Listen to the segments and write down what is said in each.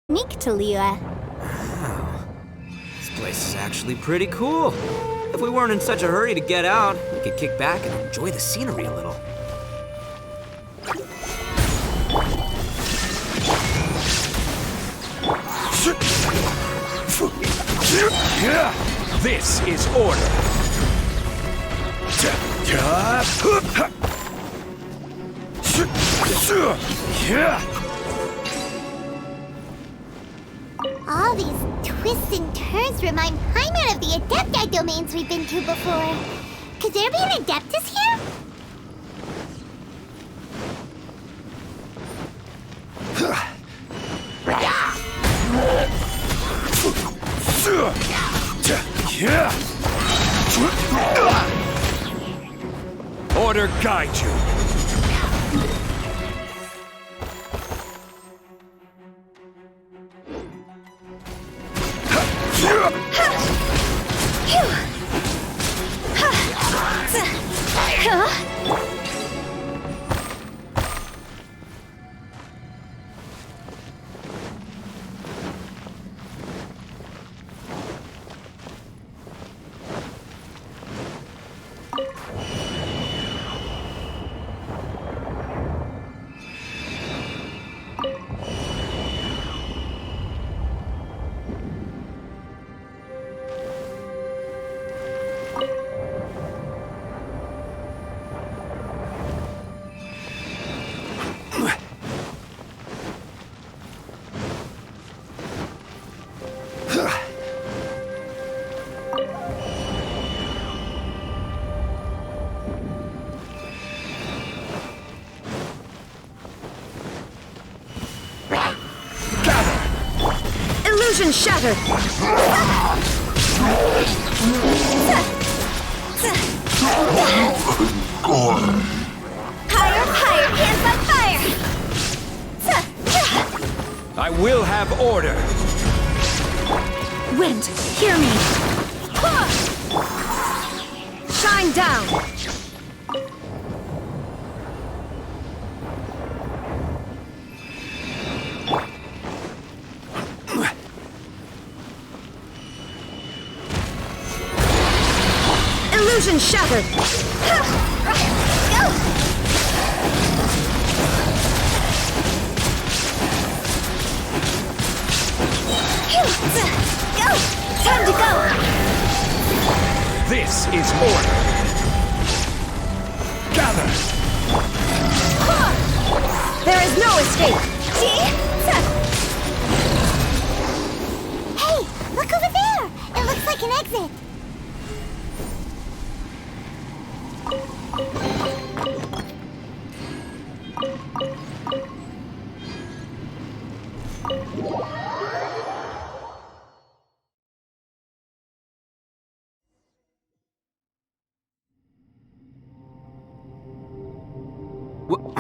Unique to Liyue. Wow. This place is actually pretty cool. If we weren't in such a hurry to get out, we could kick back and enjoy the scenery a little. This is order. All these twists and turns remind Paimon of the Adepti domains we've been to before. Could there be an Adeptus here? Order guide you. Illusion shattered! Higher, higher, hands on fire! I will have order. Wind, hear me! Shine down! Illusion shattered! Go! Go! Time to go! This is order. Gather! There is no escape! Hey, look over there! It looks like an exit.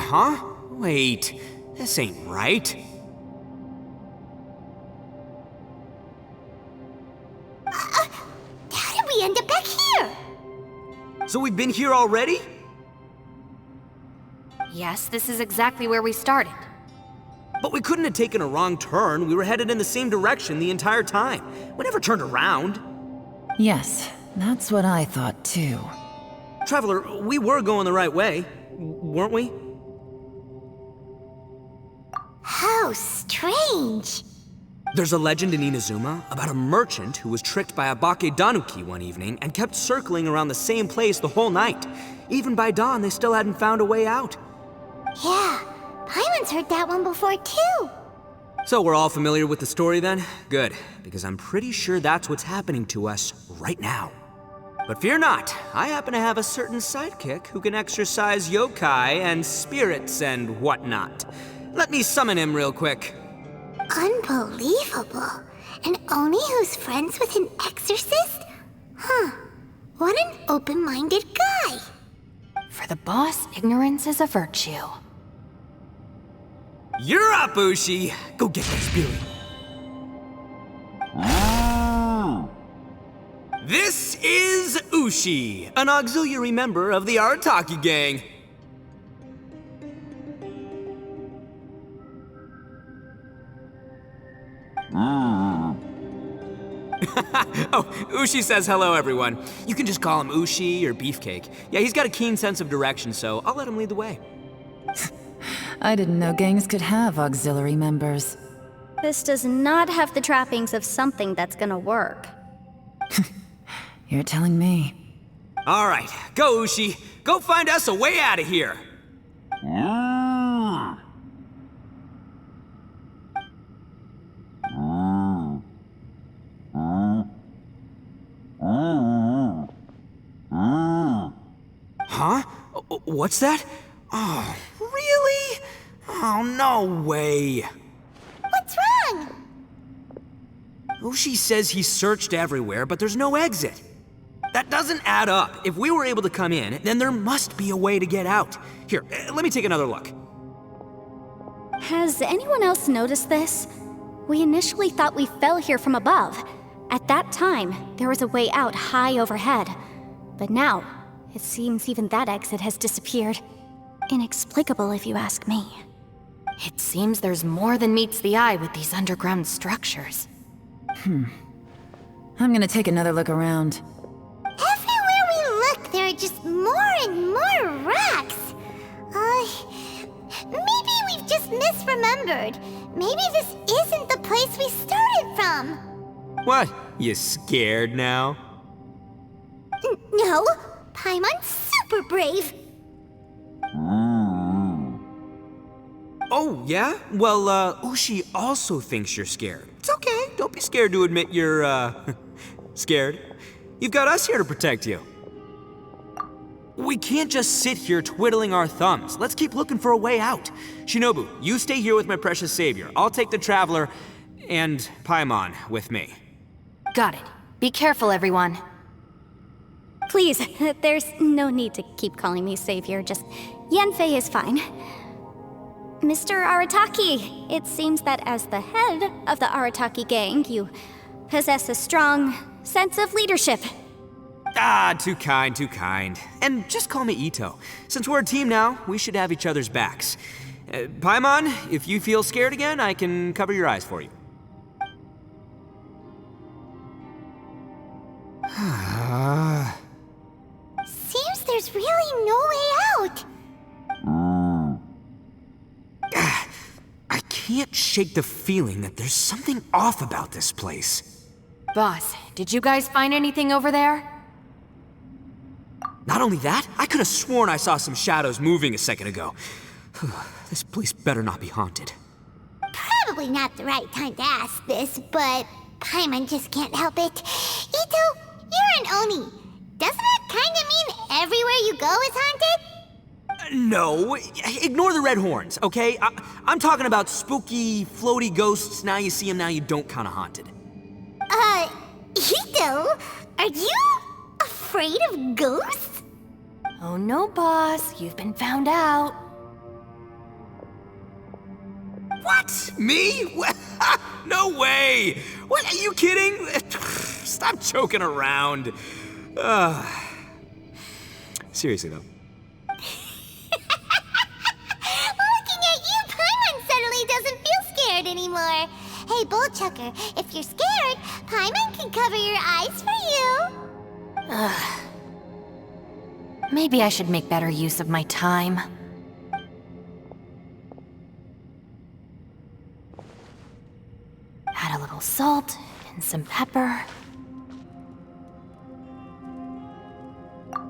Huh? Wait, this ain't right. How did we end up back here? So we've been here already? Yes, this is exactly where we started. But we couldn't have taken a wrong turn. We were headed in the same direction the entire time. We never turned around. Yes, that's what I thought too. Traveler, we were going the right way, weren't we? How strange. There's a legend in Inazuma about a merchant who was tricked by a Bakedanuki one evening and kept circling around the same place the whole night. Even by dawn, they still hadn't found a way out. Yeah, Paimon's heard that one before too. So we're all familiar with the story then? Good, because I'm pretty sure that's what's happening to us right now. But fear not, I happen to have a certain sidekick who can exercise yokai and spirits and whatnot. Let me summon him real quick. Unbelievable. And Oni who's friends with an exorcist? Huh. What an open-minded guy. For the boss, ignorance is a virtue. You're up, Ushi! Go get that spirit. This is Ushi, an auxiliary member of the Arataki gang. Oh, Ushi says hello, everyone. You can just call him Ushi or Beefcake. Yeah, he's got a keen sense of direction, so I'll let him lead the way. I didn't know gangs could have auxiliary members. This does not have the trappings of something that's gonna work. You're telling me. All right, go, Ushi. Go find us a way out of here. Huh? What's that? Oh, really? Oh, no way. What's wrong? Ushi says he searched everywhere, but there's no exit. That doesn't add up. If we were able to come in, then there must be a way to get out. Here, let me take another look. Has anyone else noticed this? We initially thought we fell here from above. At that time, there was a way out high overhead. But now, it seems even that exit has disappeared. Inexplicable if you ask me. It seems there's more than meets the eye with these underground structures. I'm gonna take another look around. Everywhere we look, there are just more and more rocks. Maybe we've just misremembered. Maybe this isn't the place we started from. What? You scared now? No, Paimon's super brave. Oh, yeah? Well, Ushi also thinks you're scared. It's okay. Don't be scared to admit you're, scared. You've got us here to protect you. We can't just sit here twiddling our thumbs. Let's keep looking for a way out. Shinobu, you stay here with my precious savior. I'll take the Traveler and Paimon with me. Got it. Be careful, everyone. Please, there's no need to keep calling me savior, just Yanfei is fine. Mr. Arataki, it seems that as the head of the Arataki gang, you possess a strong sense of leadership. Ah, too kind, too kind. And just call me Ito. Since we're a team now, we should have each other's backs. Paimon, if you feel scared again, I can cover your eyes for you. Seems there's really no way out. I can't shake the feeling that there's something off about this place. Boss, did you guys find anything over there? Not only that, I could have sworn I saw some shadows moving a second ago. This place better not be haunted. Probably not the right time to ask this, but Paimon just can't help it. Ito, you're an Oni. Doesn't it kinda mean everywhere you go is haunted? No, ignore the red horns, okay? I'm talking about spooky, floaty ghosts. Now you see them, now you don't kinda haunted. Ito, are you afraid of ghosts? Oh no, boss. You've been found out. What? Me? No way! What, are you kidding? Stop joking around. Seriously, though. Looking at you, Paimon suddenly doesn't feel scared anymore. Hey, Bullchucker, if you're scared, Paimon can cover your eyes for you. Maybe I should make better use of my time. Add a little salt and some pepper.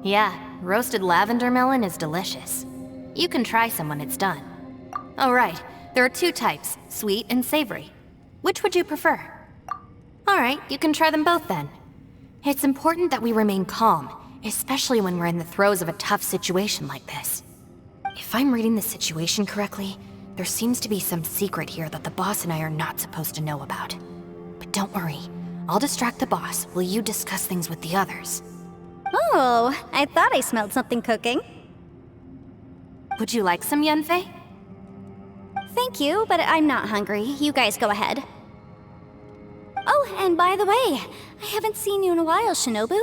Yeah, roasted lavender melon is delicious. You can try some when it's done. Oh right, there are two types, sweet and savory. Which would you prefer? Alright, you can try them both then. It's important that we remain calm, especially when we're in the throes of a tough situation like this. If I'm reading the situation correctly, there seems to be some secret here that the boss and I are not supposed to know about. But don't worry, I'll distract the boss while you discuss things with the others. Oh, I thought I smelled something cooking. Would you like some Yanfei? Thank you, but I'm not hungry. You guys go ahead. Oh, and by the way, I haven't seen you in a while, Shinobu.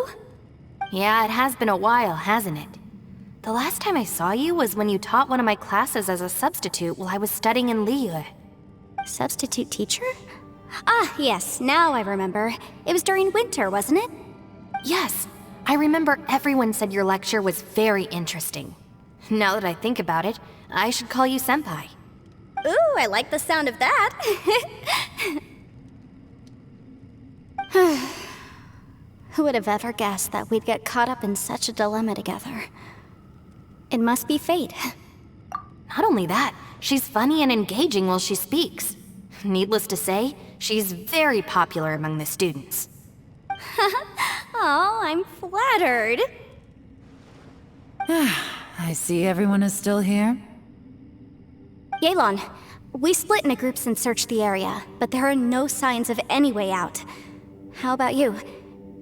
Yeah, it has been a while, hasn't it? The last time I saw you was when you taught one of my classes as a substitute while I was studying in Liyue. Substitute teacher? Ah, yes, now I remember. It was during winter, wasn't it? Yes, I remember everyone said your lecture was very interesting. Now that I think about it, I should call you Senpai. Ooh, I like the sound of that. Who would have ever guessed that we'd get caught up in such a dilemma together? It must be fate. Not only that, she's funny and engaging while she speaks. Needless to say, she's very popular among the students. Oh, I'm flattered. I see everyone is still here. Yelan, we split into groups and searched the area, but there are no signs of any way out. How about you?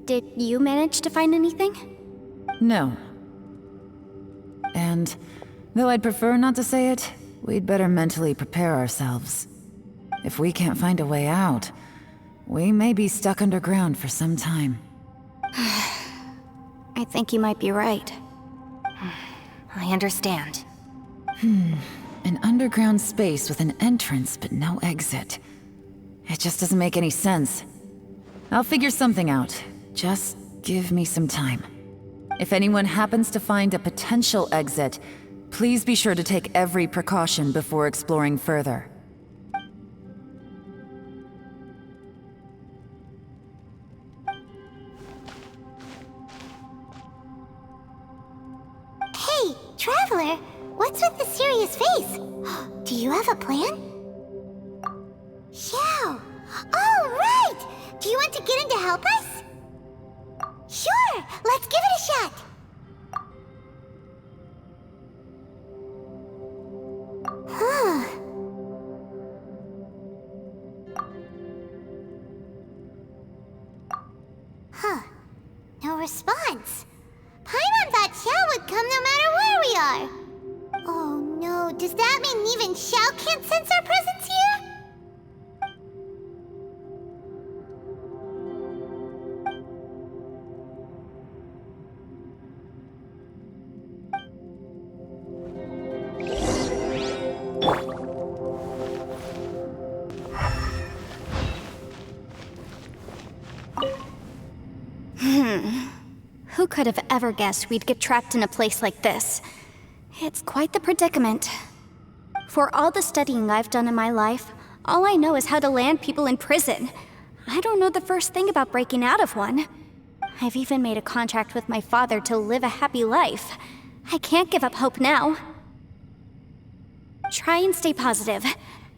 Did you manage to find anything? No. And though I'd prefer not to say it, we'd better mentally prepare ourselves. If we can't find a way out, we may be stuck underground for some time. I think you might be right. I understand. An underground space with an entrance but no exit. It just doesn't make any sense. I'll figure something out. Just give me some time. If anyone happens to find a potential exit, please be sure to take every precaution before exploring further. Hey, Traveler, what's with the serious face? Do you have a plan? Yeah. Oh, right! Do you want to get in to help us? Sure, let's give it a shot. Huh. Huh. No response. Paimon thought Xiao would come no matter where we are. Oh no, does that mean even Xiao can't sense our presence here? Who could have ever guessed we'd get trapped in a place like this? It's quite the predicament. For all the studying I've done in my life, all I know is how to land people in prison. I don't know the first thing about breaking out of one. I've even made a contract with my father to live a happy life. I can't give up hope now. Try and stay positive.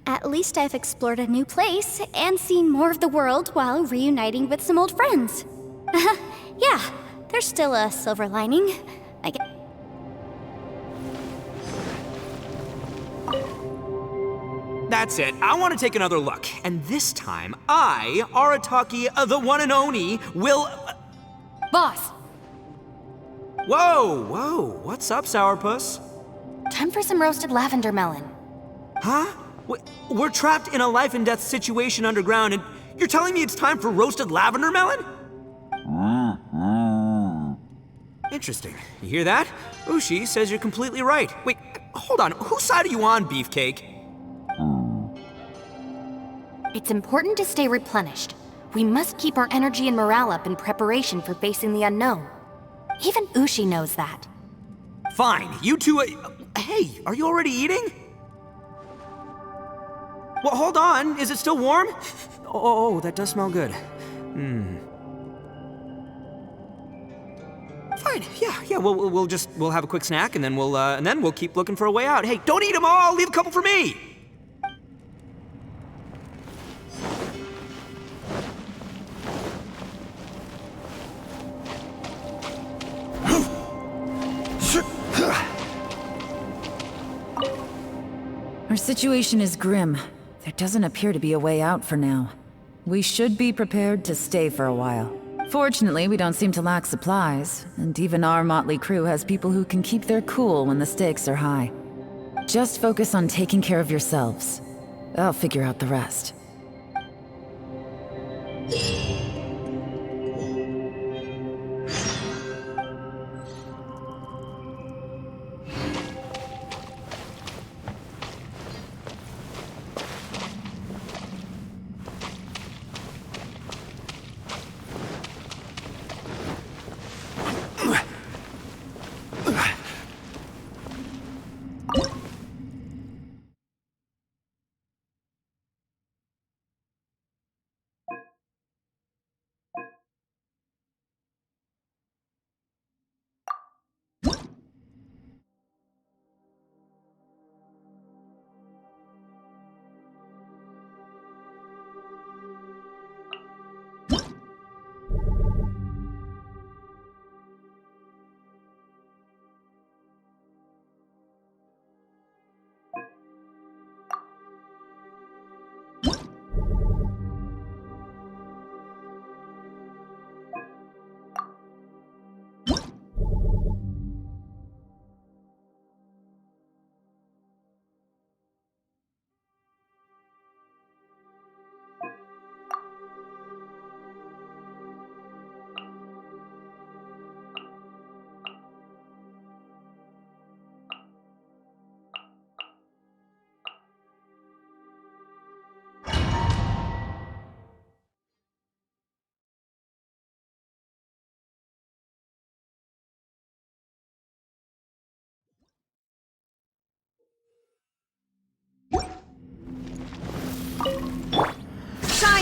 At least I've explored a new place and seen more of the world while reuniting with some old friends. Yeah, there's still a silver lining. I guess. That's it. I want to take another look. And this time, I, Arataki, the one and only, will... Boss, Whoa, whoa. What's up, Sourpuss? time for some roasted lavender melon. Huh? We're trapped in a life and death situation underground, and you're telling me it's time for roasted lavender melon? Interesting. You hear that? Ushi says you're completely right. Wait, hold on. Whose side are you on, Beefcake? It's important to stay replenished. We must keep our energy and morale up in preparation for facing the unknown. Even Ushi knows that. Fine. You two... hey, are you already eating? Well, hold on. Is it still warm? Oh, that does smell good. Fine. Yeah. We'll have a quick snack, and then we'll keep looking for a way out. Hey, don't eat them all. Leave a couple for me. Our situation is grim. There doesn't appear to be a way out for now. We should be prepared to stay for a while. Fortunately, we don't seem to lack supplies, and even our motley crew has people who can keep their cool when the stakes are high. Just focus on taking care of yourselves. I'll figure out the rest.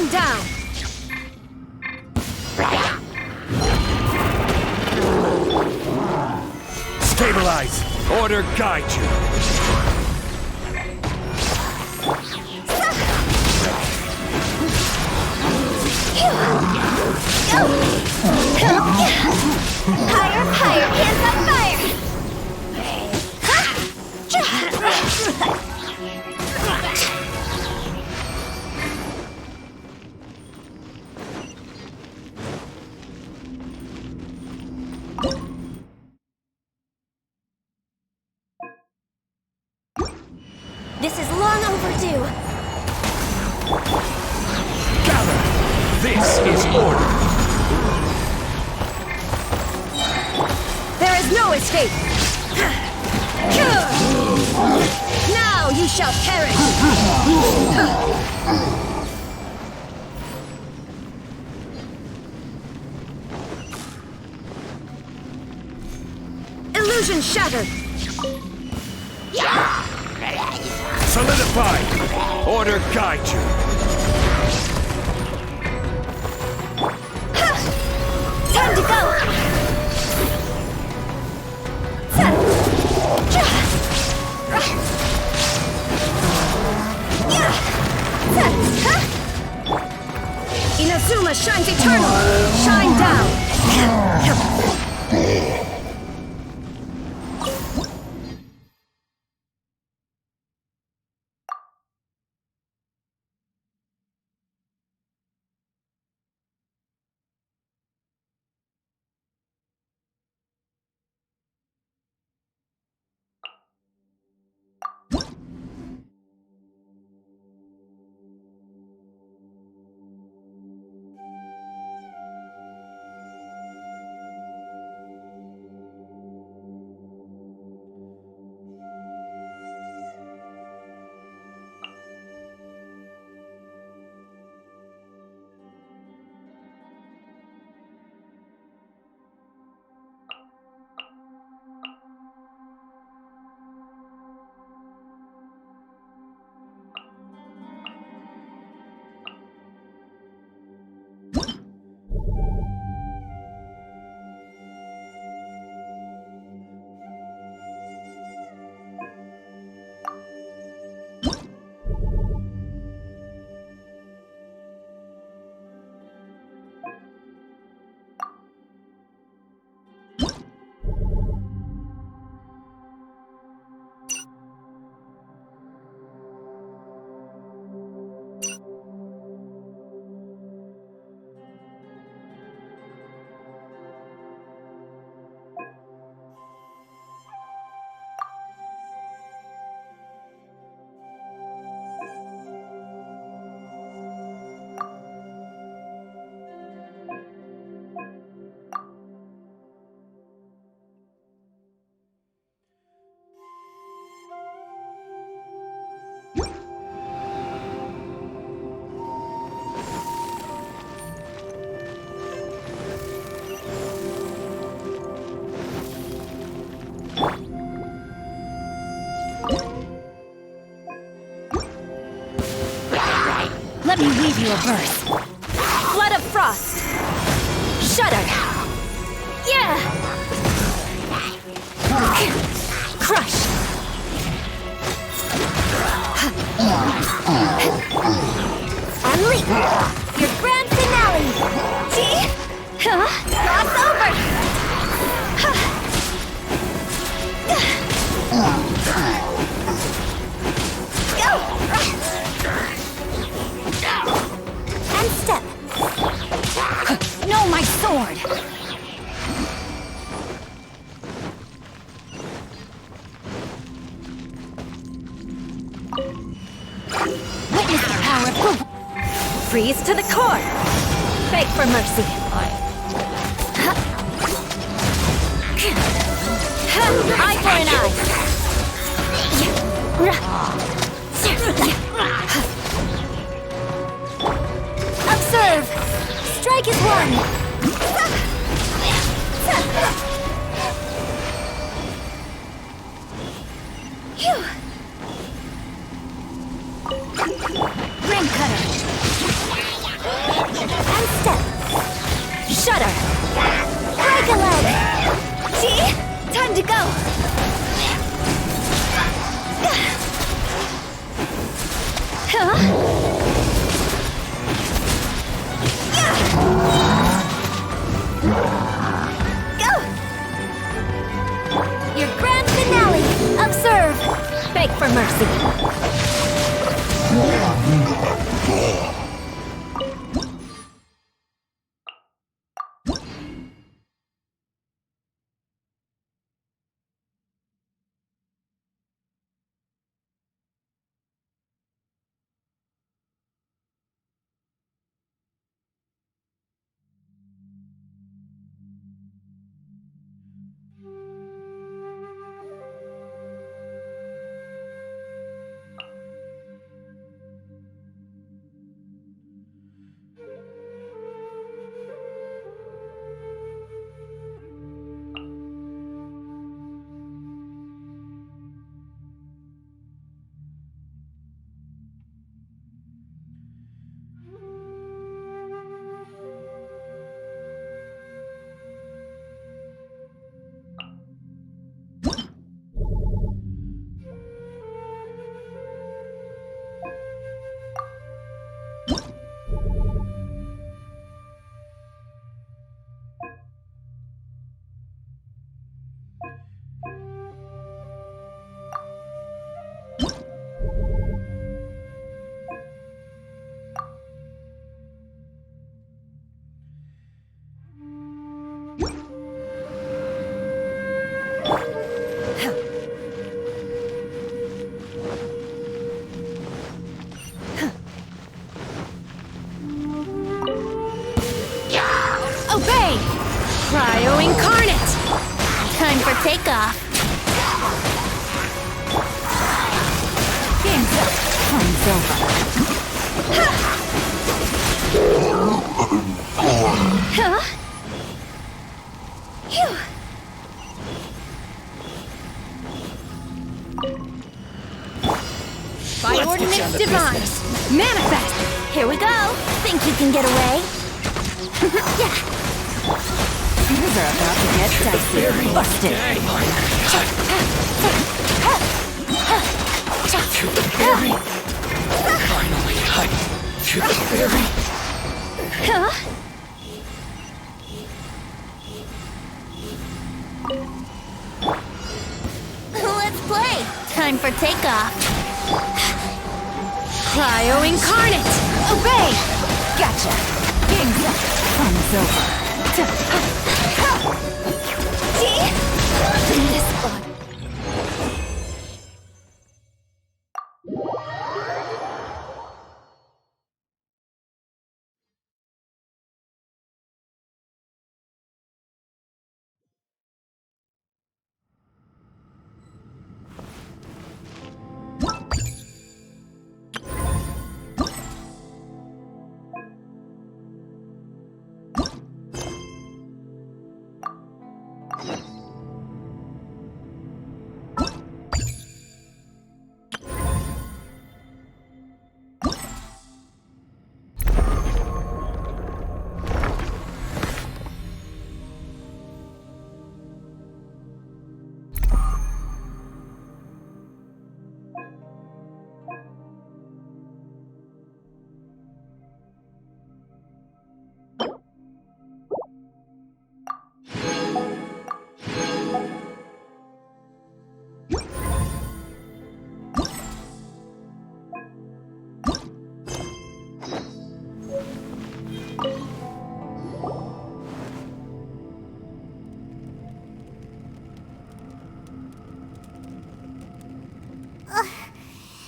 Shine down! Stabilize! Order guide you! Higher, higher, hands on fire! This is long overdue. Gather! This is order! There is no escape! Now you shall perish! Illusion shattered! Solidify! Order guide you! Time to go! Inazuma shines eternal! Shine down! Let me weave you a verse. Flood of frost! Shudder! Yeah! Crush! Unleash! Your grand finale! See? Cross over! And step! No, my sword! Witness the power of Fu! Freeze to the core! Beg for mercy! Eye for an eye! Observe! Strike is one! Phew! Ring cutter! Time to go! Go! Your grand finale! Observe! Beg for mercy. Obey! Cryo Incarnate! Time for takeoff. Game's up. Time's over. Huh? Phew. By ordinance divine. Manifest! Here we go. Think you can get away? Yeah. Things are about to get dicey. Busted. Feel the fury. Finally, I feel the fury. Huh? Let's play. Time for takeoff. Cryo Incarnate! Obey! Gotcha. Game's up. Fun's over. See? This one.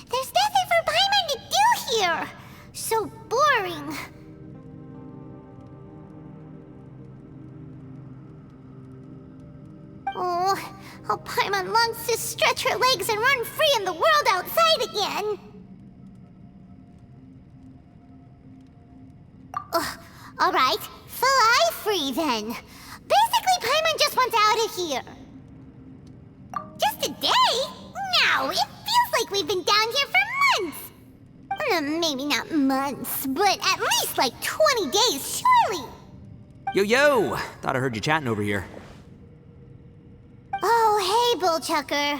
There's nothing for Paimon to do here. So boring. Oh, how Paimon longs to stretch her legs and run free in the world outside again. Alright, fly free then. Basically, Paimon just wants out of here. Just a day? No, it feels like we've been down here for months. Maybe not months, but at least like 20 days, surely. Yo, thought I heard you chatting over here. Oh, soul chucker.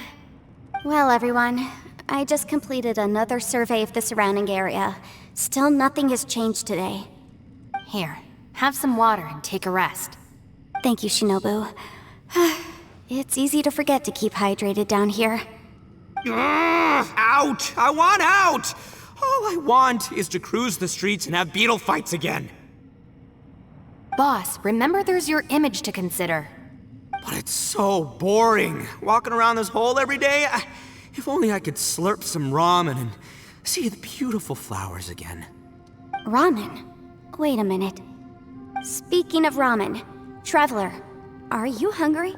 Well, everyone, I just completed another survey of the surrounding area. Still nothing has changed today. Here, have some water and take a rest. Thank you, Shinobu. It's easy to forget to keep hydrated down here. Out! I want out! All I want is to cruise the streets and have beetle fights again. Boss, remember there's your image to consider. But it's so boring, walking around this hole every day. If only I could slurp some ramen and see the beautiful flowers again. Ramen? Wait a minute. Speaking of ramen, Traveler, are you hungry?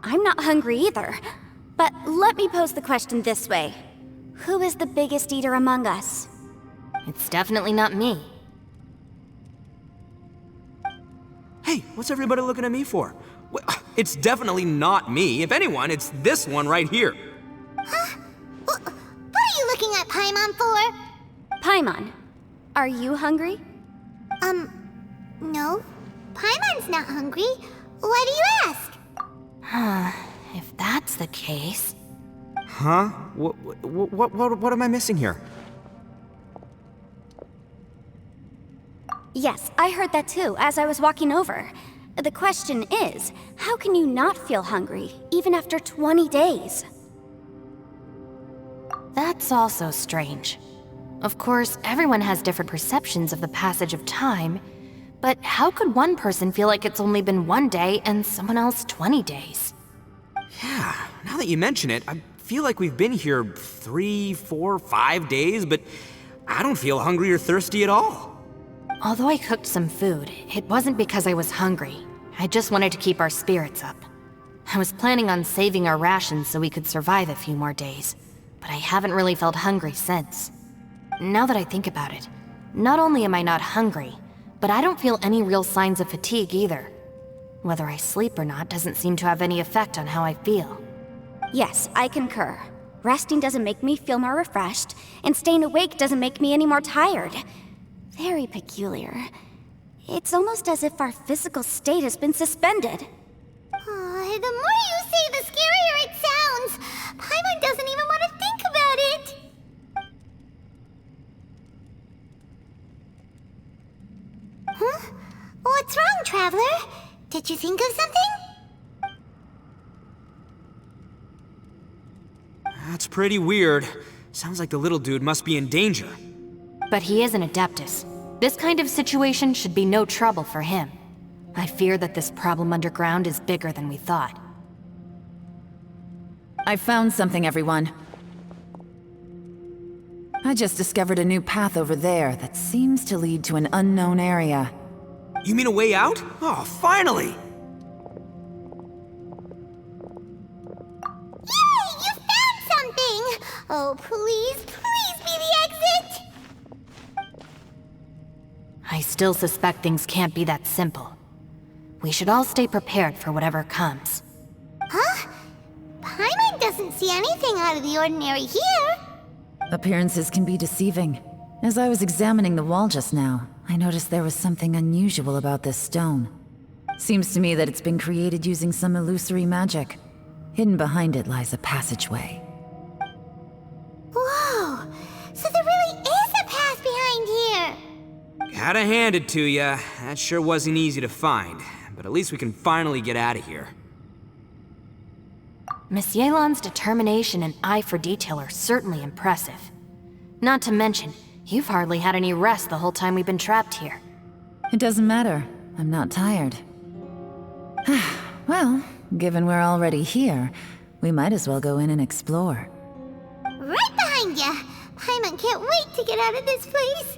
I'm not hungry either. But let me pose the question this way. Who is the biggest eater among us? It's definitely not me. Hey, what's everybody looking at me for? It's definitely not me. If anyone, it's this one right here. Huh? What are you looking at Paimon for? Paimon, are you hungry? No. Paimon's not hungry. Why do you ask? If that's the case... Huh? What am I missing here? Yes, I heard that too, as I was walking over. The question is, how can you not feel hungry, even after 20 days? That's also strange. Of course, everyone has different perceptions of the passage of time, but how could one person feel like it's only been 1 day and someone else 20 days? Yeah, now that you mention it, I feel like we've been here 3, 4, 5 days, but I don't feel hungry or thirsty at all. Although I cooked some food, it wasn't because I was hungry. I just wanted to keep our spirits up. I was planning on saving our rations so we could survive a few more days, but I haven't really felt hungry since. Now that I think about it, not only am I not hungry, but I don't feel any real signs of fatigue either. Whether I sleep or not doesn't seem to have any effect on how I feel. Yes, I concur. Resting doesn't make me feel more refreshed, and staying awake doesn't make me any more tired. Very peculiar. It's almost as if our physical state has been suspended. The more you say, the scarier it sounds. Paimon doesn't even want to think about it. Huh? What's wrong, Traveler? Did you think of something? That's pretty weird. Sounds like the little dude must be in danger. But he is an Adeptus. This kind of situation should be no trouble for him. I fear that this problem underground is bigger than we thought. I found something, everyone. I just discovered a new path over there that seems to lead to an unknown area. You mean a way out? Oh, finally! Yay! You found something! Oh, please be the exit! I still suspect things can't be that simple. We should all stay prepared for whatever comes. Huh? Paimon doesn't see anything out of the ordinary here. Appearances can be deceiving. As I was examining the wall just now, I noticed there was something unusual about this stone. Seems to me that it's been created using some illusory magic. Hidden behind it lies a passageway. Whoa! So there really is a path behind here! Gotta hand it to ya. That sure wasn't easy to find. But at least we can finally get out of here. Miss Yelan's determination and eye for detail are certainly impressive. Not to mention, you've hardly had any rest the whole time we've been trapped here. It doesn't matter. I'm not tired. Well, given we're already here, we might as well go in and explore. Right behind ya! Paimon can't wait to get out of this place!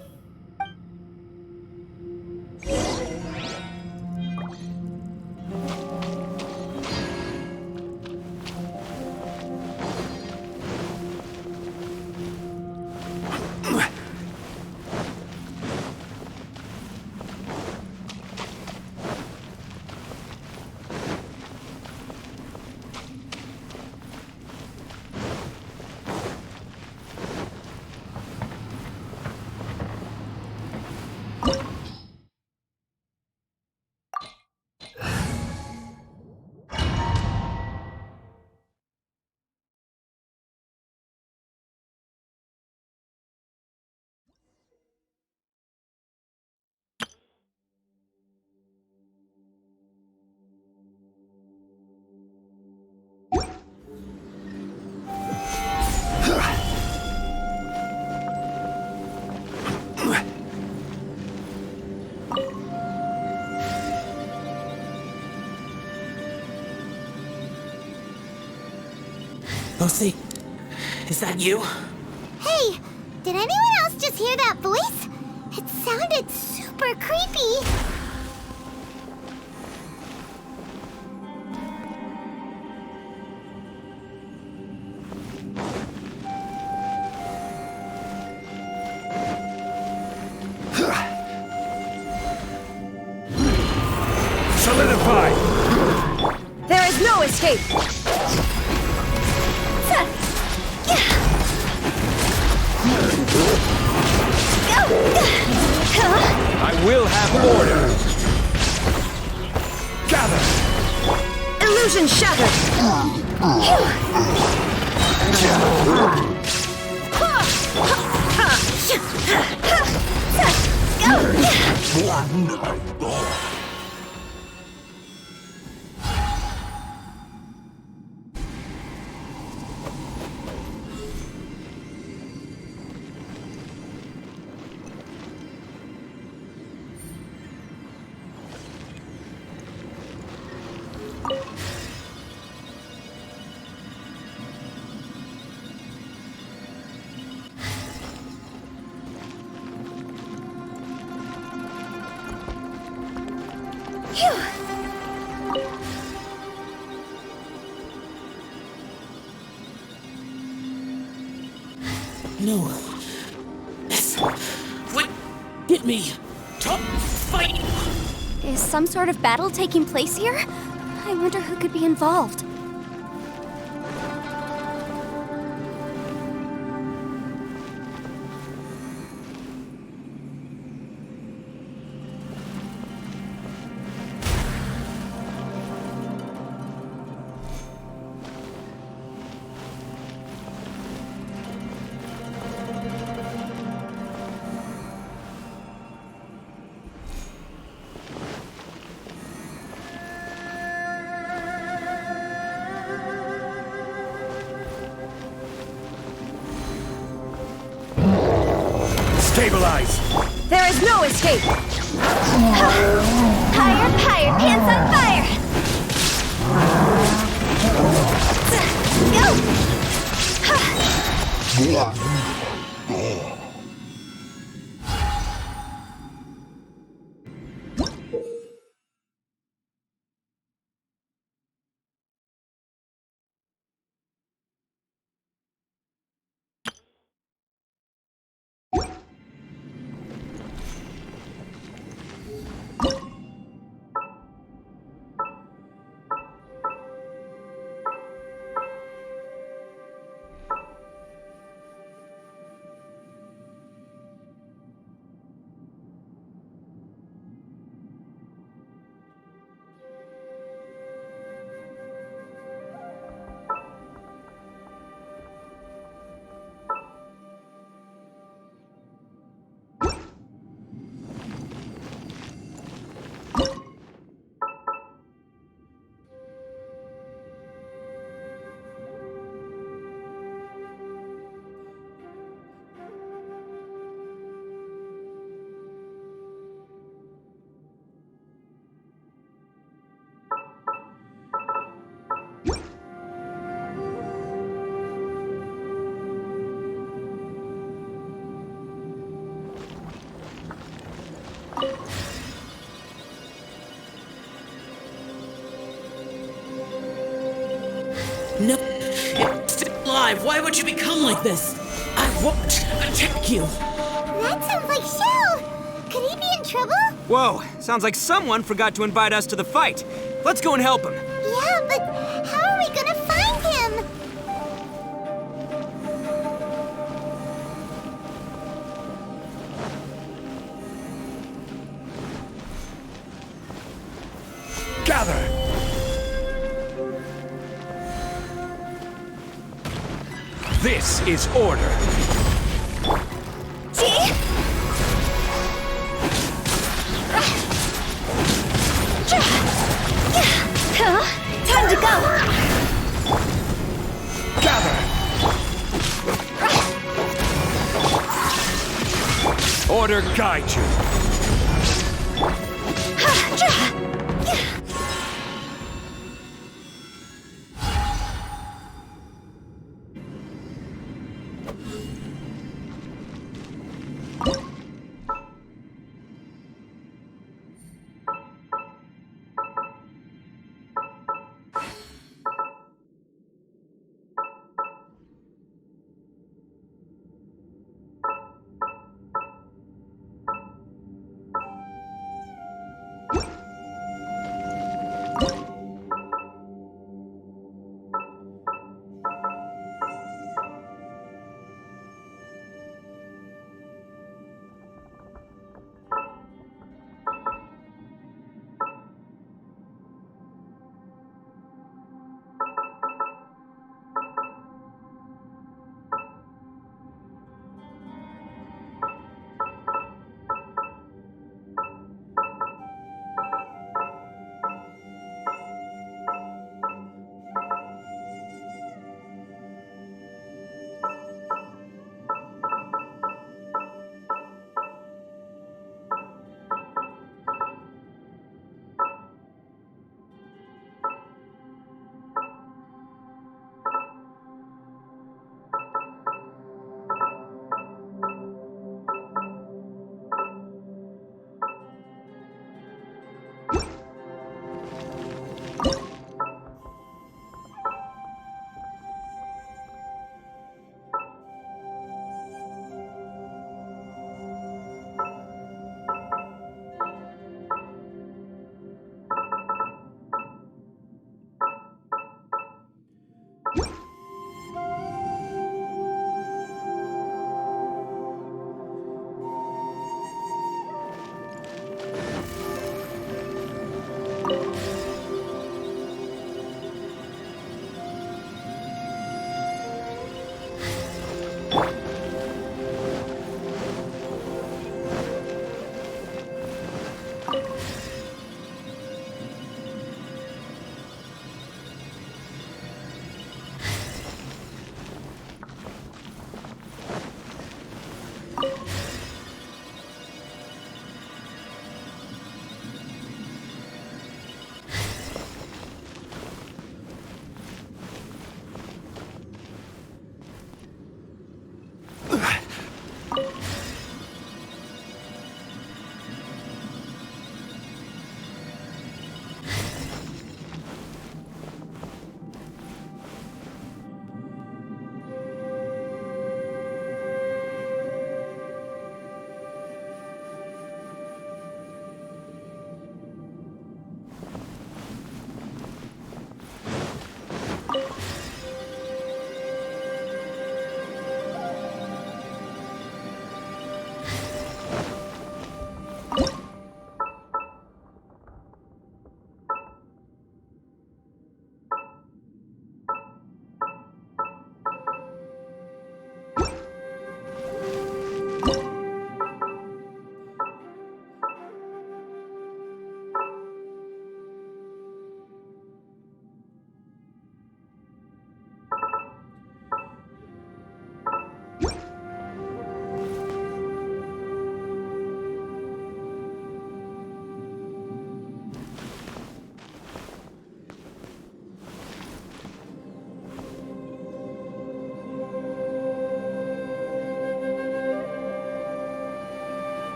Lucy, is that you? Hey, did anyone else just hear that voice? It sounded super creepy. Solidify! There is no escape! I will have order! Gather! Illusion shattered! No. This would get me to fight. Is some sort of battle taking place here? I wonder who could be involved. Stabilize! There is no escape! Higher, higher, pants on fire! No, you're still alive. Why would you become like this? I won't attack you. That sounds like Shell. Could he be in trouble? Whoa, sounds like someone forgot to invite us to the fight. Let's go and help him. Yeah, but how are we gonna find him? Gather! This is order. See? Time to go! Gather! Order guide you.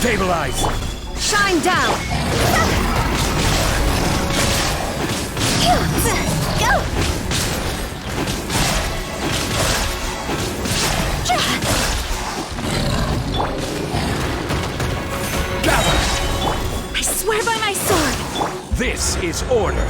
Stabilize! Shine down! Go! Gather! I swear by my sword! This is order!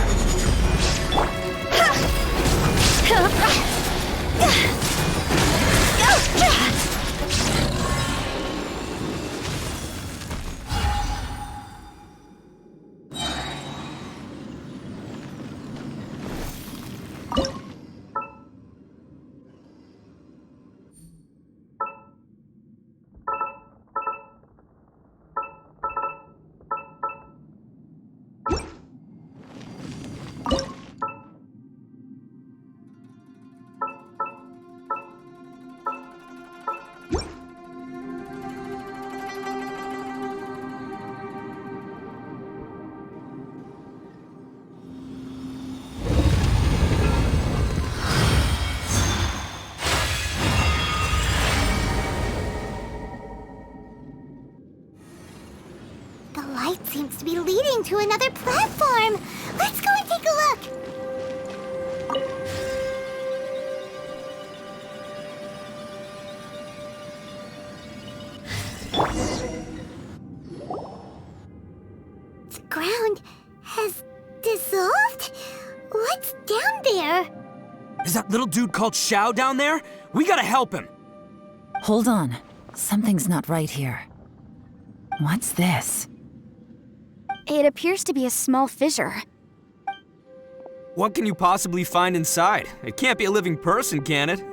The light seems to be leading to another platform. Let's go and take a look. The ground has dissolved? What's down there? Is that little dude called Xiao down there? We gotta help him. Hold on. Something's not right here. What's this? It appears to be a small fissure. What can you possibly find inside? It can't be a living person, can it?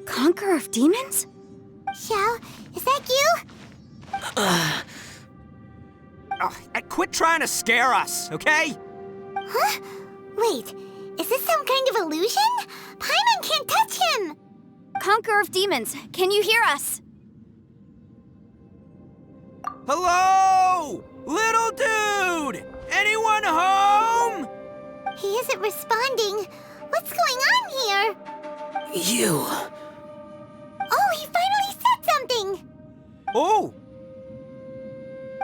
Conqueror of demons? Xiao, is that you? Quit trying to scare us, okay? Huh? Wait, is this some kind of illusion? Paimon can't touch him! Conqueror of demons, can you hear us? Hello? Little dude! Anyone home? He isn't responding. What's going on here? You. Oh, he finally said something! Oh!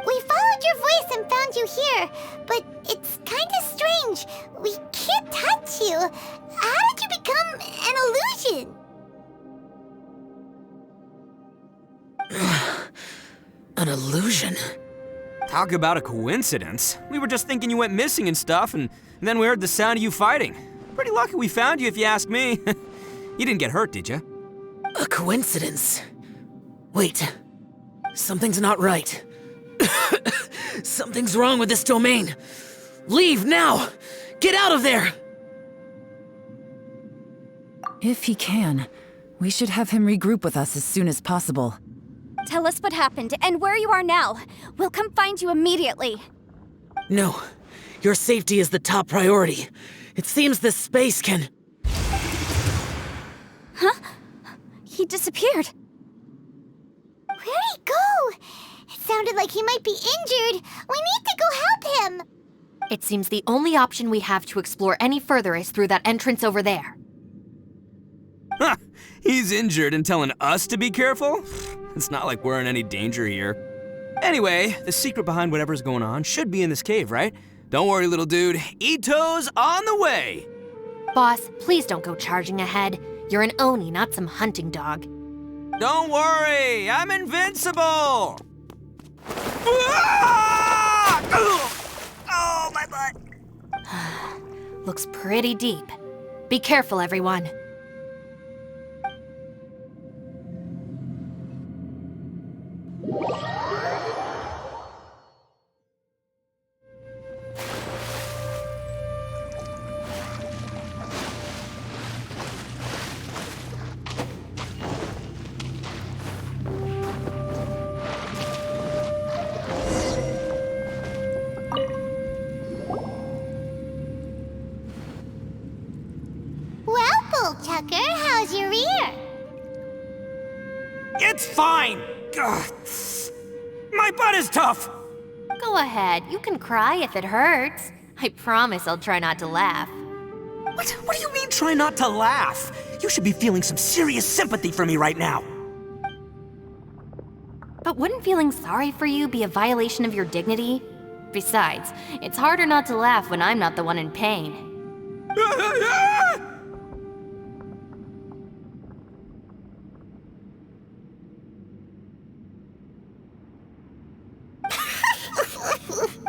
We followed your voice and found you here, but it's kinda strange. We can't touch you. How did you become an illusion? An illusion? Talk about a coincidence. We were just thinking you went missing and stuff, and then we heard the sound of you fighting. Pretty lucky we found you, if you ask me. You didn't get hurt, did you? A coincidence? Wait. Something's not right. Something's wrong with this domain. Leave now! Get out of there! If he can, we should have him regroup with us as soon as possible. Tell us what happened and where you are now. We'll come find you immediately. No. Your safety is the top priority. It seems this space can... Huh? He disappeared. Where'd he go? It sounded like he might be injured. We need to go help him. It seems the only option we have to explore any further is through that entrance over there. Huh, he's injured and telling us to be careful? It's not like we're in any danger here. Anyway, the secret behind whatever's going on should be in this cave, right? Don't worry, little dude. Ito's on the way! Boss, please don't go charging ahead. You're an Oni, not some hunting dog. Don't worry, I'm invincible! Ah! Oh, my butt! Looks pretty deep. Be careful, everyone. Tucker, how's your ear? It's fine! Ugh. My butt is tough! Go ahead, you can cry if it hurts. I promise I'll try not to laugh. What do you mean, try not to laugh? You should be feeling some serious sympathy for me right now. But wouldn't feeling sorry for you be a violation of your dignity? Besides, it's harder not to laugh when I'm not the one in pain.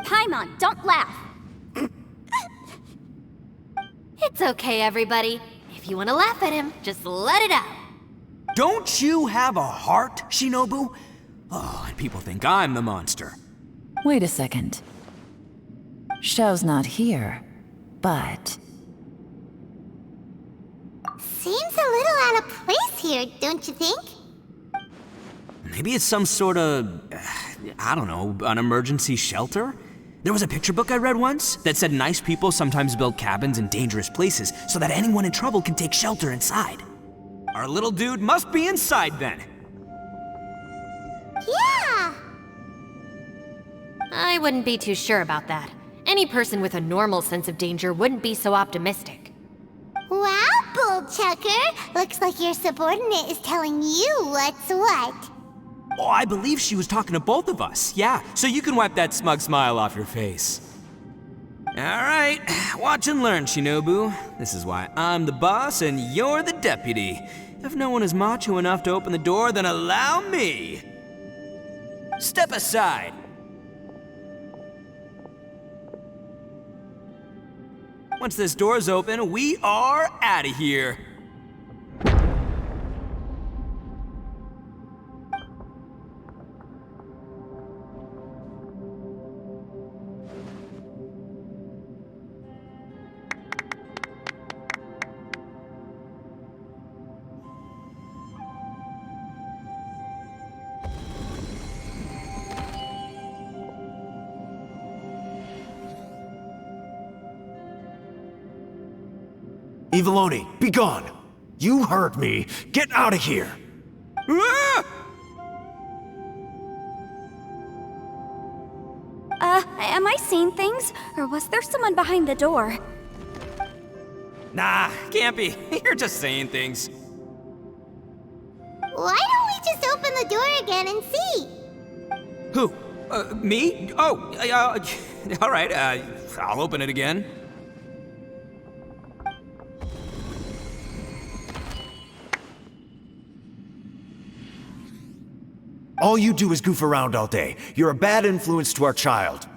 Paimon, don't laugh. It's okay, everybody. If you want to laugh at him, just let it out. Don't you have a heart, Shinobu? Oh, and people think I'm the monster. Wait a second. Xiao's not here, but... Seems a little out of place here, don't you think? Maybe it's some sort of, I don't know, an emergency shelter? There was a picture book I read once that said nice people sometimes build cabins in dangerous places so that anyone in trouble can take shelter inside. Our little dude must be inside then. Yeah! I wouldn't be too sure about that. Any person with a normal sense of danger wouldn't be so optimistic. Wow, Bullchucker! Looks like your subordinate is telling you what's what. Oh, I believe she was talking to both of us. Yeah, so you can wipe that smug smile off your face. All right, watch and learn, Shinobu. This is why I'm the boss and you're the deputy. If no one is macho enough to open the door, then allow me. Step aside. Once this door's open, we are out of here. Eviloni, be gone! You heard me! Get out of here! Ah! Am I seeing things? Or was there someone behind the door? Nah, can't be. You're just saying things. Why don't we just open the door again and see? Who? Me? Oh, all right, I'll open it again. All you do is goof around all day. You're a bad influence to our child.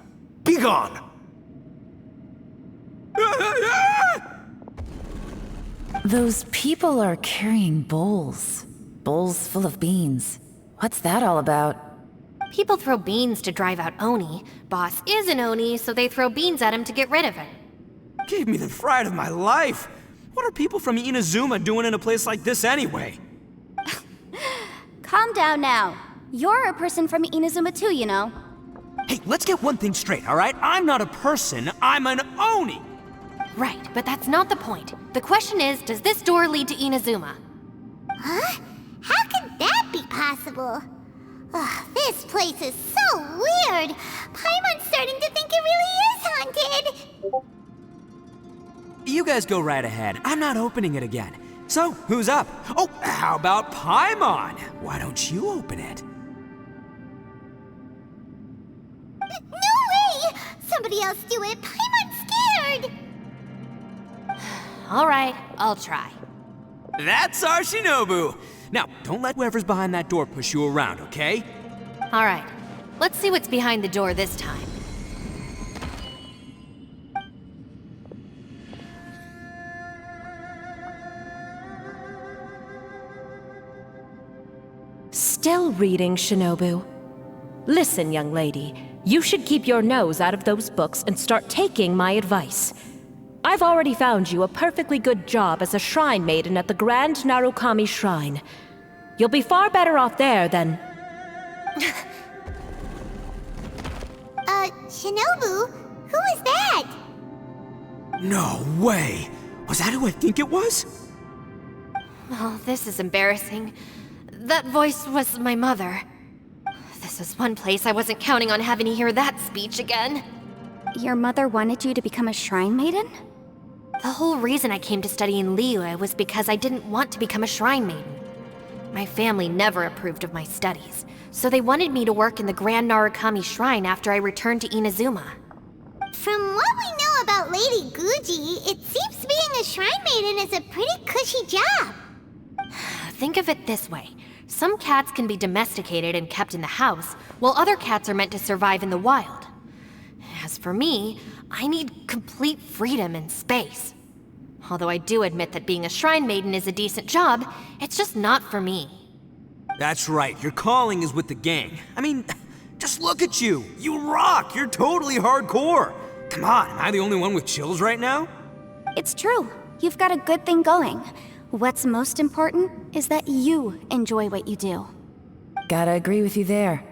Be gone! Those people are carrying bowls. Bowls full of beans. What's that all about? People throw beans to drive out Oni. Boss is an Oni, so they throw beans at him to get rid of him. Gave me the fright of my life. What are people from Inazuma doing in a place like this anyway? Calm down now. You're a person from Inazuma too, you know. Hey, let's get one thing straight, all right? I'm not a person, I'm an Oni! Right, but that's not the point. The question is, does this door lead to Inazuma? Huh? How could that be possible? Ugh, this place is so weird. Paimon's starting to think it really is haunted. You guys go right ahead. I'm not opening it again. So, who's up? Oh, how about Paimon? Why don't you open it? No way! Somebody else do it. Paimon's scared. All right, I'll try. That's our Shinobu! Now, don't let whoever's behind that door push you around, okay? All right, let's see what's behind the door this time. Still reading, Shinobu. Listen, young lady. You should keep your nose out of those books and start taking my advice. I've already found you a perfectly good job as a shrine maiden at the Grand Narukami Shrine. You'll be far better off there than... Shinobu? Who is that? No way! Was that who I think it was? Oh, this is embarrassing. That voice was my mother. This is one place I wasn't counting on having to hear that speech again. Your mother wanted you to become a shrine maiden? The whole reason I came to study in Liyue was because I didn't want to become a shrine maiden. My family never approved of my studies, so they wanted me to work in the Grand Narukami Shrine after I returned to Inazuma. From what we know about Lady Guji, it seems being a shrine maiden is a pretty cushy job. Think of it this way. Some cats can be domesticated and kept in the house, while other cats are meant to survive in the wild. As for me, I need complete freedom and space. Although I do admit that being a shrine maiden is a decent job, it's just not for me. That's right, your calling is with the gang. I mean, just look at you. You rock, you're totally hardcore. Come on, am I the only one with chills right now? It's true. You've got a good thing going. What's most important is that you enjoy what you do. Gotta agree with you there.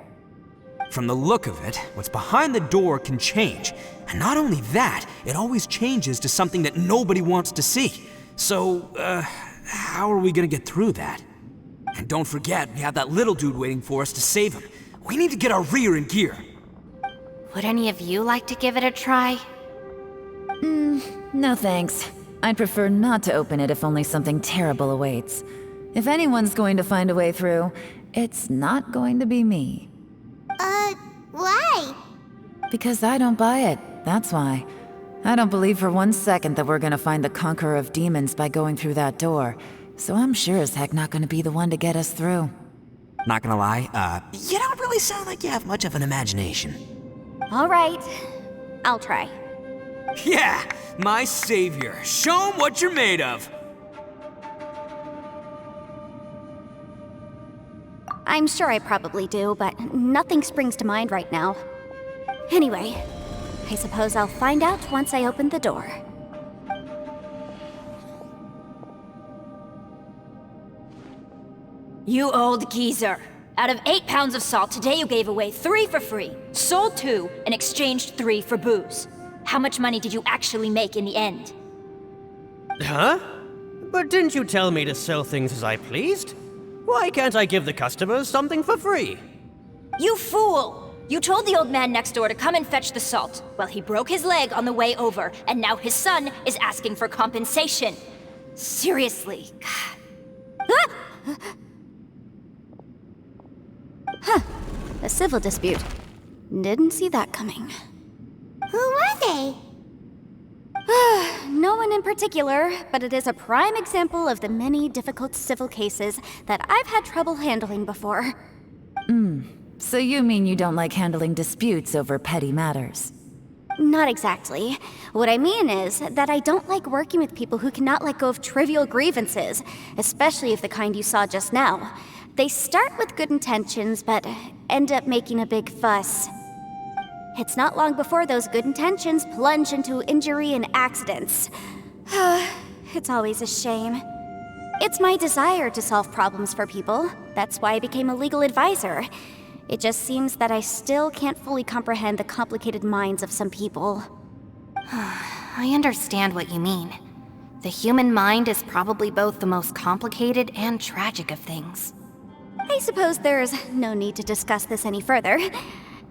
From the look of it, what's behind the door can change. And not only that, it always changes to something that nobody wants to see. So, how are we gonna get through that? And don't forget, we have that little dude waiting for us to save him. We need to get our rear in gear. Would any of you like to give it a try? No thanks. I'd prefer not to open it if only something terrible awaits. If anyone's going to find a way through, it's not going to be me. Why? Because I don't buy it, that's why. I don't believe for 1 second that we're gonna find the Conqueror of Demons by going through that door. So I'm sure as heck not gonna be the one to get us through. Not gonna lie, you don't really sound like you have much of an imagination. All right, I'll try. Yeah, my savior. Show him what you're made of. I'm sure I probably do, but nothing springs to mind right now. Anyway, I suppose I'll find out once I open the door. You old geezer. Out of 8 pounds of salt, today you gave away 3 for free, sold 2, and exchanged 3 for booze. How much money did you actually make in the end? Huh? But didn't you tell me to sell things as I pleased? Why can't I give the customers something for free? You fool! You told the old man next door to come and fetch the salt. Well, he broke his leg on the way over, and now his son is asking for compensation. Seriously. A civil dispute. Didn't see that coming. Who were they? No one in particular, but it is a prime example of the many difficult civil cases that I've had trouble handling before. So you mean you don't like handling disputes over petty matters? Not exactly. What I mean is that I don't like working with people who cannot let go of trivial grievances, especially of the kind you saw just now. They start with good intentions, but end up making a big fuss. It's not long before those good intentions plunge into injury and accidents. It's always a shame. It's my desire to solve problems for people. That's why I became a legal advisor. It just seems that I still can't fully comprehend the complicated minds of some people. I understand what you mean. The human mind is probably both the most complicated and tragic of things. I suppose there's no need to discuss this any further.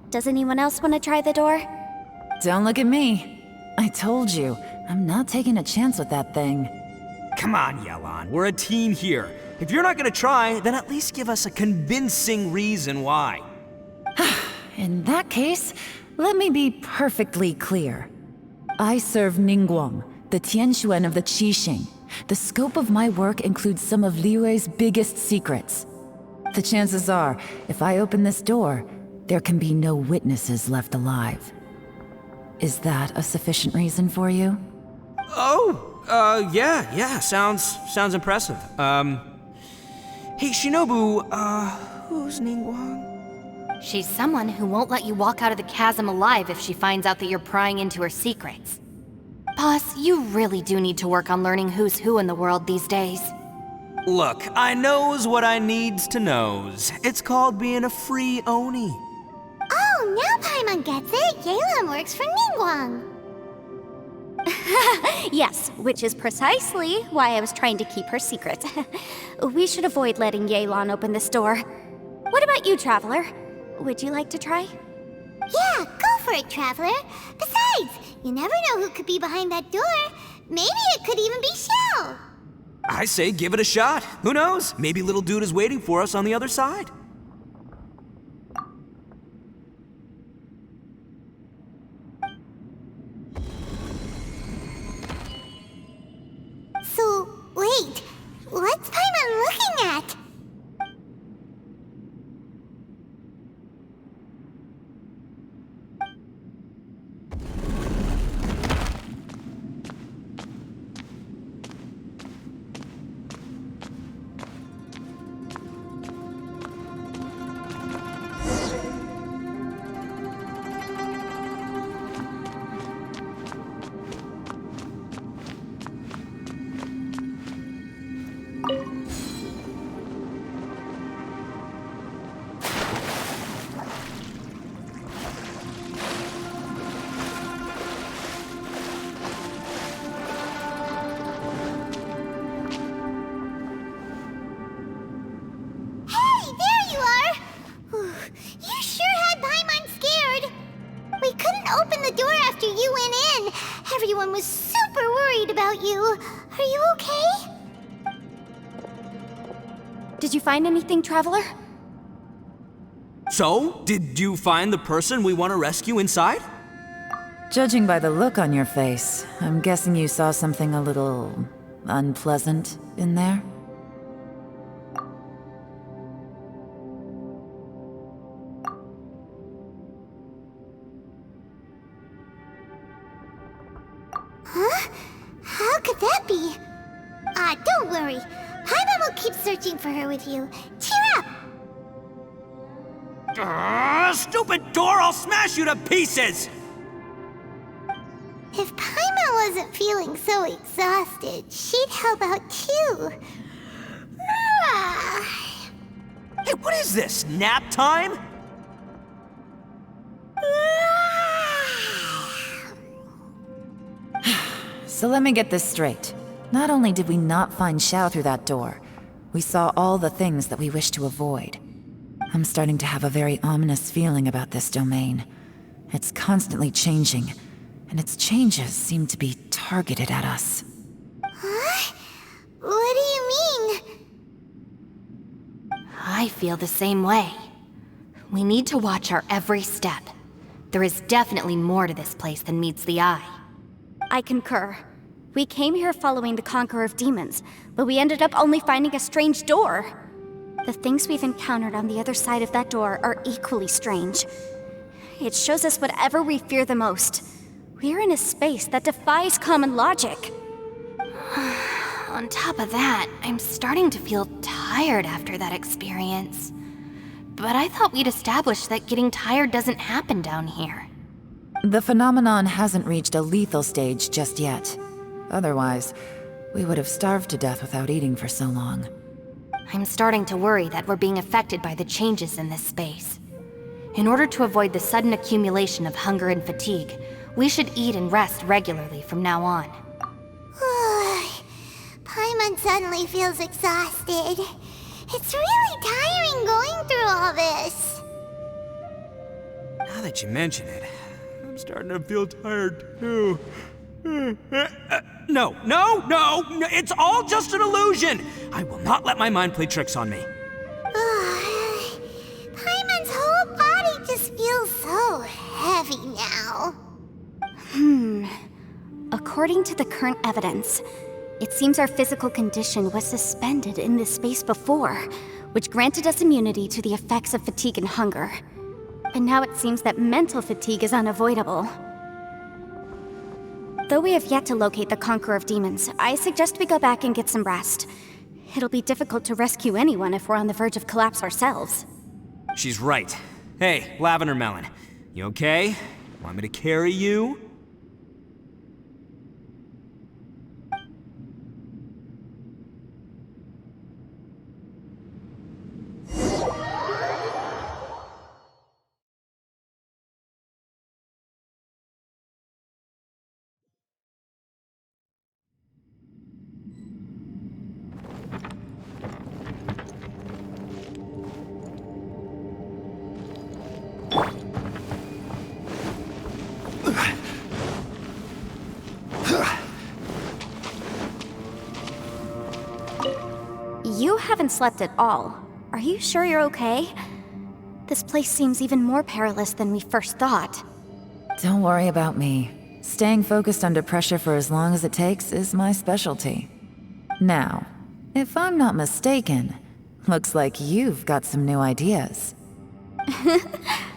Does anyone else want to try the door? Don't look at me. I told you, I'm not taking a chance with that thing. Come on, Yelan, we're a team here. If you're not gonna try, then at least give us a convincing reason why. In that case, let me be perfectly clear. I serve Ningguang, the Tianxuan of the Qixing. The scope of my work includes some of Liyue's biggest secrets. The chances are, if I open this door, there can be no witnesses left alive. Is that a sufficient reason for you? Yeah, sounds impressive. Hey, Shinobu, who's Ningguang? She's someone who won't let you walk out of the chasm alive if she finds out that you're prying into her secrets. Boss, you really do need to work on learning who's who in the world these days. Look, I knows what I needs to knows. It's called being a free Oni. Oh, now Paimon gets it. Yelan works for Ningguang. Yes, which is precisely why I was trying to keep her secret. We should avoid letting Yelan open this door. What about you, Traveler? Would you like to try? Yeah, go for it, Traveler. Besides, you never know who could be behind that door. Maybe it could even be Shell. I say give it a shot. Who knows? Maybe little dude is waiting for us on the other side. So, wait. What's Paimon looking at? Everyone was super worried about you. Are you okay? Did you find anything, Traveler? So, did you find the person we want to rescue inside? Judging by the look on your face, I'm guessing you saw something a little unpleasant in there? Huh? How could that be? Don't worry. Paimon will keep searching for her with you. Cheer up! Stupid door! I'll smash you to pieces! If Paimon wasn't feeling so exhausted, she'd help out too. Hey, what is this? Nap time? So let me get this straight. Not only did we not find Xiao through that door, we saw all the things that we wish to avoid. I'm starting to have a very ominous feeling about this domain. It's constantly changing, and its changes seem to be targeted at us. Huh? What do you mean? I feel the same way. We need to watch our every step. There is definitely more to this place than meets the eye. I concur. We came here following the Conqueror of Demons, but we ended up only finding a strange door. The things we've encountered on the other side of that door are equally strange. It shows us whatever we fear the most. We're in a space that defies common logic. On top of that, I'm starting to feel tired after that experience. But I thought we'd established that getting tired doesn't happen down here. The phenomenon hasn't reached a lethal stage just yet. Otherwise, we would have starved to death without eating for so long. I'm starting to worry that we're being affected by the changes in this space. In order to avoid the sudden accumulation of hunger and fatigue, we should eat and rest regularly from now on. Paimon suddenly feels exhausted. It's really tiring going through all this. Now that you mention it, I'm starting to feel tired too. No, it's all just an illusion! I will not let my mind play tricks on me. Paimon's whole body just feels so heavy now. According to the current evidence, it seems our physical condition was suspended in this space before, which granted us immunity to the effects of fatigue and hunger. But now it seems that mental fatigue is unavoidable. Though we have yet to locate the Conqueror of Demons, I suggest we go back and get some rest. It'll be difficult to rescue anyone if we're on the verge of collapse ourselves. She's right. Hey, Lavender Melon, you okay? Want me to carry you? you haven't slept at all. Are you sure you're okay? This place seems even more perilous than we first thought. Don't worry about me. Staying focused under pressure for as long as it takes is my specialty. Now, if I'm not mistaken, looks like you've got some new ideas.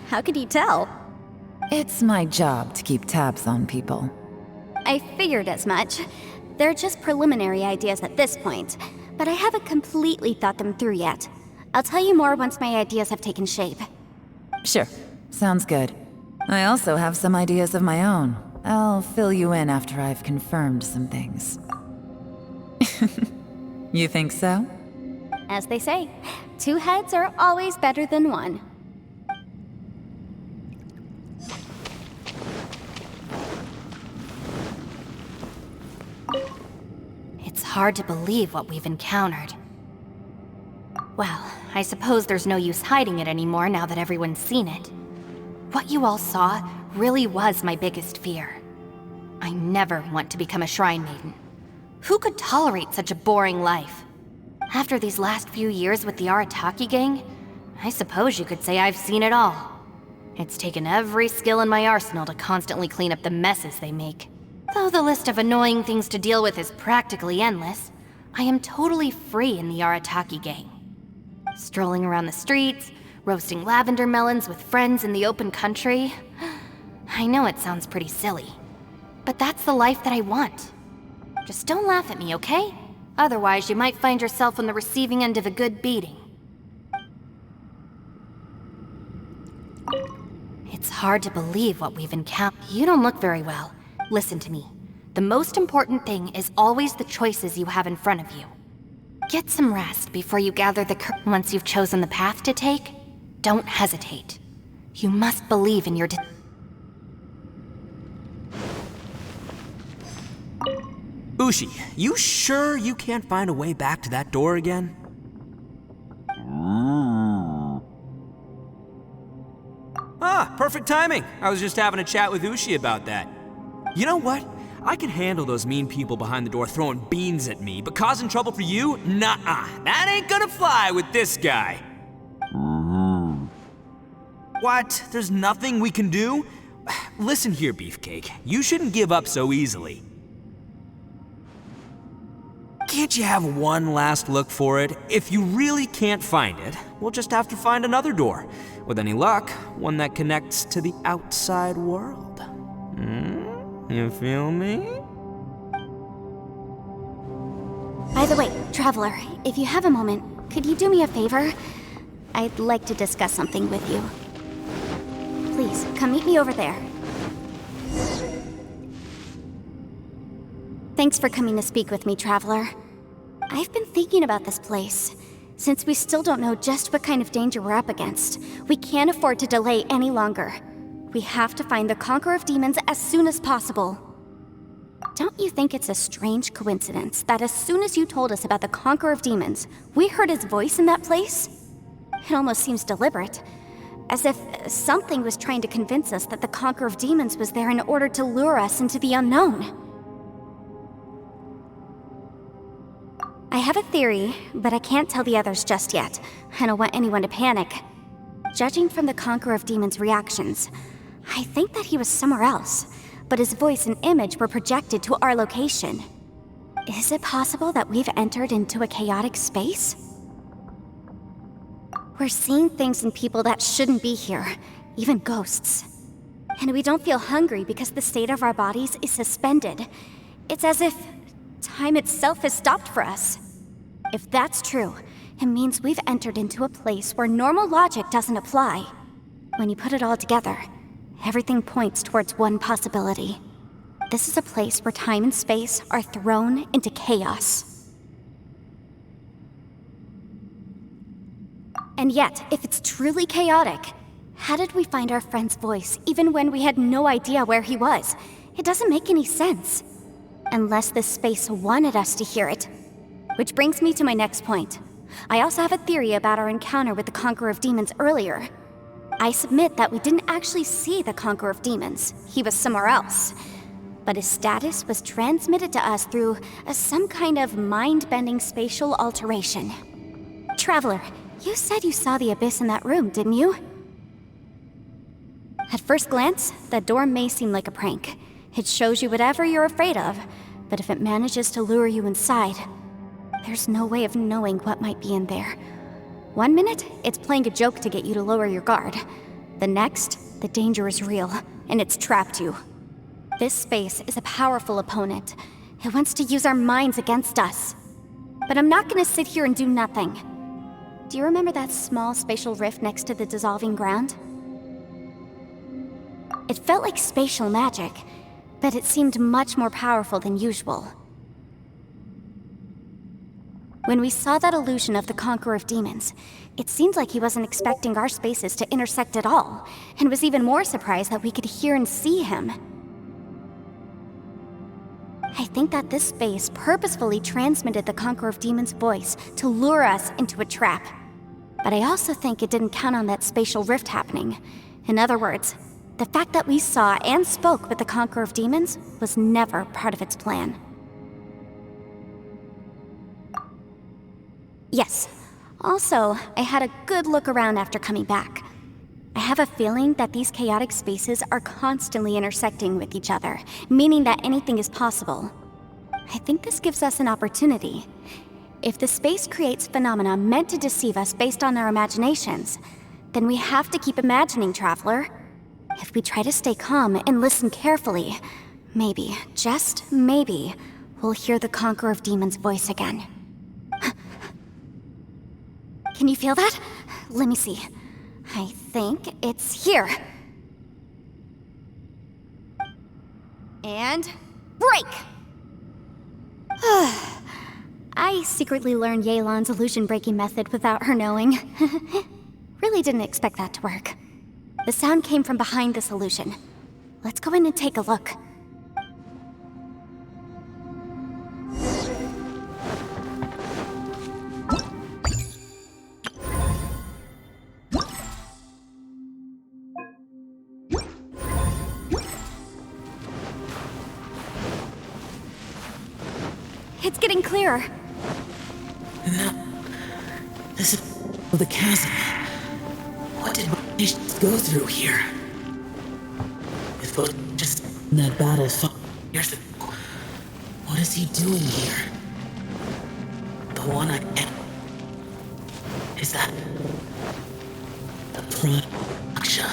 How could you tell? It's my job to keep tabs on people. I figured as much. They're just preliminary ideas at this point, but I haven't completely thought them through yet. I'll tell you more once my ideas have taken shape. Sure, sounds good. I also have some ideas of my own. I'll fill you in after I've confirmed some things. You think so? As they say, 2 heads are always better than 1. It's hard to believe what we've encountered. Well, I suppose there's no use hiding it anymore now that everyone's seen it. What you all saw really was my biggest fear. I never want to become a Shrine Maiden. Who could tolerate such a boring life? After these last few years with the Arataki gang, I suppose you could say I've seen it all. It's taken every skill in my arsenal to constantly clean up the messes they make. Though the list of annoying things to deal with is practically endless, I am totally free in the Arataki gang. Strolling around the streets, roasting lavender melons with friends in the open country. I know it sounds pretty silly, but that's the life that I want. Just don't laugh at me, okay? Otherwise, you might find yourself on the receiving end of a good beating. It's hard to believe what we've encountered. You don't look very well. Listen to me. The most important thing is always the choices you have in front of you. Get some rest before you gather the courage. Once you've chosen the path to take, don't hesitate. You must believe in your Ushi, you sure you can't find a way back to that door again? Ah, perfect timing. I was just having a chat with Ushi about that. You know what? I can handle those mean people behind the door throwing beans at me, but causing trouble for you? Nuh-uh. That ain't gonna fly with this guy. What? There's nothing we can do? Listen here, Beefcake. You shouldn't give up so easily. Can't you have one last look for it? If you really can't find it, we'll just have to find another door. With any luck, one that connects to the outside world. You feel me? By the way, Traveler, if you have a moment, could you do me a favor? I'd like to discuss something with you. Please, come meet me over there. Thanks for coming to speak with me, Traveler. I've been thinking about this place. Since we still don't know just what kind of danger we're up against, we can't afford to delay any longer. We have to find the Conqueror of Demons as soon as possible. Don't you think it's a strange coincidence that as soon as you told us about the Conqueror of Demons, we heard his voice in that place? It almost seems deliberate. As if something was trying to convince us that the Conqueror of Demons was there in order to lure us into the unknown. I have a theory, but I can't tell the others just yet. I don't want anyone to panic. Judging from the Conqueror of Demons' reactions, I think that he was somewhere else, but his voice and image were projected to our location. Is it possible that we've entered into a chaotic space? We're seeing things in people that shouldn't be here, even ghosts. And we don't feel hungry because the state of our bodies is suspended. It's as if time itself has stopped for us. If that's true, it means we've entered into a place where normal logic doesn't apply. When you put it all together, everything points towards one possibility. This is a place where time and space are thrown into chaos. And yet, if it's truly chaotic, how did we find our friend's voice even when we had no idea where he was? It doesn't make any sense. Unless this space wanted us to hear it. Which brings me to my next point. I also have a theory about our encounter with the Conqueror of Demons earlier. I submit that we didn't actually see the Conqueror of Demons. He was somewhere else. But his status was transmitted to us through some kind of mind-bending spatial alteration. Traveler, you said you saw the abyss in that room, didn't you? At first glance, that door may seem like a prank. It shows you whatever you're afraid of, but if it manages to lure you inside, there's no way of knowing what might be in there. One minute, it's playing a joke to get you to lower your guard. The next, the danger is real, and it's trapped you. This space is a powerful opponent. It wants to use our minds against us. But I'm not gonna sit here and do nothing. Do you remember that small spatial rift next to the dissolving ground? It felt like spatial magic, but it seemed much more powerful than usual. When we saw that illusion of the Conqueror of Demons, it seemed like he wasn't expecting our spaces to intersect at all, and was even more surprised that we could hear and see him. I think that this space purposefully transmitted the Conqueror of Demons' voice to lure us into a trap. But I also think it didn't count on that spatial rift happening. In other words, the fact that we saw and spoke with the Conqueror of Demons was never part of its plan. Yes. Also, I had a good look around after coming back. I have a feeling that these chaotic spaces are constantly intersecting with each other, meaning that anything is possible. I think this gives us an opportunity. If the space creates phenomena meant to deceive us based on our imaginations, then we have to keep imagining, Traveler. If we try to stay calm and listen carefully, maybe, just maybe, we'll hear the Conqueror of Demons' voice again. Can you feel that? Let me see. I think it's here. And break! I secretly learned Yelan's illusion-breaking method without her knowing. Really didn't expect that to work. The sound came from behind this illusion. Let's go in and take a look. It's getting clearer. No. This is the chasm. What did my nations go through here? If it was just in that battle 5 years ago, what is he doing here? The one I am. Is that the production?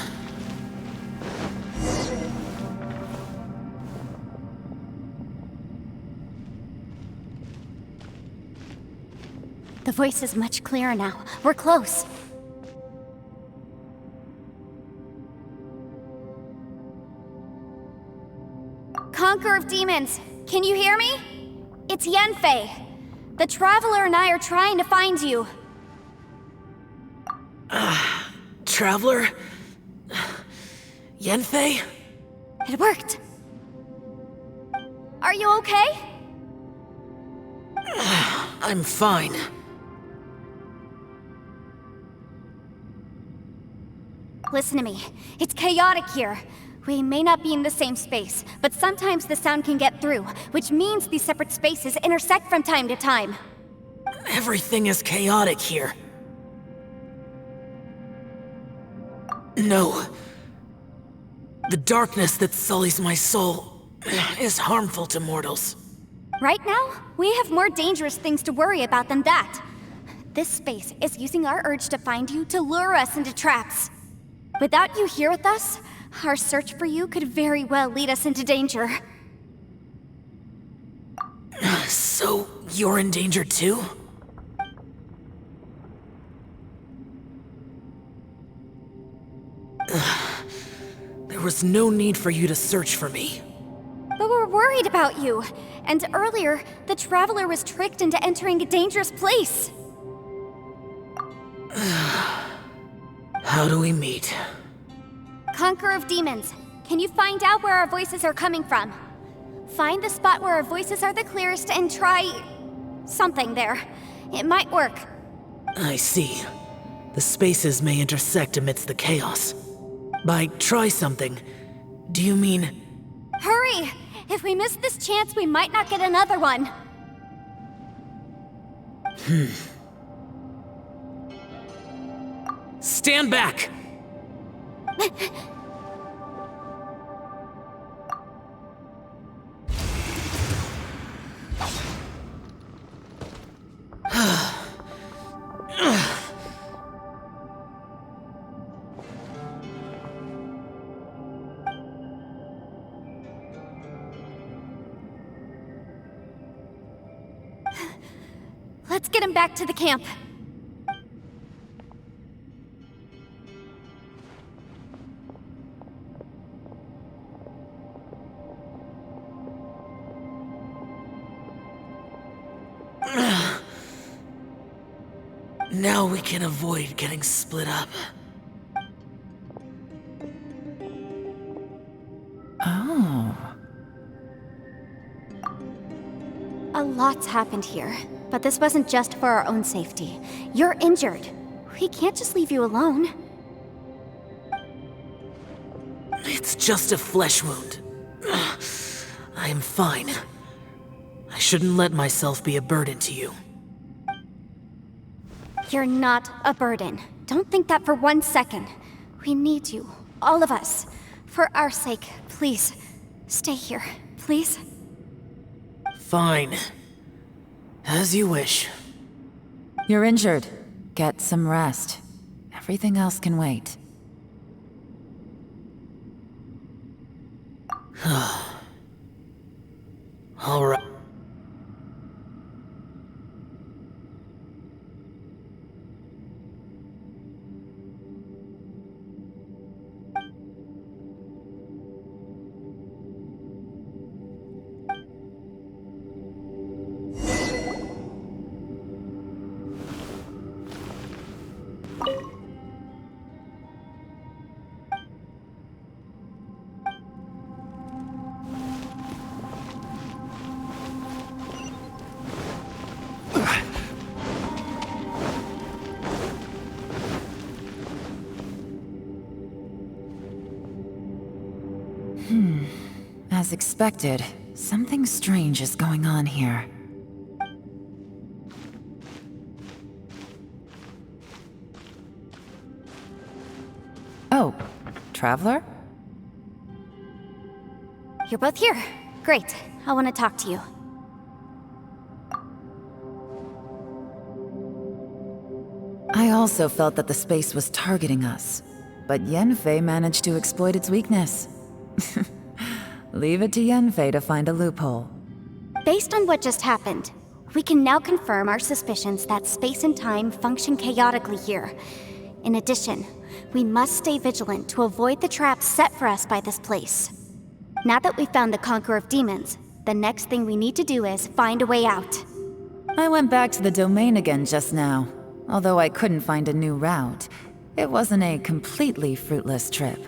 The voice is much clearer now. We're close. Conqueror of Demons, can you hear me? It's Yanfei. The Traveler and I are trying to find you. Traveler? Yanfei? It worked. Are you okay? I'm fine. Listen to me. It's chaotic here. We may not be in the same space, but sometimes the sound can get through, which means these separate spaces intersect from time to time. Everything is chaotic here. No. The darkness that sullies my soul is harmful to mortals. Right now, we have more dangerous things to worry about than that. This space is using our urge to find you to lure us into traps. Without you here with us, our search for you could very well lead us into danger. So, you're in danger too? There was no need for you to search for me. But we're worried about you. And earlier, the Traveler was tricked into entering a dangerous place. How do we meet? Conqueror of Demons, can you find out where our voices are coming from? Find the spot where our voices are the clearest and try something there. It might work. I see. The spaces may intersect amidst the chaos. By try something, do you mean... Hurry! If we miss this chance, we might not get another one. stand back! Let's get him back to the camp. Now we can avoid getting split up. Oh. A lot's happened here, but this wasn't just for our own safety. You're injured. We can't just leave you alone. It's just a flesh wound. I am fine. I shouldn't let myself be a burden to you. You're not a burden. Don't think that for 1 second. We need you, all of us. For our sake, please, stay here, please. Fine. As you wish. You're injured. Get some rest. Everything else can wait. All right. As expected, something strange is going on here. Oh, Traveler? You're both here. Great. I want to talk to you. I also felt that the space was targeting us, but Yenfei managed to exploit its weakness. Leave it to Yenfei to find a loophole. Based on what just happened, we can now confirm our suspicions that space and time function chaotically here. In addition, we must stay vigilant to avoid the traps set for us by this place. Now that we've found the Conqueror of Demons, the next thing we need to do is find a way out. I went back to the domain again just now. Although I couldn't find a new route, it wasn't a completely fruitless trip.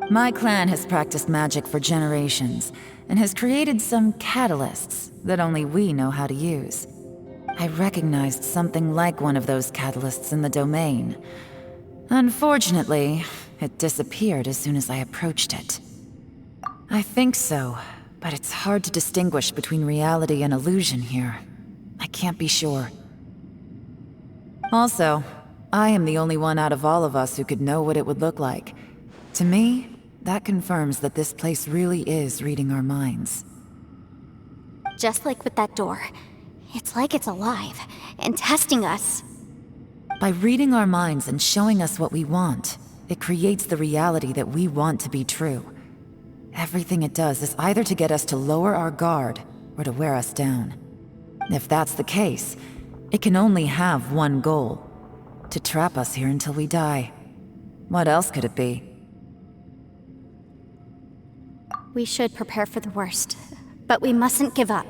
My clan has practiced magic for generations, and has created some catalysts that only we know how to use. I recognized something like one of those catalysts in the domain. Unfortunately, it disappeared as soon as I approached it. I think so, but it's hard to distinguish between reality and illusion here. I can't be sure. Also, I am the only one out of all of us who could know what it would look like. To me, that confirms that this place really is reading our minds. Just like with that door. It's like it's alive, and testing us. By reading our minds and showing us what we want, it creates the reality that we want to be true. Everything it does is either to get us to lower our guard, or to wear us down. If that's the case, it can only have one goal: to trap us here until we die. What else could it be? We should prepare for the worst, but we mustn't give up.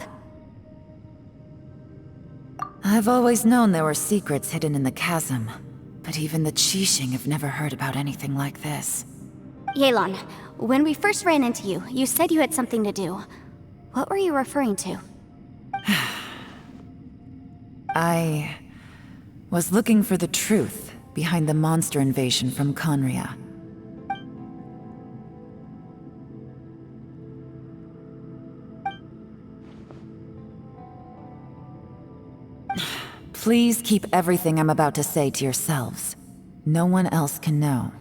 I've always known there were secrets hidden in the chasm, but even the Qixing have never heard about anything like this. Yelan, when we first ran into you, you said you had something to do. What were you referring to? I was looking for the truth behind the monster invasion from Conria. Please keep everything I'm about to say to yourselves. No one else can know.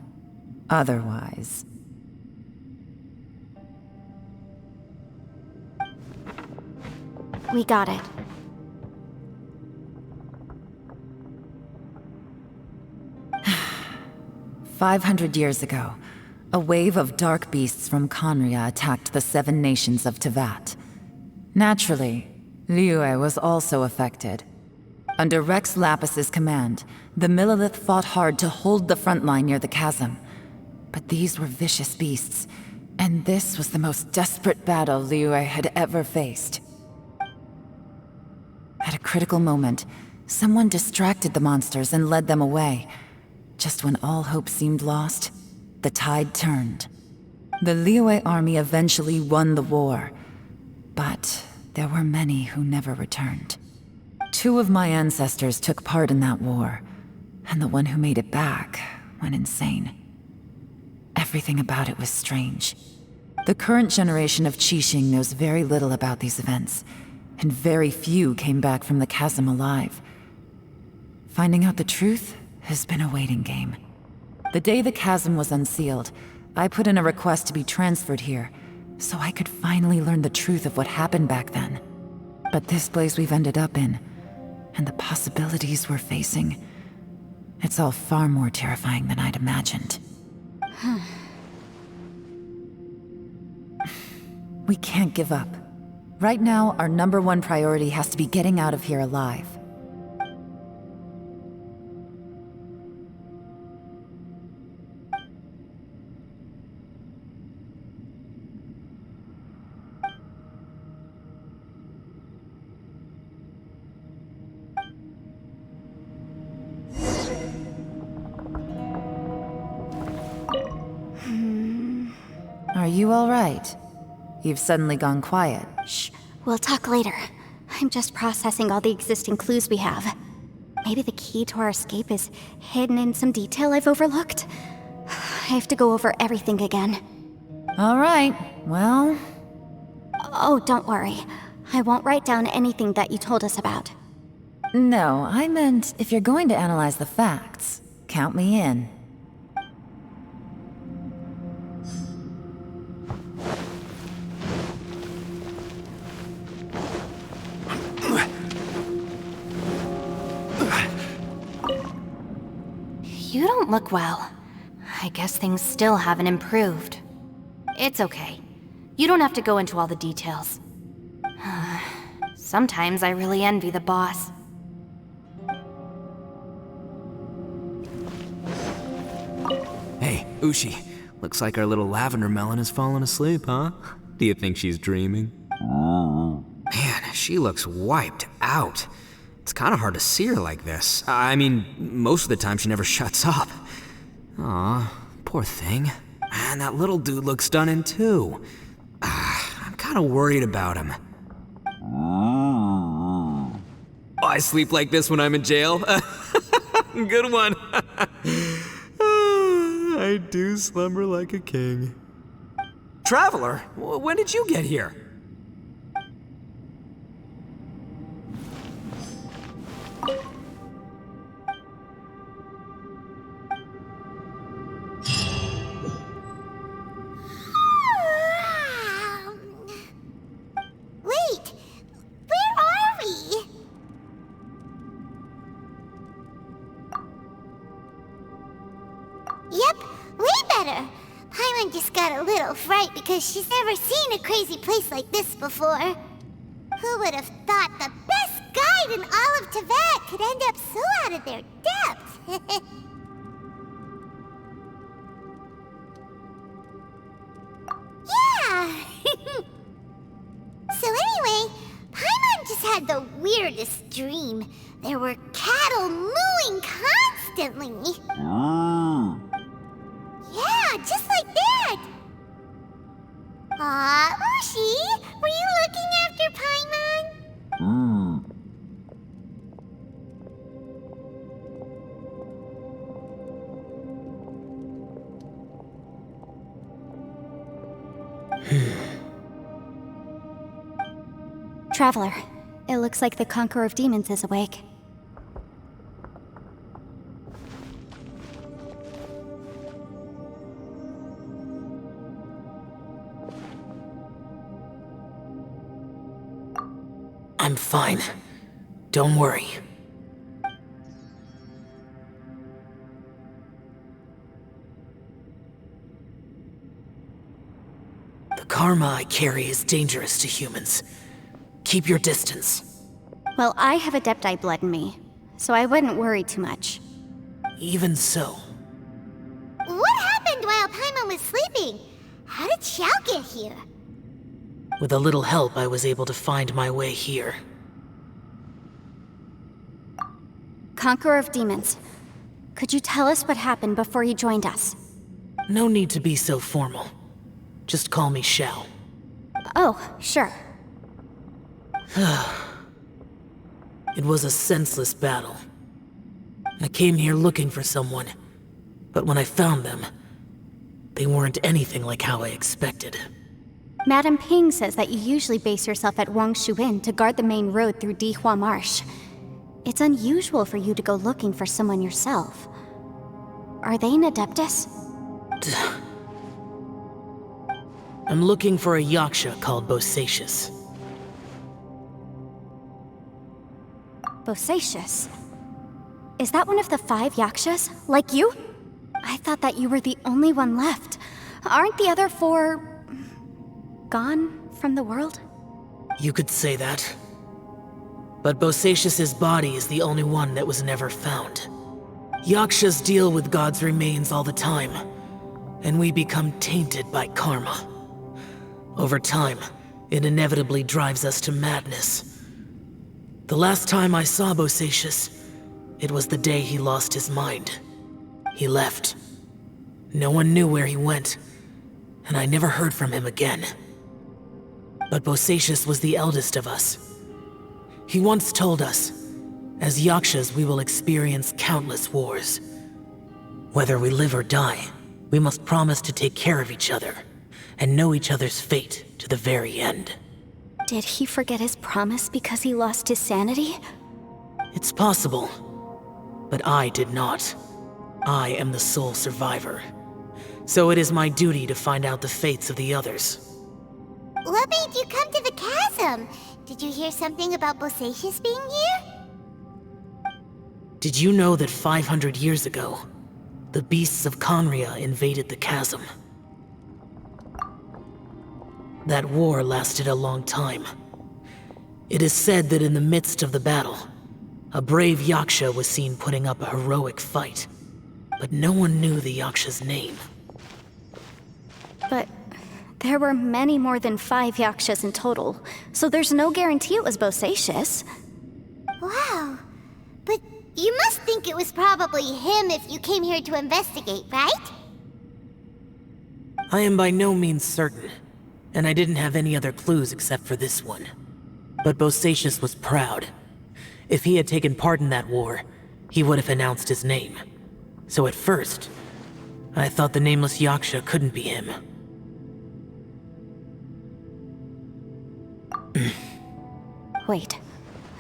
Otherwise. We got it. "500 years ago, a wave of dark beasts from Conria attacked the 7 nations of Tevat. Naturally, Liyue was also affected. Under Rex Lapis's command, the Millelith fought hard to hold the front line near the chasm. But these were vicious beasts, and this was the most desperate battle Liyue had ever faced. At a critical moment, someone distracted the monsters and led them away. Just when all hope seemed lost, the tide turned. The Liyue army eventually won the war, but there were many who never returned. 2 of my ancestors took part in that war, and the one who made it back went insane. Everything about it was strange. The current generation of Qixing knows very little about these events, and very few came back from the chasm alive. Finding out the truth has been a waiting game. The day the chasm was unsealed, I put in a request to be transferred here, so I could finally learn the truth of what happened back then. But this place we've ended up in, and the possibilities we're facing, it's all far more terrifying than I'd imagined. We can't give up. Right now, our #1 priority has to be getting out of here alive. Are you all right? You've suddenly gone quiet. Shh, we'll talk later. I'm just processing all the existing clues we have. Maybe the key to our escape is hidden in some detail I've overlooked. I have to go over everything again. All right, well... Oh, don't worry. I won't write down anything that you told us about. No, I meant if you're going to analyze the facts, count me in. You don't look well. I guess things still haven't improved. It's okay. You don't have to go into all the details. Sometimes I really envy the boss. Hey, Ushi. Looks like our little lavender melon has fallen asleep, huh? Do you think she's dreaming? Man, she looks wiped out. It's kind of hard to see her like this. I mean, most of the time she never shuts up. Aw, poor thing. Man, that little dude looks stunning too. I'm kind of worried about him. I sleep like this when I'm in jail? Good one. I do slumber like a king. Traveler, when did you get here? Wait, where are we? Yep, way better. Paimon just got a little fright because she's never seen a crazy place like this before. Who would have thought the best guide in all of Tevat could end up so out of their depth? Yeah! So anyway, Paimon just had the weirdest dream. There were cattle mooing constantly. Yeah, just like that. Aw, Ushi, were you looking after Paimon? Traveler, it looks like the Conqueror of Demons is awake. I'm fine. Don't worry. The karma I carry is dangerous to humans. Keep your distance. Well, I have Adepti blood in me, so I wouldn't worry too much. Even so. What happened while Paimon was sleeping? How did Xiao get here? With a little help, I was able to find my way here. Conqueror of Demons, could you tell us what happened before you joined us? No need to be so formal. Just call me Xiao. Oh, sure. It was a senseless battle. I came here looking for someone, but when I found them, they weren't anything like how I expected. Madame Ping says that you usually base yourself at Wangshu Inn to guard the main road through Dihua Marsh. It's unusual for you to go looking for someone yourself. Are they an Adeptus? I'm looking for a Yaksha called Bosacius. Bosacius? Is that one of the 5 Yakshas? Like you? I thought that you were the only one left. Aren't the other 4... gone from the world? You could say that. But Bosacius's body is the only one that was never found. Yakshas deal with God's remains all the time, and we become tainted by karma. Over time, it inevitably drives us to madness. The last time I saw Bosacius, it was the day he lost his mind. He left. No one knew where he went, and I never heard from him again. But Bosacius was the eldest of us. He once told us, as Yakshas we will experience countless wars. Whether we live or die, we must promise to take care of each other, and know each other's fate to the very end. Did he forget his promise because he lost his sanity? It's possible, but I did not. I am the sole survivor. So it is my duty to find out the fates of the others. What made you come to the chasm? Did you hear something about Bosacius being here? Did you know that 500 years ago, the beasts of Conria invaded the chasm? That war lasted a long time. It is said that in the midst of the battle, a brave Yaksha was seen putting up a heroic fight. But no one knew the Yaksha's name. But there were many more than 5 Yakshas in total, so there's no guarantee it was Bosacius. Wow. But you must think it was probably him if you came here to investigate, right? I am by no means certain, and I didn't have any other clues except for this one. But Bosacius was proud. If he had taken part in that war, he would have announced his name. So at first, I thought the nameless Yaksha couldn't be him. Wait,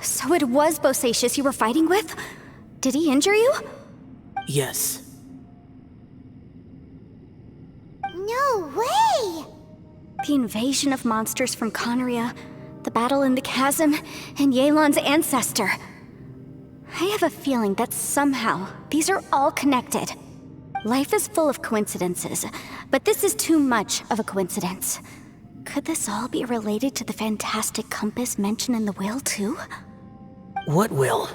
so it was Bosacius you were fighting with? Did he injure you? Yes. No way! The invasion of monsters from Conria, the battle in the chasm, and Yelan's ancestor. I have a feeling that somehow these are all connected. Life is full of coincidences, but this is too much of a coincidence. Could this all be related to the fantastic compass mentioned in the will, too? What will?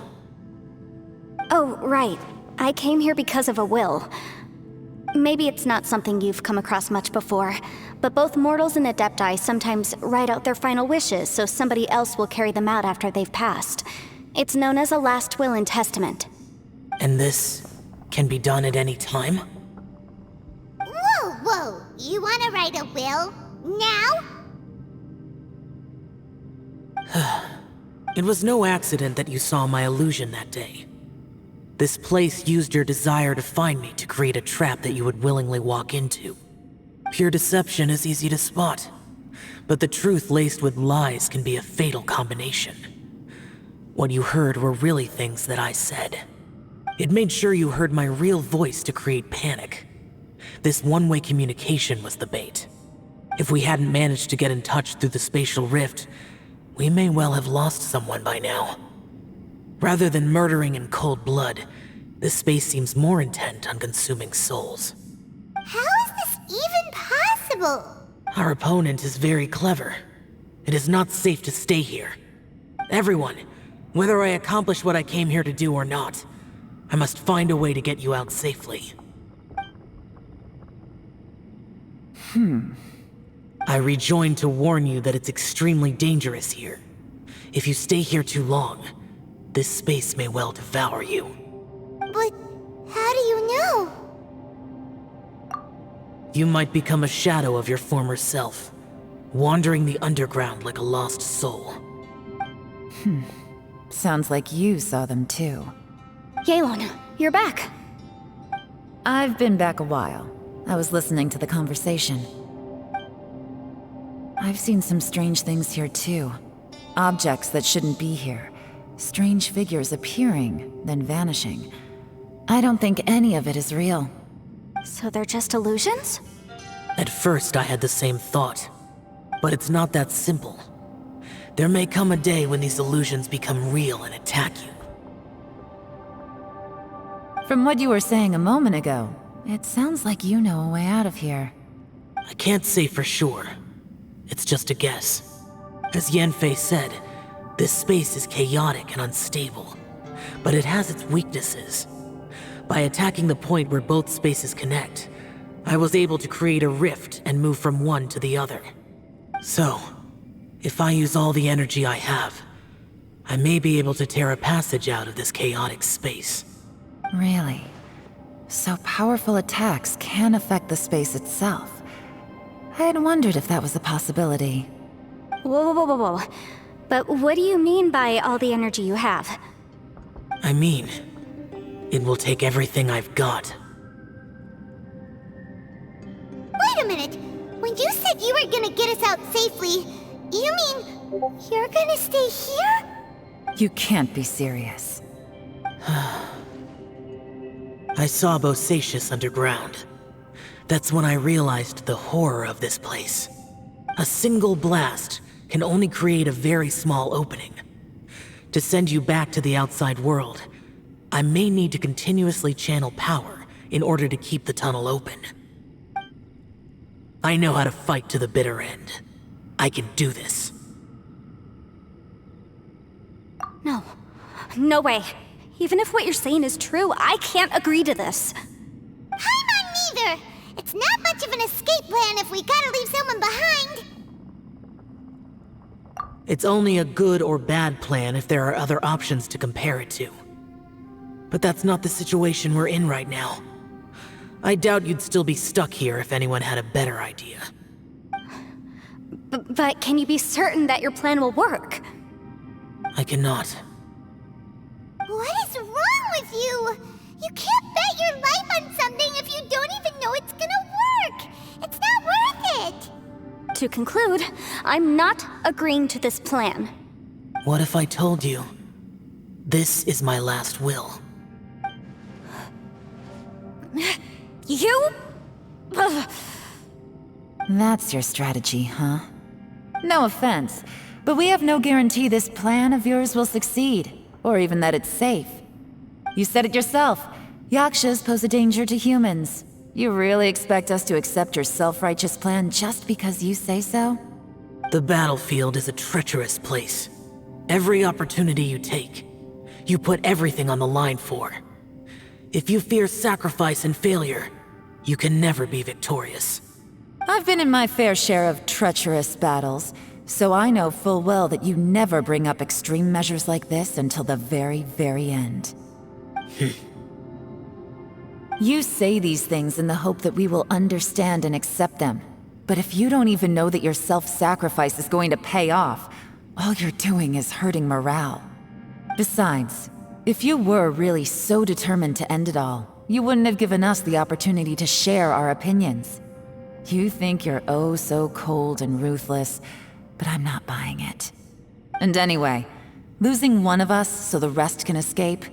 Oh, right. I came here because of a will. Maybe it's not something you've come across much before, but both mortals and Adepti sometimes write out their final wishes so somebody else will carry them out after they've passed. It's known as a last will and testament. And this can be done at any time? Whoa, whoa! You wanna write a will? Now? It was no accident that you saw my illusion that day. This place used your desire to find me to create a trap that you would willingly walk into. Pure deception is easy to spot, but the truth laced with lies can be a fatal combination. What you heard were really things that I said. It made sure you heard my real voice to create panic. This one-way communication was the bait. If we hadn't managed to get in touch through the spatial rift, We may well have lost someone by now. Rather than murdering in cold blood, this space seems more intent on consuming souls. How is this even possible? Our opponent is very clever. It is not safe to stay here. Everyone, whether I accomplish what I came here to do or not, I must find a way to get you out safely. I rejoined to warn you that it's extremely dangerous here. If you stay here too long, this space may well devour you. But how do you know? You might become a shadow of your former self, wandering the underground like a lost soul. Sounds like you saw them too. Yelan, you're back. I've been back a while. I was listening to the conversation. I've seen some strange things here too. Objects that shouldn't be here. Strange figures appearing, then vanishing. I don't think any of it is real. So they're just illusions? At first, I had the same thought. But it's not that simple. There may come a day when these illusions become real and attack you. From what you were saying a moment ago, it sounds like you know a way out of here. I can't say for sure. It's just a guess. As Yanfei said, this space is chaotic and unstable, but it has its weaknesses. By attacking the point where both spaces connect, I was able to create a rift and move from one to the other. So, if I use all the energy I have, I may be able to tear a passage out of this chaotic space. Really? So powerful attacks can affect the space itself. I had wondered if that was a possibility. Whoa. But what do you mean by all the energy you have? I mean, it will take everything I've got. Wait a minute. When you said you were gonna get us out safely, you mean you're gonna stay here? You can't be serious. I saw Bosacius underground. That's when I realized the horror of this place. A single blast can only create a very small opening. To send you back to the outside world, I may need to continuously channel power in order to keep the tunnel open. I know how to fight to the bitter end. I can do this. No way. Even if what you're saying is true, I can't agree to this. Paimon neither! It's not much of an escape plan if we gotta leave someone behind! It's only a good or bad plan if there are other options to compare it to. But that's not the situation we're in right now. I doubt you'd still be stuck here if anyone had a better idea. But can you be certain that your plan will work? I cannot. What is wrong with you? You can't bet your life on something if you don't even know it's gonna work! It's not worth it! To conclude, I'm not agreeing to this plan. What if I told you, this is my last will? You? Ugh. That's your strategy, huh? No offense, but we have no guarantee this plan of yours will succeed, or even that it's safe. You said it yourself. Yakshas pose a danger to humans. You really expect us to accept your self-righteous plan just because you say so? The battlefield is a treacherous place. Every opportunity you take, you put everything on the line for. If you fear sacrifice and failure, you can never be victorious. I've been in my fair share of treacherous battles, so I know full well that you never bring up extreme measures like this until the very, very end. You say these things in the hope that we will understand and accept them. But if you don't even know that your self-sacrifice is going to pay off, all you're doing is hurting morale. Besides, if you were really so determined to end it all, you wouldn't have given us the opportunity to share our opinions. You think you're oh so cold and ruthless, but I'm not buying it. And anyway, losing one of us so the rest can escape?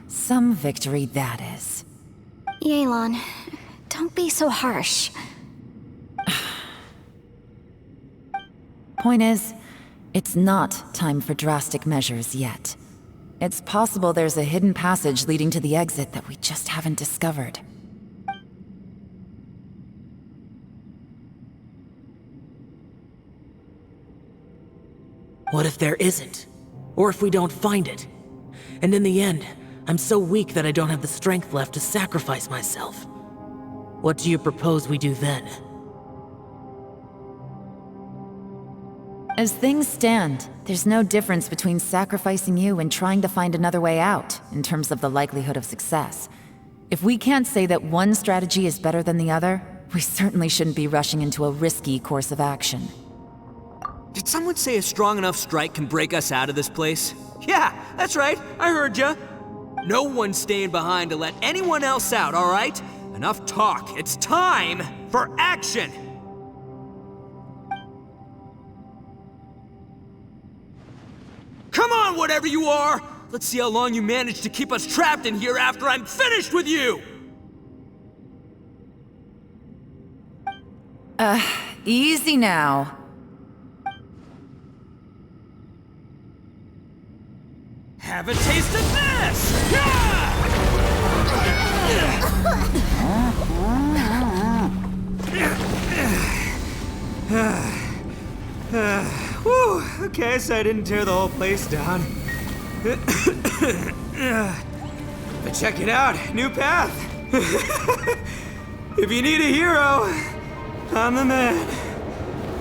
Some victory that is. Yelan, don't be so harsh. Point is, It's not time for drastic measures yet. It's possible there's a hidden passage leading to the exit that we just haven't discovered. What if there isn't? Or if we don't find it? And in the end, I'm so weak that I don't have the strength left to sacrifice myself. What do you propose we do then? As things stand, there's no difference between sacrificing you and trying to find another way out, in terms of the likelihood of success. If we can't say that one strategy is better than the other, we certainly shouldn't be rushing into a risky course of action. Did someone say a strong enough strike can break us out of this place? Yeah, that's right, I heard ya. No one's staying behind to let anyone else out, all right? Enough talk, it's time for action! Come on, whatever you are! Let's see how long you manage to keep us trapped in here after I'm finished with you! Easy now. Have a taste of this! Whew, okay, so I didn't tear the whole place down. But check it out, new path. If you need a hero, I'm the man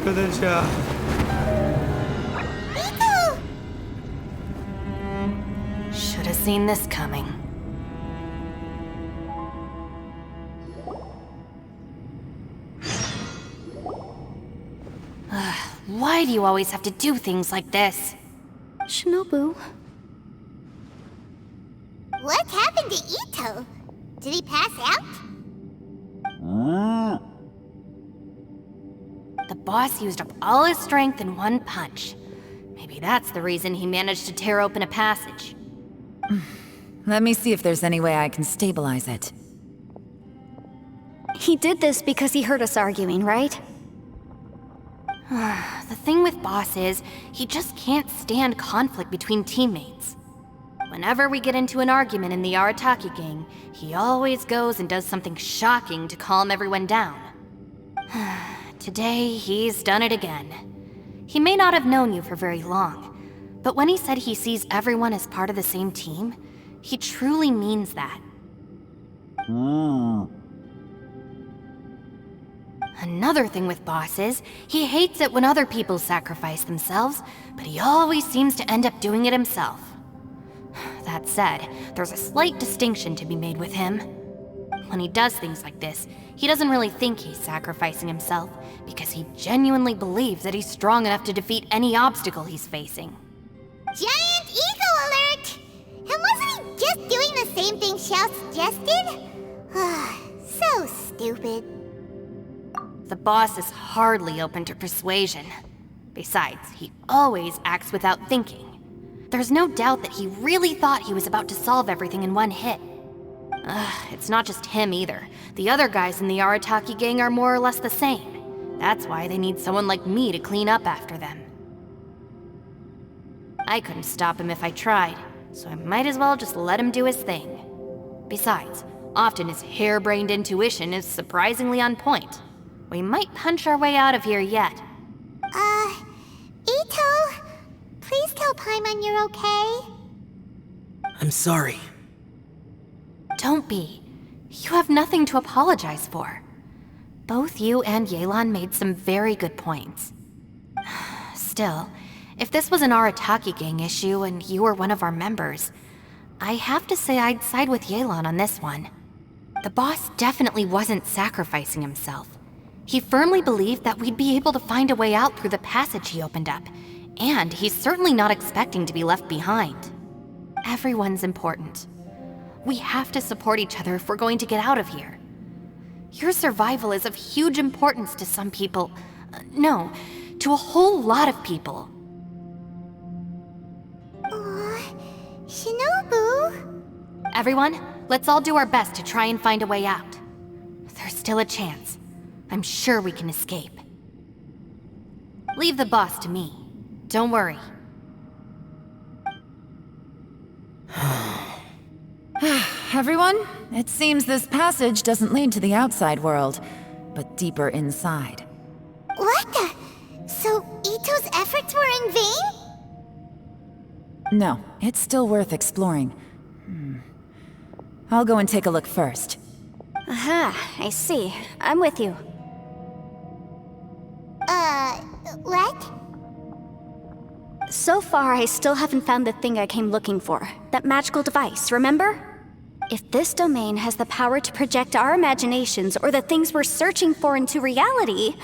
for the job. Should have seen this coming. Why do you always have to do things like this? Shinobu, What happened to Ito? Did he pass out? The boss used up all his strength in one punch. Maybe that's the reason he managed to tear open a passage. Let me see if there's any way I can stabilize it. he did this because he heard us arguing, right? The thing with Boss is, he just can't stand conflict between teammates. Whenever we get into an argument in the Arataki gang, he always goes and does something shocking to calm everyone down. Today, he's done it again. He may not have known you for very long, but when he said he sees everyone as part of the same team, he truly means that. Another thing with Boss is, he hates it when other people sacrifice themselves, but he always seems to end up doing it himself. That said, there's a slight distinction to be made with him. When he does things like this, he doesn't really think he's sacrificing himself, because he genuinely believes that he's strong enough to defeat any obstacle he's facing. Giant ego alert! And wasn't he just doing the same thing Xiao suggested? So stupid. The boss is hardly open to persuasion. Besides, he always acts without thinking. There's no doubt that he really thought he was about to solve everything in one hit. It's not just him either. The other guys in the Arataki gang are more or less the same. That's why they need someone like me to clean up after them. I couldn't stop him if I tried, so I might as well just let him do his thing. Besides, often his harebrained intuition is surprisingly on point. We might punch our way out of here yet. Ito, please tell Paimon you're okay. I'm sorry. Don't be. You have nothing to apologize for. Both you and Yelan made some very good points. Still, if this was an Arataki gang issue and you were one of our members, I have to say I'd side with Yelan on this one. The boss definitely wasn't sacrificing himself. He firmly believed that we'd be able to find a way out through the passage he opened up, and he's certainly not expecting to be left behind. Everyone's important. We have to support each other if we're going to get out of here. Your survival is of huge importance to some people. No, to a whole lot of people. Shinobu? Everyone, let's all do our best to try and find a way out. There's still a chance. I'm sure we can escape. Leave the boss to me. Don't worry. Everyone, it seems this passage doesn't lead to the outside world, but deeper inside. What the? So Ito's efforts were in vain? No, it's still worth exploring. I'll go and take a look first. Aha, I see. I'm with you. What? So far, I still haven't found the thing I came looking for. That magical device, remember? If this domain has the power to project our imaginations or the things we're searching for into reality,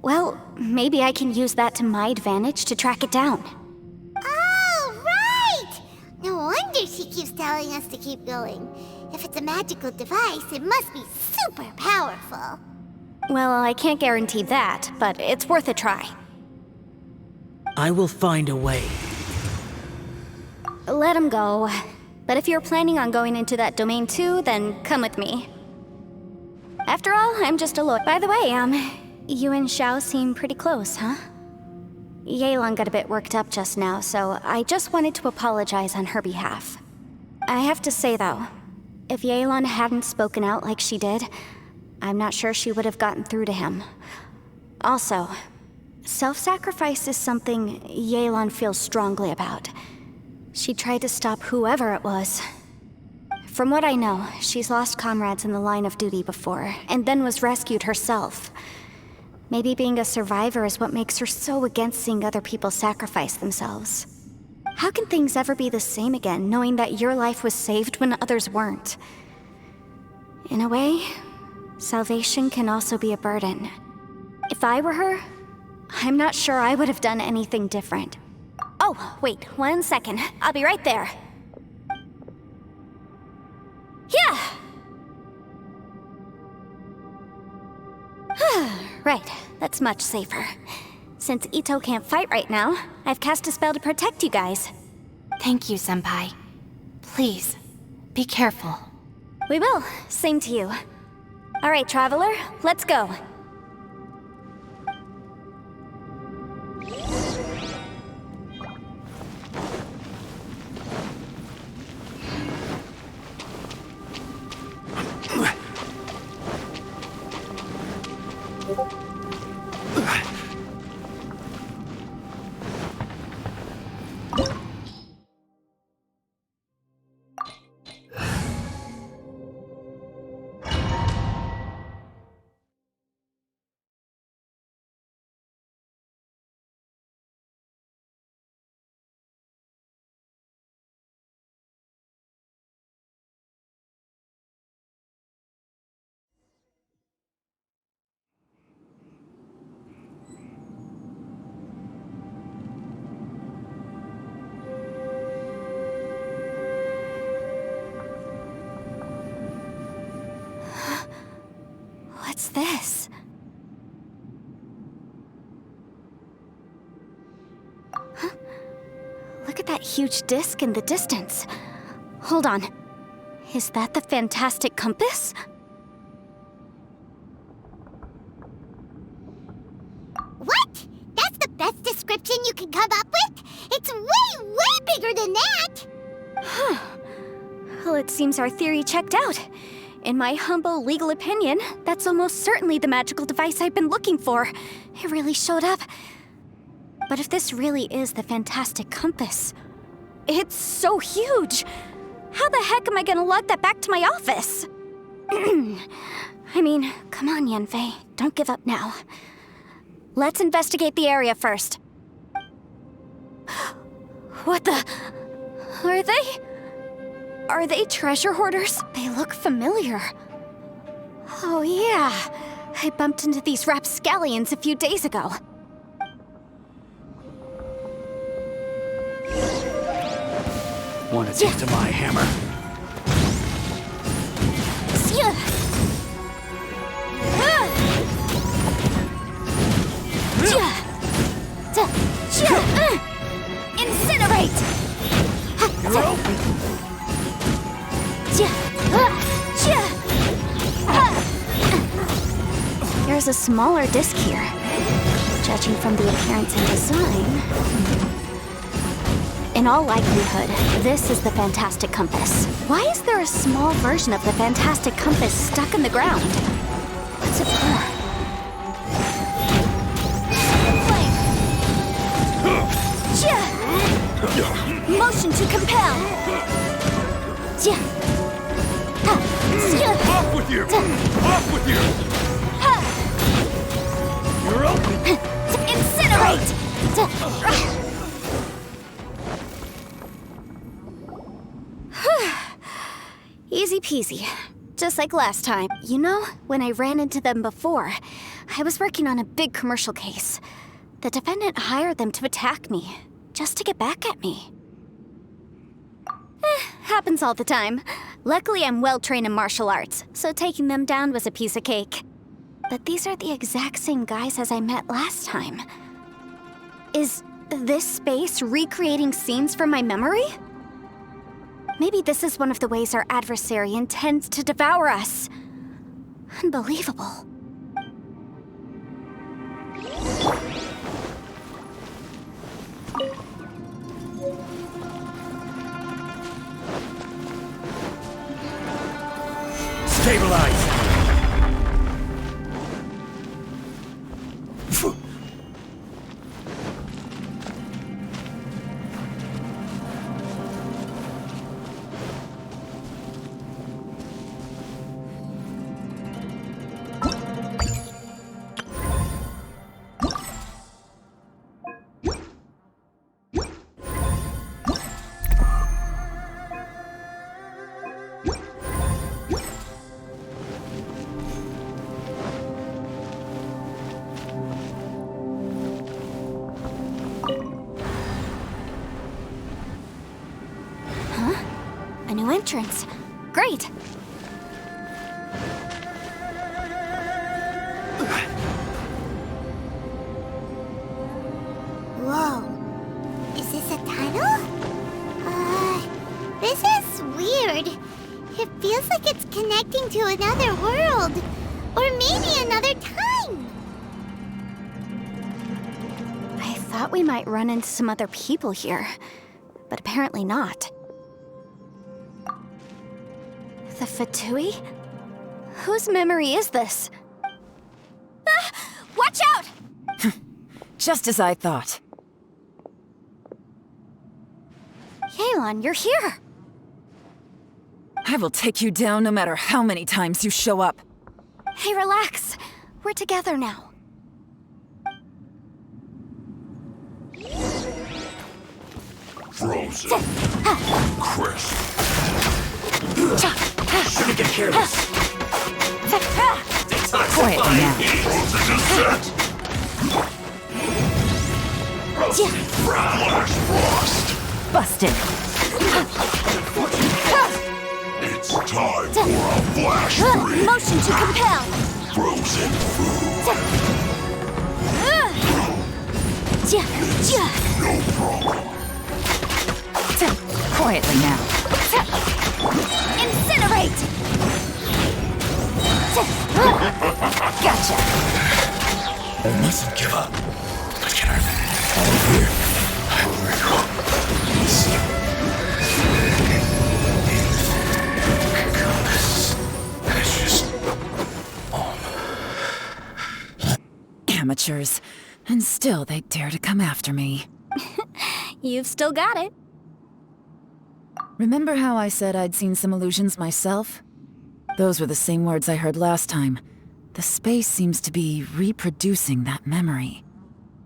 well, maybe I can use that to my advantage to track it down. Oh, right! No wonder she keeps telling us to keep going. If it's a magical device, it must be super powerful. Well, I can't guarantee that, but it's worth a try. I will find a way. Let him go. But if you're planning on going into that domain too, then come with me. After all, I'm just a lawyer. By the way, you and Xiao seem pretty close, huh? Yelan got a bit worked up just now, so I just wanted to apologize on her behalf. I have to say though, if Yelan hadn't spoken out like she did, I'm not sure she would have gotten through to him. Also, self-sacrifice is something Yelan feels strongly about. She tried to stop whoever it was. From what I know, she's lost comrades in the line of duty before, and then was rescued herself. Maybe being a survivor is what makes her so against seeing other people sacrifice themselves. How can things ever be the same again, knowing that your life was saved when others weren't? In a way, salvation can also be a burden. If I were her, I'm not sure I would have done anything different. Oh, wait, 1 second. I'll be right there. Yeah! Right, that's much safer. Since Ito can't fight right now, I've cast a spell to protect you guys. Thank you, Senpai. Please, be careful. We will. Same to you. All right, Traveler, let's go. What's this? Huh? Look at that huge disc in the distance. Hold on. Is that the fantastic compass? What? That's the best description you can come up with? It's way, way bigger than that! Huh. Well, it seems our theory checked out. In my humble legal opinion, that's almost certainly the magical device I've been looking for. It really showed up. But if this really is the fantastic compass, it's so huge! How the heck am I gonna lug that back to my office? I mean, come on, Yanfei. Don't give up now. Let's investigate the area first. What the... Are they treasure hoarders? They look familiar. Oh yeah, I bumped into these rapscallions a few days ago. Want a taste of my hammer? Incinerate! There's a smaller disc here. Judging from the appearance and design... In all likelihood, this is the Fantastic Compass. Why is there a small version of the Fantastic Compass stuck in the ground? What's it for? Motion to compel! Off with you! Off with you! You're open! Incinerate! Easy peasy. Just like last time. You know, when I ran into them before, I was working on a big commercial case. The defendant hired them to attack me, just to get back at me. Happens all the time. Luckily, I'm well-trained in martial arts, so taking them down was a piece of cake. But these are the exact same guys as I met last time. Is this space recreating scenes from my memory? Maybe this is one of the ways our adversary intends to devour us. Unbelievable. Stabilize! A new entrance. Great! Whoa. Is this a tunnel? This is weird. It feels like it's connecting to another world. Or maybe another time. I thought we might run into some other people here, but apparently not. The Fatui? Whose memory is this? Ah! Watch out! Just as I thought. Yelan, you're here! I will take you down no matter how many times you show up. Hey, relax. We're together now. Frozen. Crisp. Shouldn't get careless. Quiet now. Frozen is set. Flash frost. Busted. It's time for a flash freeze. Motion to compel! Frozen food. No problem. Quietly now. Incinerate! Gotcha. I mustn't give up. But can I follow here? I will recall this. Compass. It's just Amateurs. And still they dare to come after me. You've still got it. Remember how I said I'd seen some illusions myself? Those were the same words I heard last time. The space seems to be reproducing that memory.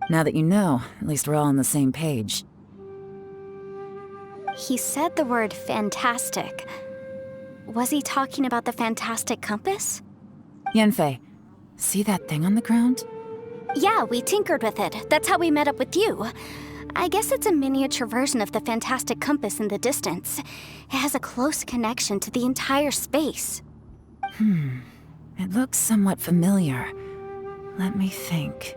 Now that you know, at least we're all on the same page. He said the word fantastic. Was he talking about the Fantastic Compass? Yanfei, see that thing on the ground? Yeah, we tinkered with it. That's how we met up with you. I guess it's a miniature version of the Fantastic Compass in the distance. It has a close connection to the entire space. It looks somewhat familiar. Let me think.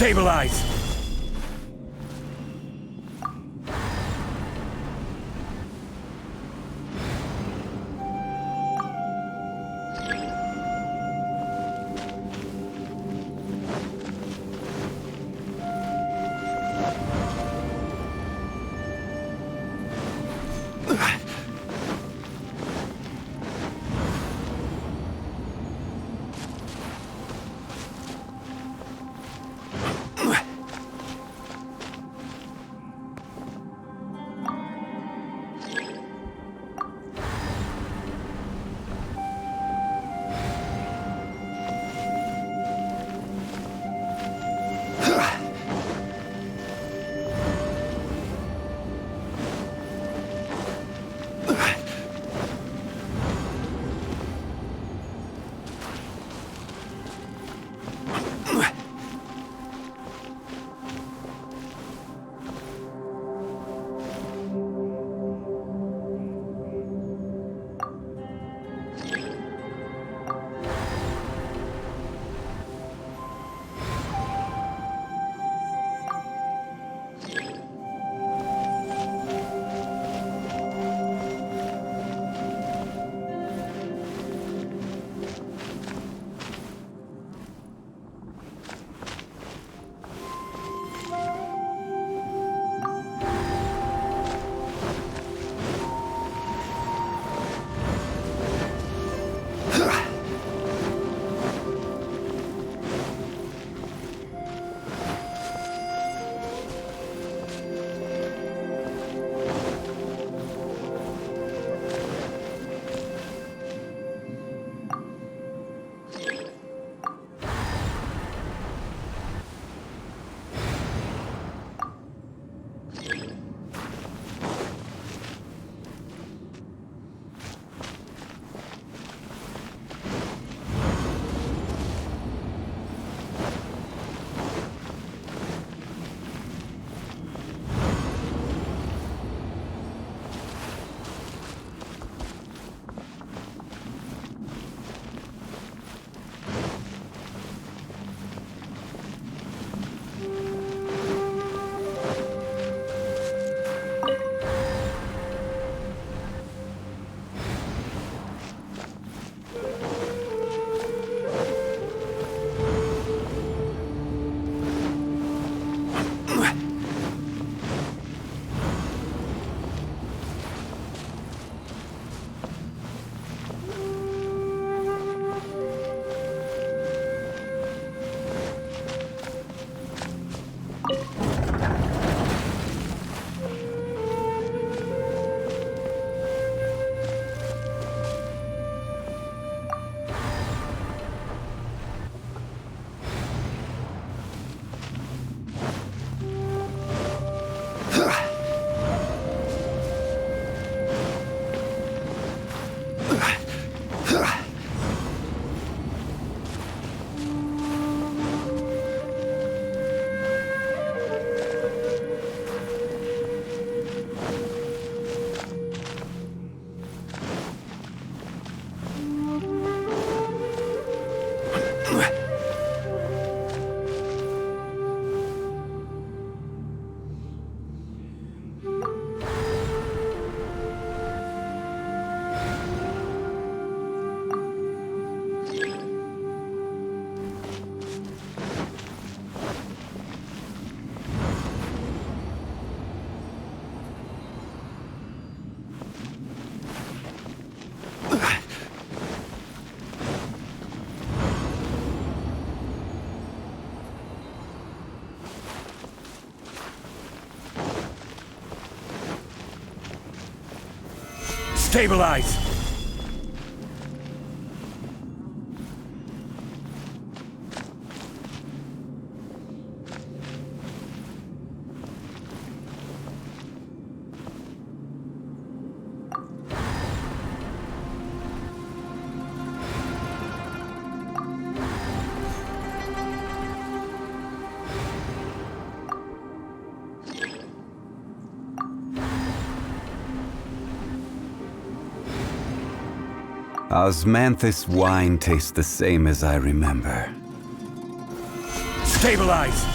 Stabilize! Stabilize! Osmanthus wine tastes the same as I remember. Stabilize!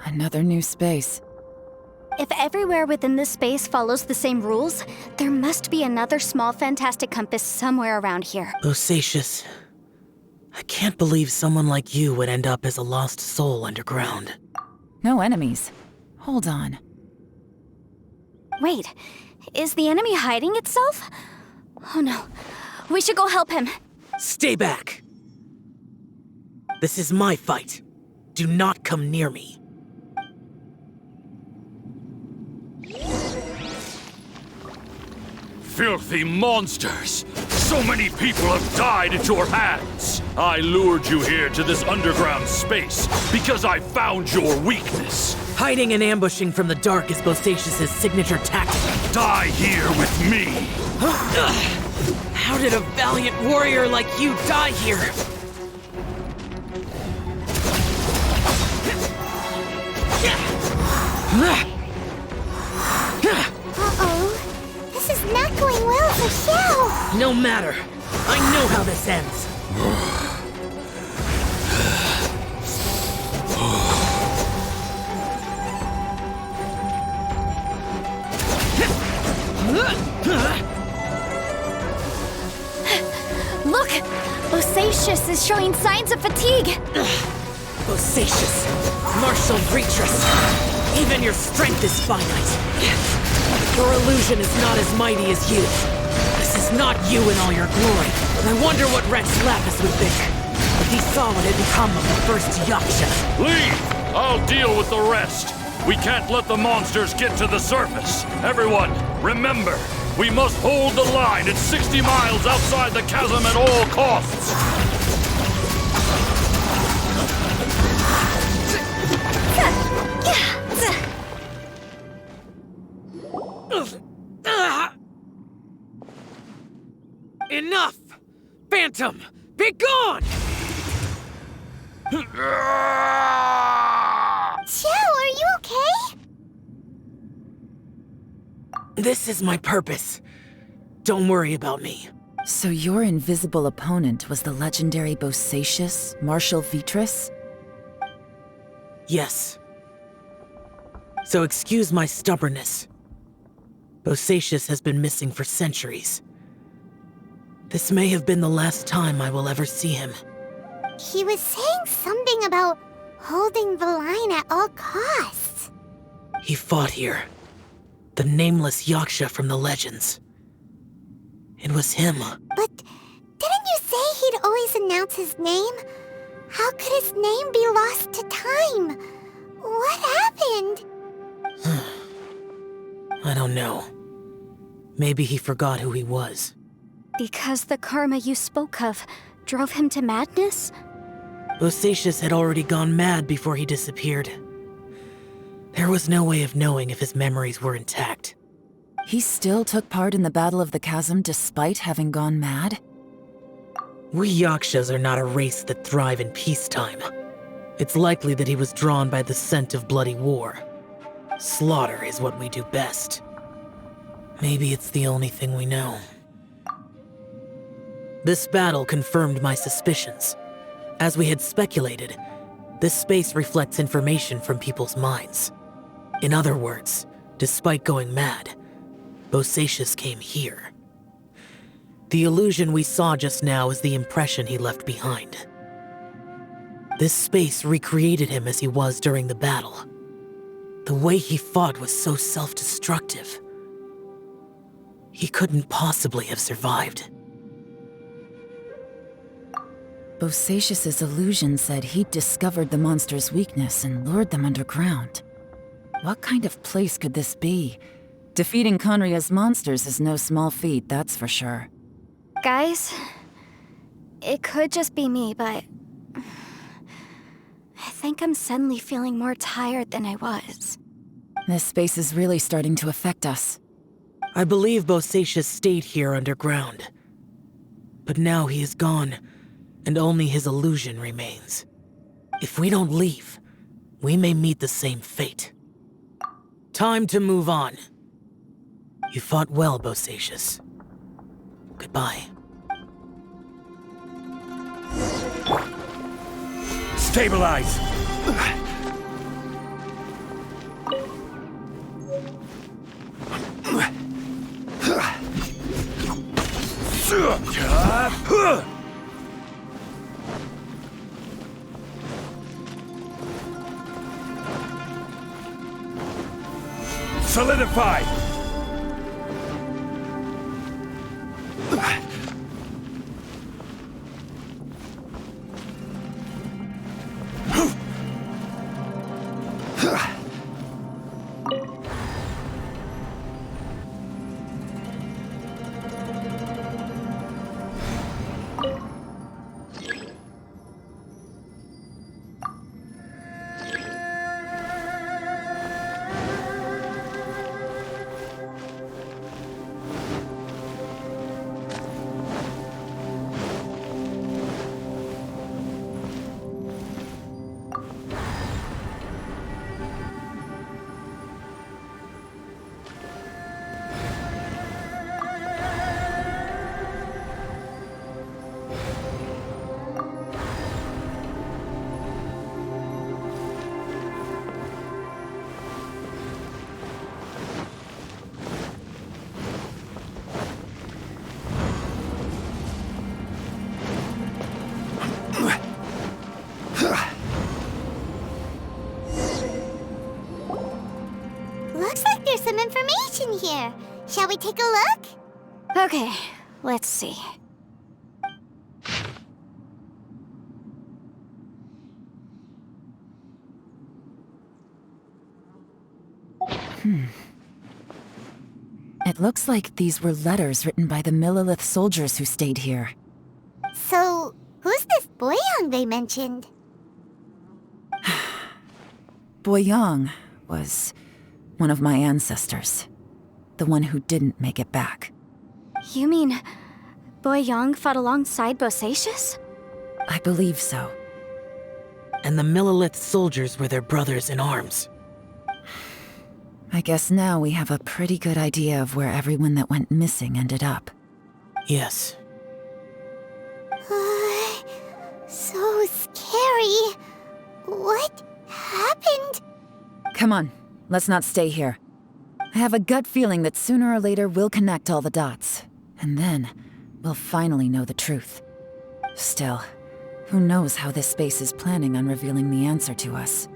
Another new space. If everywhere within this space follows the same rules, there must be another small fantastic compass somewhere around here. Bosacius, I can't believe someone like you would end up as a lost soul underground. No enemies. Hold on. Wait, is the enemy hiding itself? Oh no, we should go help him. Stay back! This is my fight. Do not come near me. Filthy monsters! So many people have died at your hands! I lured you here to this underground space because I found your weakness. Hiding and ambushing from the dark is Bosacius' signature tactic. Die here with me! How did a valiant warrior like you die here? Uh-oh. This is not going well for Xiao. No matter. I know how this ends. Look! Bosacius is showing signs of fatigue. Bosacius, martial retreat. Even your strength is finite. Your illusion is not as mighty as you. This is not you in all your glory. I wonder what Rex Lapis would think if he saw what had become of the first Yaksha. Leave! I'll deal with the rest. We can't let the monsters get to the surface. Everyone, remember, we must hold the line at 60 miles outside the chasm at all costs. Enough! Phantom, be gone! Xiao, are you okay? This is my purpose. Don't worry about me. So your invisible opponent was the legendary Bosacius, Marshal Vitris? Yes. So excuse my stubbornness. Bosacius has been missing for centuries. This may have been the last time I will ever see him. He was saying something about holding the line at all costs. He fought here. The nameless Yaksha from the legends. It was him. But didn't you say he'd always announce his name? How could his name be lost to time? What happened? I don't know. Maybe he forgot who he was. Because the karma you spoke of drove him to madness? Bosacius had already gone mad before he disappeared. There was no way of knowing if his memories were intact. He still took part in the Battle of the Chasm despite having gone mad? We Yakshas are not a race that thrive in peacetime. It's likely that he was drawn by the scent of bloody war. Slaughter is what we do best. Maybe it's the only thing we know. This battle confirmed my suspicions. As we had speculated, this space reflects information from people's minds. In other words, despite going mad, Bosacius came here. The illusion we saw just now is the impression he left behind. This space recreated him as he was during the battle. The way he fought was so self-destructive. He couldn't possibly have survived. Bosacius's illusion said he'd discovered the monster's weakness and lured them underground. What kind of place could this be? Defeating Conria's monsters is no small feat, that's for sure. Guys, it could just be me, but I think I'm suddenly feeling more tired than I was. This space is really starting to affect us. I believe Bosacius stayed here underground. But now he is gone, and only his illusion remains. If we don't leave, we may meet the same fate. Time to move on. You fought well, Bosacius. Goodbye. Stabilize! Solidify! Looks like there's some information here. Shall we take a look? Okay, let's see. It looks like these were letters written by the Millelith soldiers who stayed here. So, who's this Boyang they mentioned? Boyang was one of my ancestors. The one who didn't make it back. You mean Boyang fought alongside Bosacius? I believe so. And the Millelith soldiers were their brothers in arms. I guess now we have a pretty good idea of where everyone that went missing ended up. Yes. So scary. What happened? Come on, let's not stay here. I have a gut feeling that sooner or later we'll connect all the dots. And then, we'll finally know the truth. Still, who knows how this space is planning on revealing the answer to us.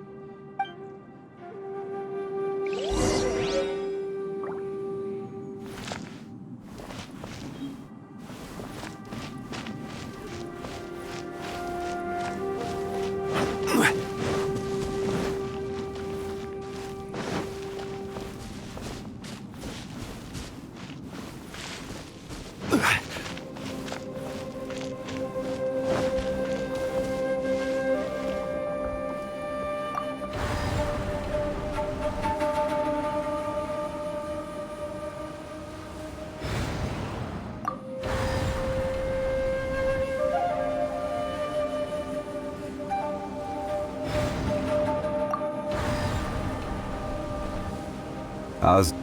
How's...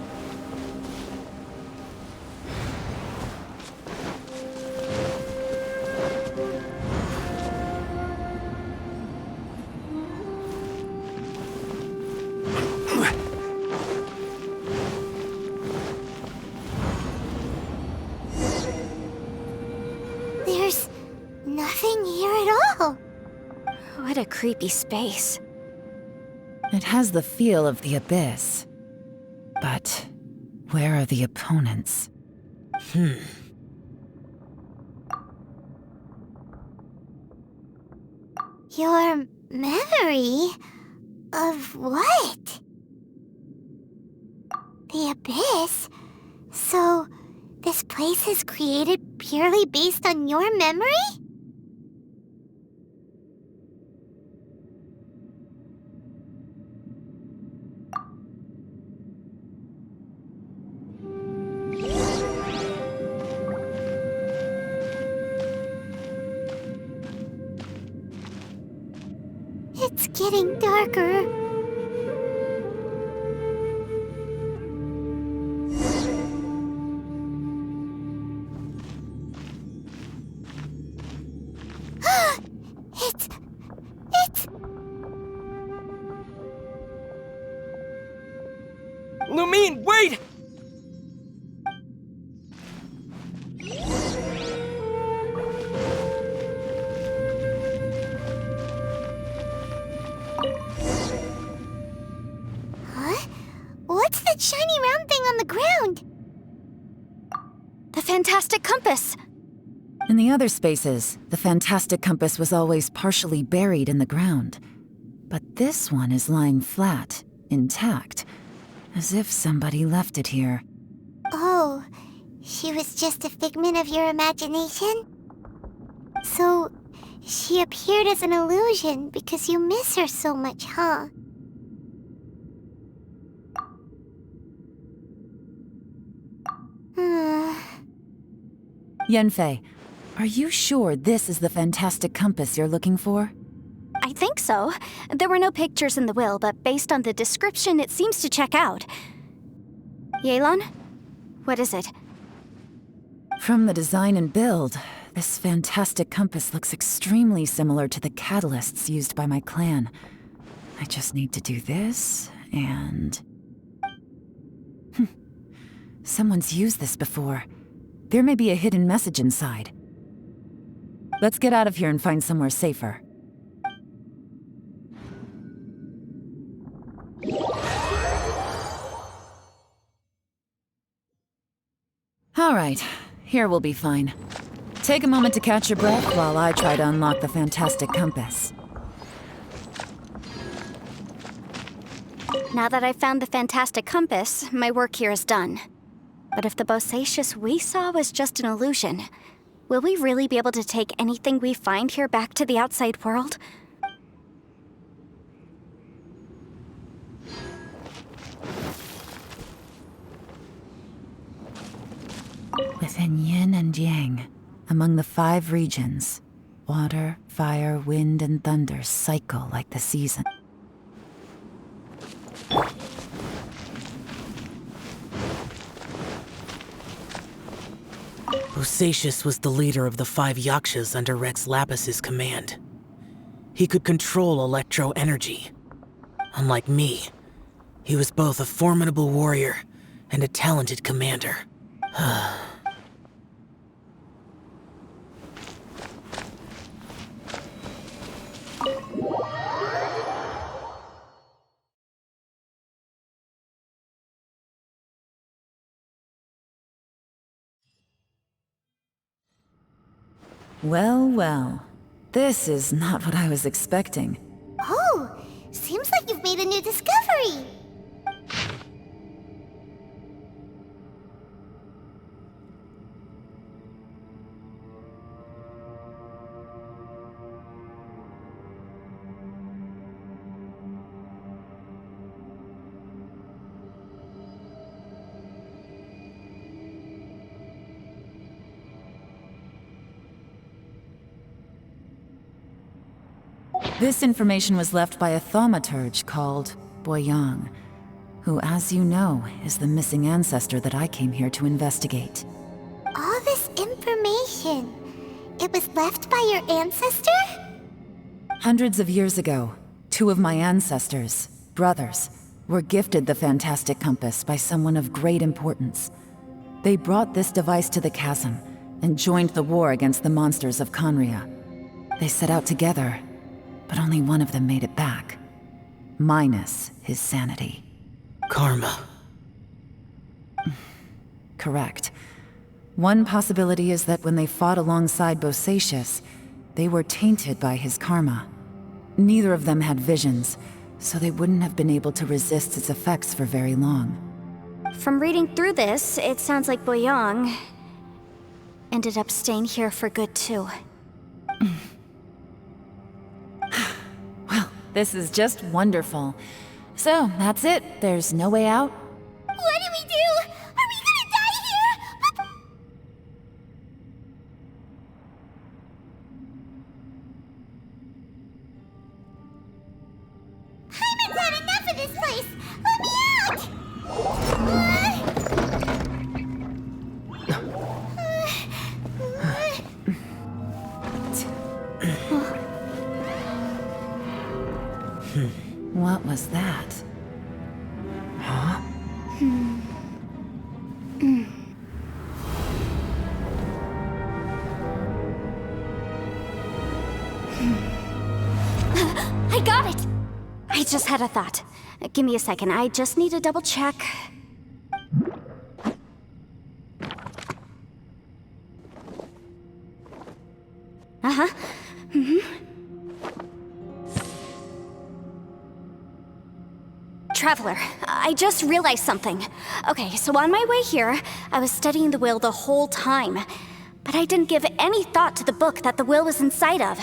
There's nothing here at all. What a creepy space. It has the feel of the abyss. But where are the opponents? Your memory of what? The abyss? So, this place is created purely based on your memory? It's getting darker. It's... Lumine, wait! Huh? What's that shiny round thing on the ground? The fantastic compass! In the other spaces, the fantastic compass was always partially buried in the ground. But this one is lying flat, intact, as if somebody left it here. Oh, she was just a figment of your imagination? So, she appeared as an illusion because you miss her so much, huh? Yanfei, are you sure this is the fantastic compass you're looking for? I think so. There were no pictures in the will, but based on the description, it seems to check out. Yelan? What is it? From the design and build, this fantastic compass looks extremely similar to the catalysts used by my clan. I just need to do this, and... Someone's used this before. There may be a hidden message inside. Let's get out of here and find somewhere safer. All right, here we'll be fine. Take a moment to catch your breath while I try to unlock the fantastic compass. Now that I've found the fantastic compass, my work here is done. But if the Bosacious we saw was just an illusion, will we really be able to take anything we find here back to the outside world? Within yin and yang, among the 5 regions, water, fire, wind, and thunder cycle like the season. Bosacious was the leader of the 5 Yakshas under Rex Lapis's command. He could control electro energy. Unlike me, he was both a formidable warrior and a talented commander. Well, well. This is not what I was expecting. Oh, seems like you've made a new discovery. This information was left by a thaumaturge called Boyang. who, as you know, is the missing ancestor that I came here to investigate. All this information, it was left by your ancestor? Hundreds of years ago, two of my ancestors, brothers, were gifted the fantastic compass by someone of great importance. They brought this device to the chasm and joined the war against the monsters of Conria. They set out together, but only one of them made it back. Minus his sanity. Karma. Correct. One possibility is that when they fought alongside Bosacius, they were tainted by his karma. Neither of them had visions, so they wouldn't have been able to resist its effects for very long. From reading through this, it sounds like Boyang ended up staying here for good too. Well, this is just wonderful. So, that's it. There's no way out? What do we do? Are we gonna die here? Paimon's had enough of this place! Let me out! What was that? Huh? I got it! I just had a thought. Give me a second, I just need to double check. Uh-huh. Traveler, I just realized something. Okay, so on my way here, I was studying the will the whole time. But I didn't give any thought to the book that the will was inside of.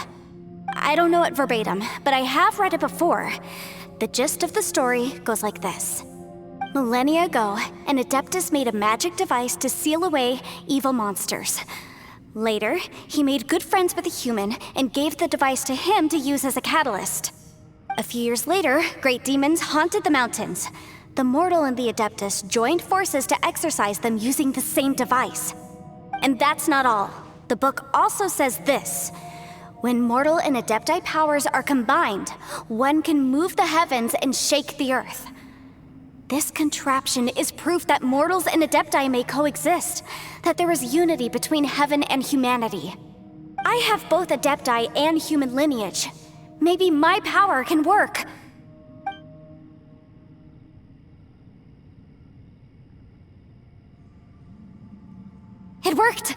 I don't know it verbatim, but I have read it before. The gist of the story goes like this. Millennia ago, an Adeptus made a magic device to seal away evil monsters. Later, he made good friends with a human and gave the device to him to use as a catalyst. A few years later, great demons haunted the mountains. The mortal and the Adeptus joined forces to exorcise them using the same device. And that's not all. The book also says this. When mortal and Adepti powers are combined, one can move the heavens and shake the earth. This contraption is proof that mortals and Adepti may coexist, that there is unity between heaven and humanity. I have both Adepti and human lineage. Maybe my power can work. It worked!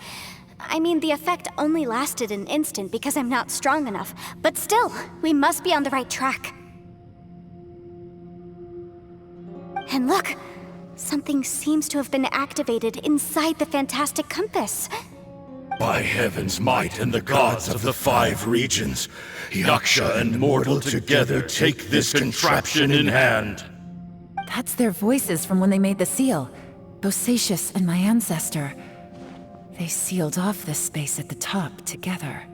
I mean, the effect only lasted an instant because I'm not strong enough, but still, we must be on the right track. And look, something seems to have been activated inside the fantastic compass. By heaven's might and the gods of the 5 regions, Yaksha and mortal together take this contraption in hand. That's their voices from when they made the seal. Bosacius and my ancestor. They sealed off this space at the top together.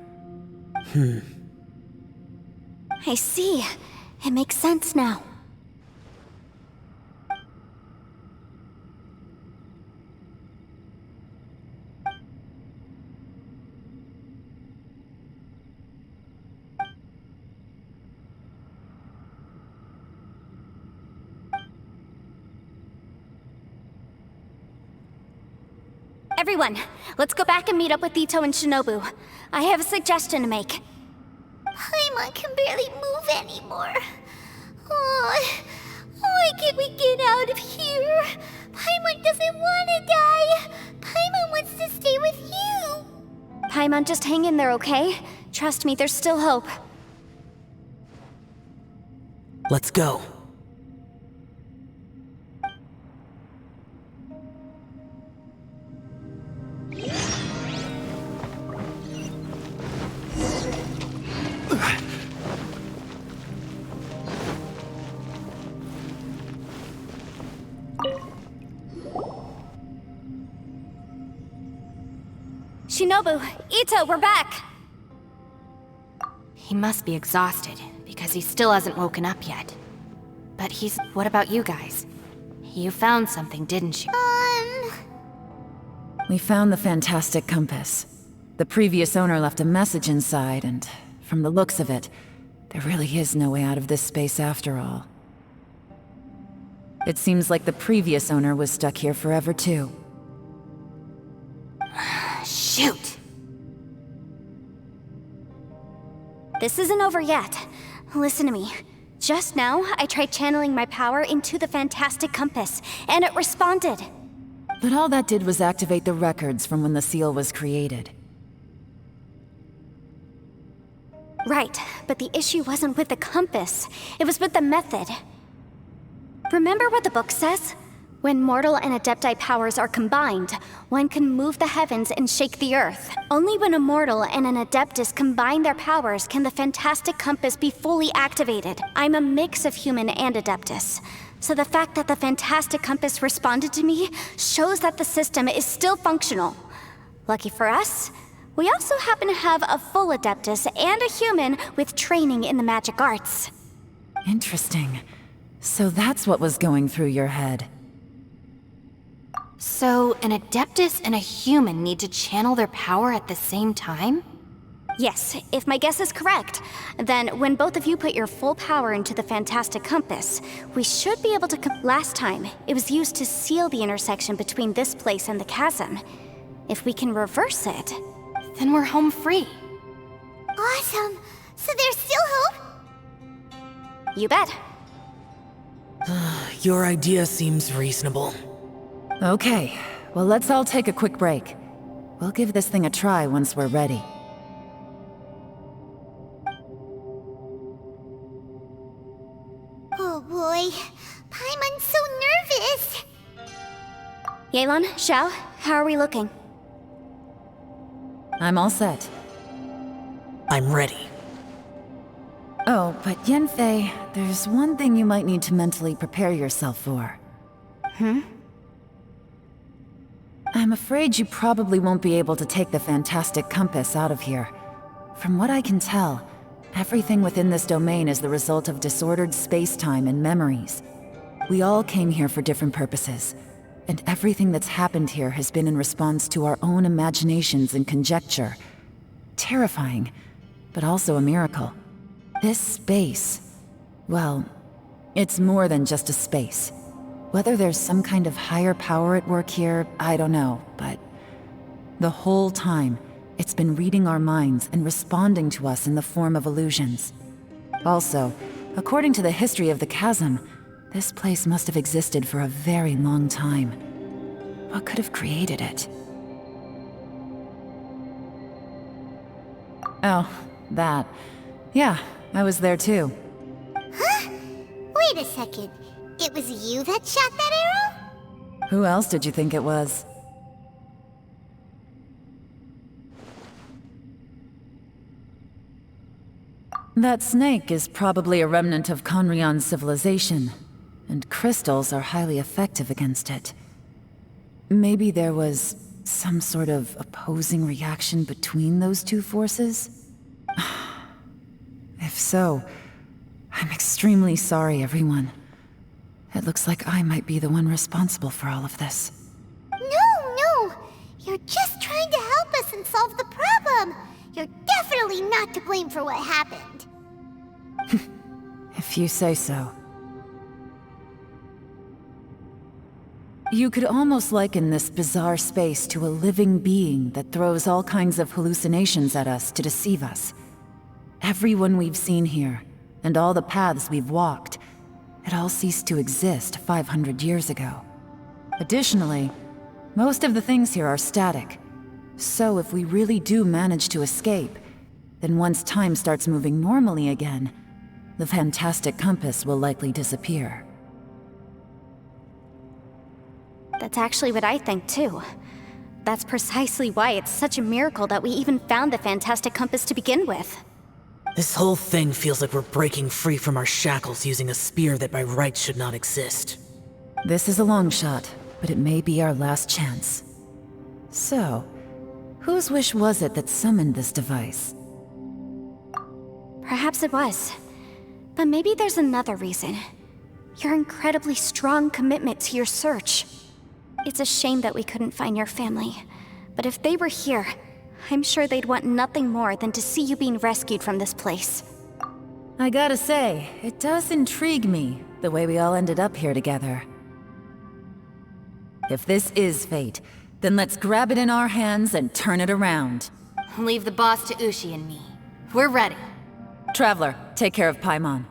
I see. It makes sense now. Everyone, let's go back and meet up with Ito and Shinobu. I have a suggestion to make. Paimon can barely move anymore. Oh, why can't we get out of here? Paimon doesn't want to die. Paimon wants to stay with you. Paimon, just hang in there, okay? Trust me, there's still hope. Let's go. Shinobu, Ito, we're back! He must be exhausted, because he still hasn't woken up yet. But what about you guys? You found something, didn't you? We found the fantastic compass. The previous owner left a message inside, and from the looks of it, there really is no way out of this space after all. It seems like the previous owner was stuck here forever too. Shoot! This isn't over yet. Listen to me. Just now, I tried channeling my power into the fantastic compass, and it responded. But all that did was activate the records from when the seal was created. Right, but the issue wasn't with the compass. It was with the method. Remember what the book says? When mortal and Adepti powers are combined, one can move the heavens and shake the earth. Only when a mortal and an Adeptus combine their powers can the fantastic compass be fully activated. I'm a mix of human and Adeptus. So the fact that the fantastic compass responded to me shows that the system is still functional. Lucky for us, we also happen to have a full Adeptus and a human with training in the magic arts. Interesting. So that's what was going through your head. So, an Adeptus and a human need to channel their power at the same time? Yes, if my guess is correct, then when both of you put your full power into the fantastic compass, we should be able to last time, it was used to seal the intersection between this place and the chasm. If we can reverse it, then we're home free. Awesome! So there's still hope? You bet. Your idea seems reasonable. Okay, well let's all take a quick break. We'll give this thing a try once we're ready. Oh boy, Paimon's so nervous! Yelan, Xiao, how are we looking? I'm all set. I'm ready. Oh, but Yanfei, there's one thing you might need to mentally prepare yourself for. I'm afraid you probably won't be able to take the fantastic compass out of here. From what I can tell, everything within this domain is the result of disordered space-time and memories. We all came here for different purposes, and everything that's happened here has been in response to our own imaginations and conjecture. Terrifying, but also a miracle. This space, well, it's more than just a space. Whether there's some kind of higher power at work here, I don't know, but the whole time, it's been reading our minds and responding to us in the form of illusions. Also, according to the history of the chasm, this place must have existed for a very long time. What could have created it? Oh, that. Yeah, I was there too. Huh? Wait a second. It was you that shot that arrow? Who else did you think it was? That snake is probably a remnant of Conrion's civilization, and crystals are highly effective against it. Maybe there was some sort of opposing reaction between those two forces? If so, I'm extremely sorry, everyone. It looks like I might be the one responsible for all of this. No! You're just trying to help us and solve the problem! You're definitely not to blame for what happened. If you say so. You could almost liken this bizarre space to a living being that throws all kinds of hallucinations at us to deceive us. Everyone we've seen here, and all the paths we've walked, it all ceased to exist 500 years ago. Additionally, most of the things here are static. So if we really do manage to escape, then once time starts moving normally again, the fantastic compass will likely disappear. That's actually what I think too. That's precisely why it's such a miracle that we even found the fantastic compass to begin with. This whole thing feels like we're breaking free from our shackles using a spear that by rights should not exist. This is a long shot, but it may be our last chance. So, whose wish was it that summoned this device? Perhaps it was. But maybe there's another reason. your incredibly strong commitment to your search. It's a shame that we couldn't find your family, but if they were here, I'm sure they'd want nothing more than to see you being rescued from this place. I gotta say, it does intrigue me, the way we all ended up here together. If this is fate, then let's grab it in our hands and turn it around. Leave the boss to Ushi and me. We're ready. Traveler, take care of Paimon.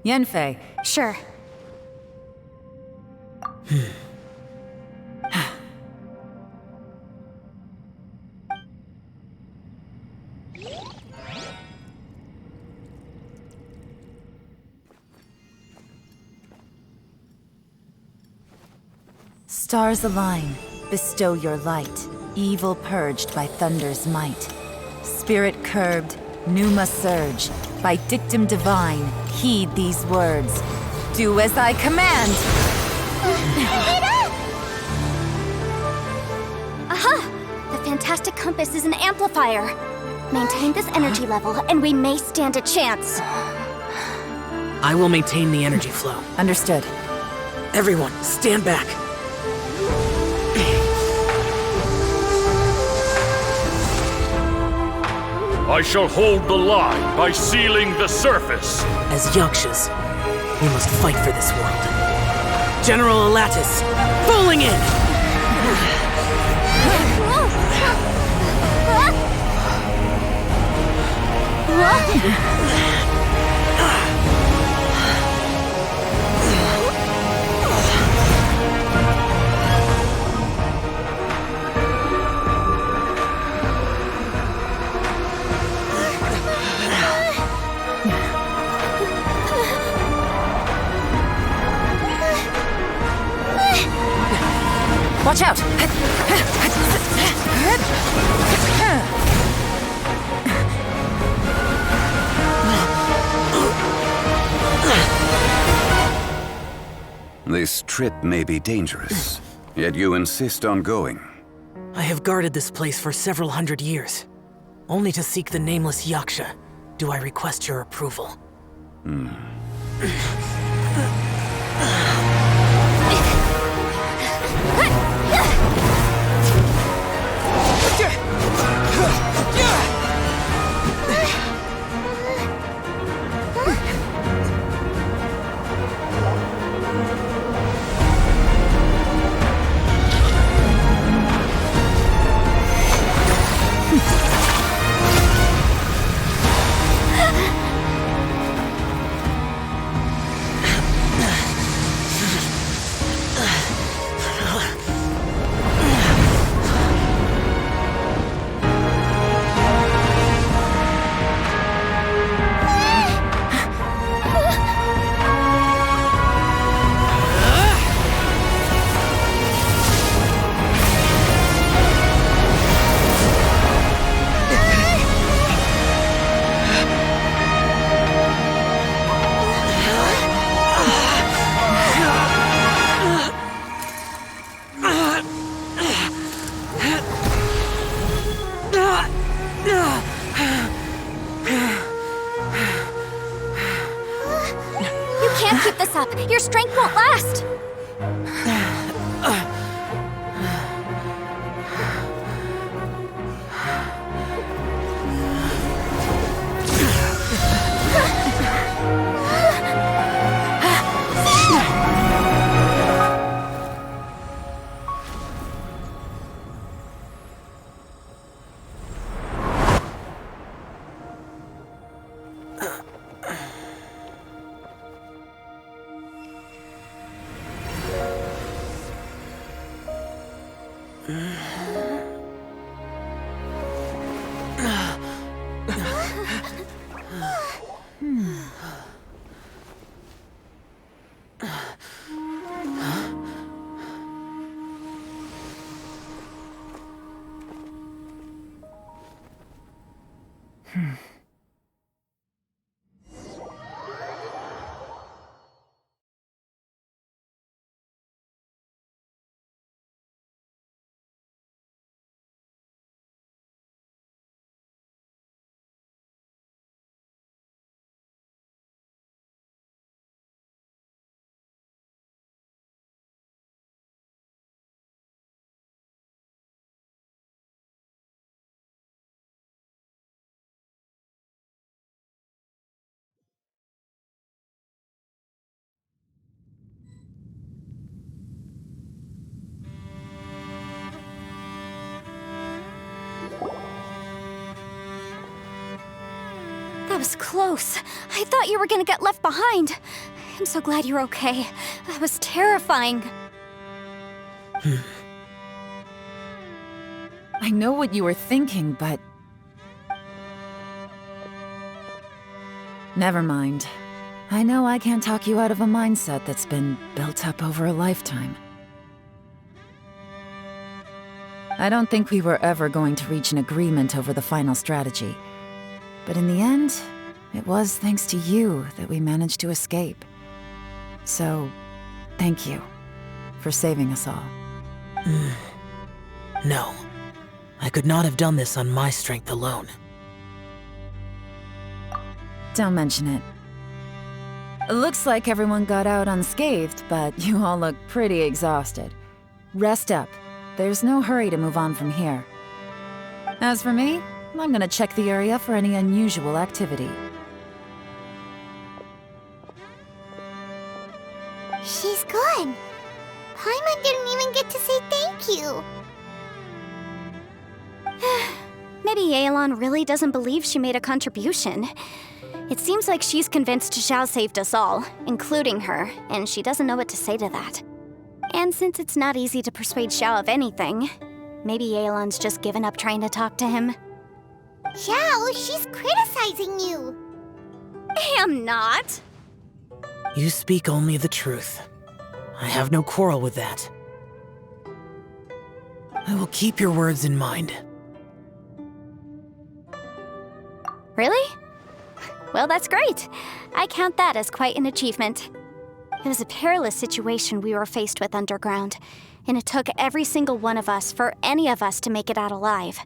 Yanfei. Sure. Stars align, bestow your light. Evil purged by thunder's might. Spirit curbed, pneuma surge. By dictum divine, heed these words. Do as I command! Aha! The fantastic compass is an amplifier. Maintain this energy level, and we may stand a chance. I will maintain the energy flow. Understood. Everyone, stand back. I shall hold the line by sealing the surface. As Yakshas, we must fight for this world. General Alatus, falling in! Watch out! This trip may be dangerous, yet you insist on going. I have guarded this place for several hundred years. Only to seek the nameless Yaksha, do I request your approval. Keep this up. Your strength won't last. was close. I thought you were gonna get left behind. I'm so glad you're okay. That was terrifying. I know what you were thinking, but... Never mind. I know I can't talk you out of a mindset that's been built up over a lifetime. I don't think we were ever going to reach an agreement over the final strategy. But in the end, it was thanks to you that we managed to escape. So, thank you for saving us all. No. I could not have done this on my strength alone. Don't mention it. Looks like everyone got out unscathed, but you all look pretty exhausted. Rest up. There's no hurry to move on from here. As for me, I'm gonna check the area for any unusual activity. She's gone. Paimon didn't even get to say thank you. Maybe Yelan really doesn't believe she made a contribution. It seems like she's convinced Xiao saved us all, including her, and she doesn't know what to say to that. And since it's not easy to persuade Xiao of anything, maybe Yelan's just given up trying to talk to him. Xiao, she's criticizing you. I'm not. You speak only the truth. I have no quarrel with that. I will keep your words in mind. Really? Well, that's great. I count that as quite an achievement. It was a perilous situation we were faced with underground, and it took every single one of us for any of us to make it out alive.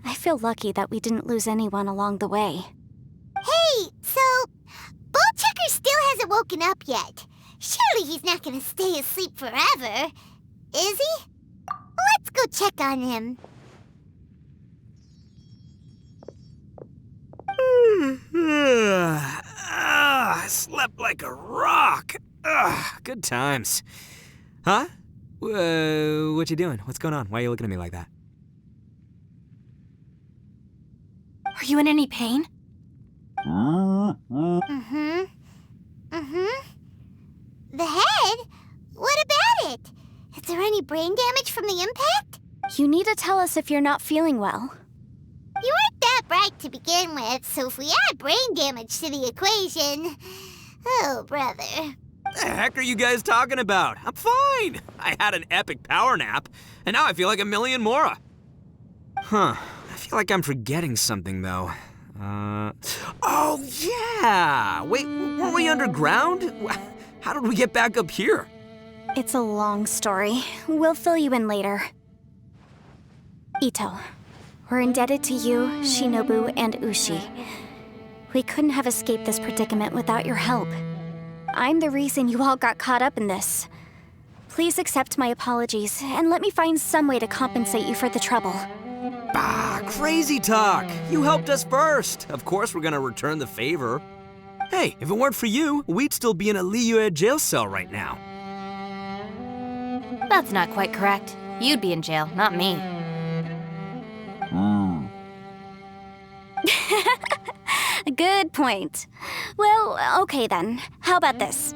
I feel lucky that we didn't lose anyone along the way. Hey, so Bullchecker still hasn't woken up yet. Surely he's not gonna stay asleep forever, is he? Let's go check on him. I slept like a rock. Good times. Huh? What you doing? What's going on? Why are you looking at me like that? Are you in any pain? The head? What about it? Is there any brain damage from the impact? You need to tell us if you're not feeling well. You weren't that bright to begin with, so if we add brain damage to the equation... Oh, brother. The heck are you guys talking about? I'm fine. I had an epic power nap, and now I feel like a million more. Huh. I feel like I'm forgetting something, though. Oh, yeah! Wait, weren't we underground? How did we get back up here? It's a long story. We'll fill you in later. Ito, we're indebted to you, Shinobu, and Ushi. We couldn't have escaped this predicament without your help. I'm the reason you all got caught up in this. Please accept my apologies, and let me find some way to compensate you for the trouble. Bah, crazy talk! You helped us first! Of course we're gonna return the favor. Hey, if it weren't for you, we'd still be in a Liyue jail cell right now. That's not quite correct. You'd be in jail, not me. Good point. Well, okay then. How about this?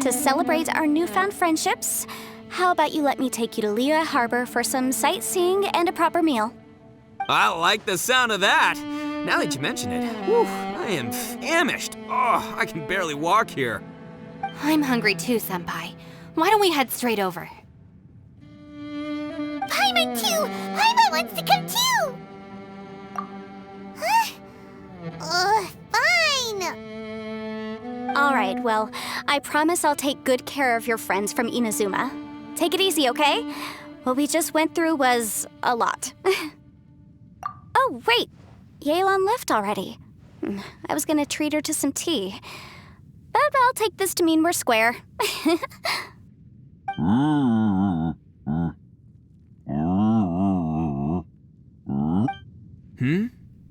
To celebrate our newfound friendships, how about you let me take you to Liyue Harbor for some sightseeing and a proper meal? I like the sound of that! Now that you mention it, whew, I am famished. Oh, I can barely walk here. I'm hungry too, Senpai. Why don't we head straight over? Paimon too! Paimon wants to come too! Huh? Fine! Alright, well, I promise I'll take good care of your friends from Inazuma. Take it easy, okay? What we just went through was a lot. Oh, wait! Yelan left already. I was gonna treat her to some tea. But I'll take this to mean we're square.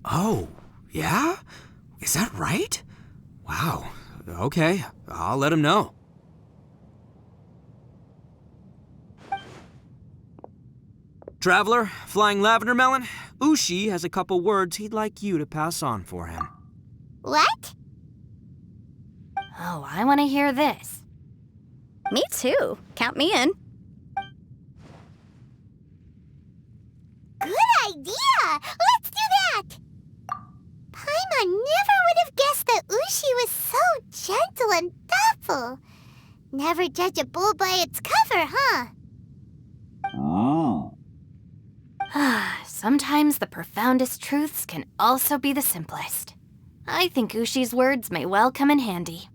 Oh, yeah? Is that right? Wow. Okay, I'll let him know. Traveler, Flying Lavender Melon, Ushi has a couple words he'd like you to pass on for him. What? Oh, I want to hear this. Me too. Count me in. Good idea! Let's do that! Paimon never would have guessed that Ushi was so gentle and thoughtful. Never judge a bull by its cover, huh? Sometimes the profoundest truths can also be the simplest. I think Ushi's words may well come in handy.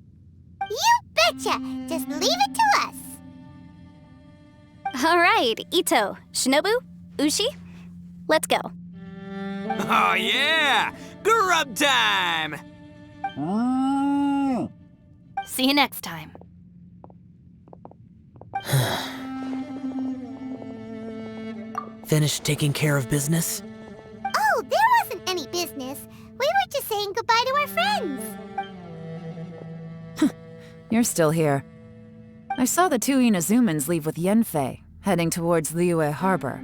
You betcha! Just leave it to us! All right, Ito, Shinobu, Ushi, let's go. Oh yeah! Grub time! See you next time. Finished taking care of business? Oh, there wasn't any business. We were just saying goodbye to our friends. You're still here. I saw the two Inazumans leave with Yanfei, heading towards Liyue Harbor.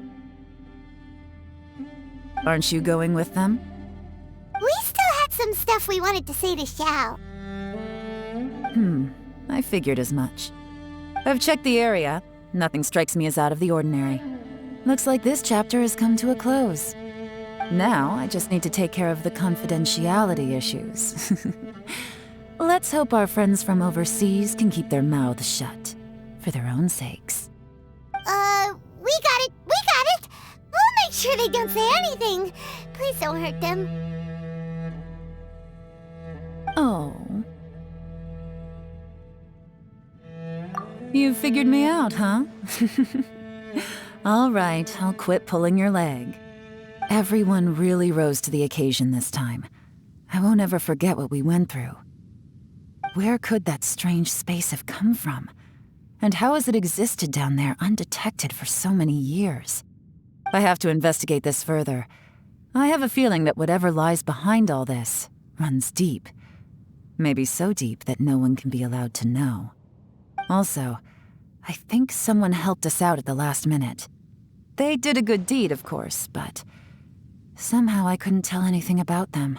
Aren't you going with them? We still had some stuff we wanted to say to Xiao. I figured as much. I've checked the area. Nothing strikes me as out of the ordinary. Looks like this chapter has come to a close. Now, I just need to take care of the confidentiality issues. Let's hope our friends from overseas can keep their mouths shut, for their own sakes. We got it! We got it! We'll make sure they don't say anything. Please don't hurt them. Oh. You figured me out, huh? All right, I'll quit pulling your leg. Everyone really rose to the occasion this time. I won't ever forget what we went through. Where could that strange space have come from? And how has it existed down there undetected for so many years? I have to investigate this further. I have a feeling that whatever lies behind all this runs deep. Maybe so deep that no one can be allowed to know. Also, I think someone helped us out at the last minute. They did a good deed, of course, but somehow I couldn't tell anything about them.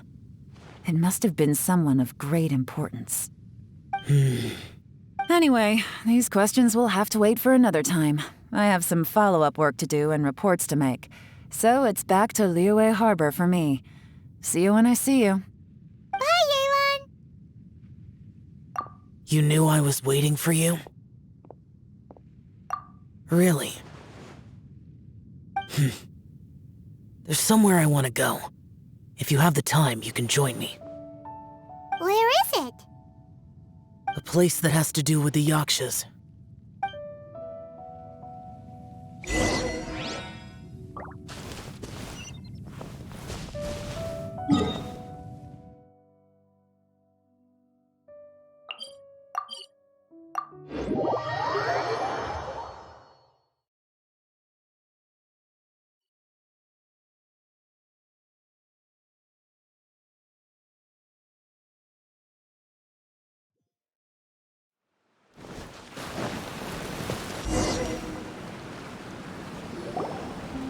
It must have been someone of great importance. Anyway, these questions will have to wait for another time. I have some follow-up work to do and reports to make. So it's back to Liyue Harbor for me. See you when I see you. Bye, Yelan! You knew I was waiting for you? Really? There's somewhere I want to go. If you have the time, you can join me. Where is it? A place that has to do with the Yakshas.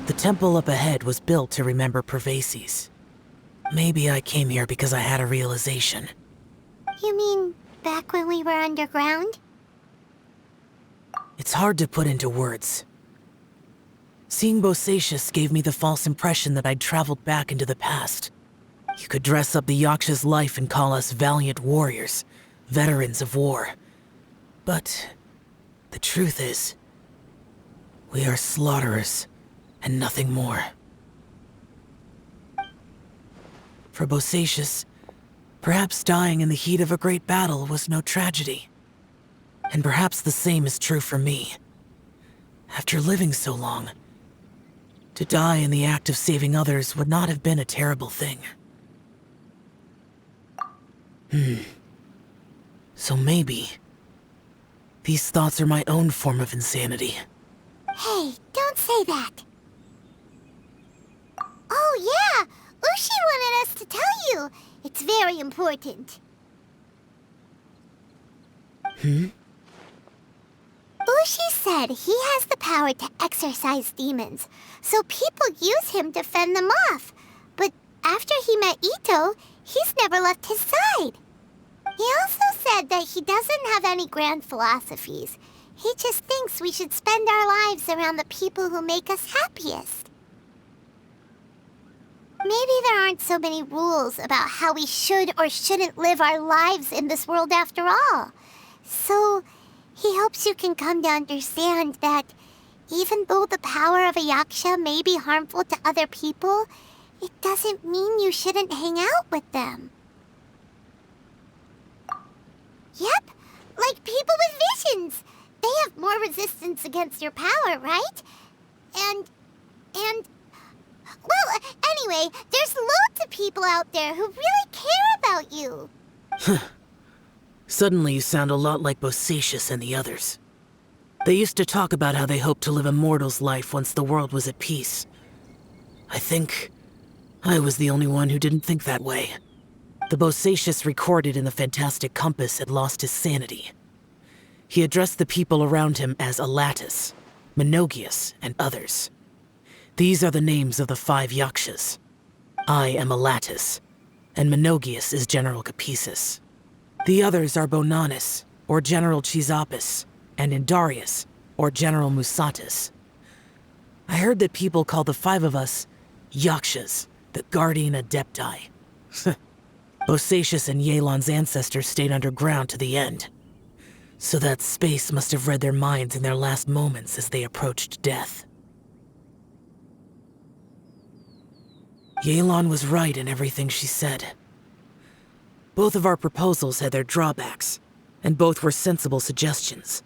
The temple up ahead was built to remember Perilous. Maybe I came here because I had a realization. You mean back when we were underground? It's hard to put into words. Seeing Bosacius gave me the false impression that I'd traveled back into the past. You could dress up the Yaksha's life and call us valiant warriors, veterans of war. But the truth is, we are slaughterers and nothing more. For Bosacius, perhaps dying in the heat of a great battle was no tragedy. And perhaps the same is true for me. After living so long, to die in the act of saving others would not have been a terrible thing. So maybe these thoughts are my own form of insanity. Hey, don't say that. Oh yeah, Ushi wanted us to tell you. It's very important. Ushi said he has the power to exorcise demons, so people use him to fend them off. But after he met Ito, He's never left his side. He also said that he doesn't have any grand philosophies. He just thinks we should spend our lives around the people who make us happiest. Maybe there aren't so many rules about how we should or shouldn't live our lives in this world after all. So, he hopes you can come to understand that even though the power of a yaksha may be harmful to other people, it doesn't mean you shouldn't hang out with them. Yep, like people with visions. They have more resistance against your power, right? And... Well, anyway, there's loads of people out there who really care about you. Suddenly you sound a lot like Bosacius and the others. They used to talk about how they hoped to live a mortal's life once the world was at peace. I think I was the only one who didn't think that way. The Bosacius recorded in the Fantastic Compass had lost his sanity. He addressed the people around him as Alatus, Menogius, and others. These are the names of the 5 yakshas. I am Alatus, and Menogius is General Capisis. The others are Bonanis, or General Chisapis, and Indarius, or General Musatis. I heard that people call the 5 of us yakshas, the Guardian Adepti. Bosacius and Yelan's ancestors stayed underground to the end. So that space must have read their minds in their last moments as they approached death. Yelan was right in everything she said. Both of our proposals had their drawbacks, and both were sensible suggestions.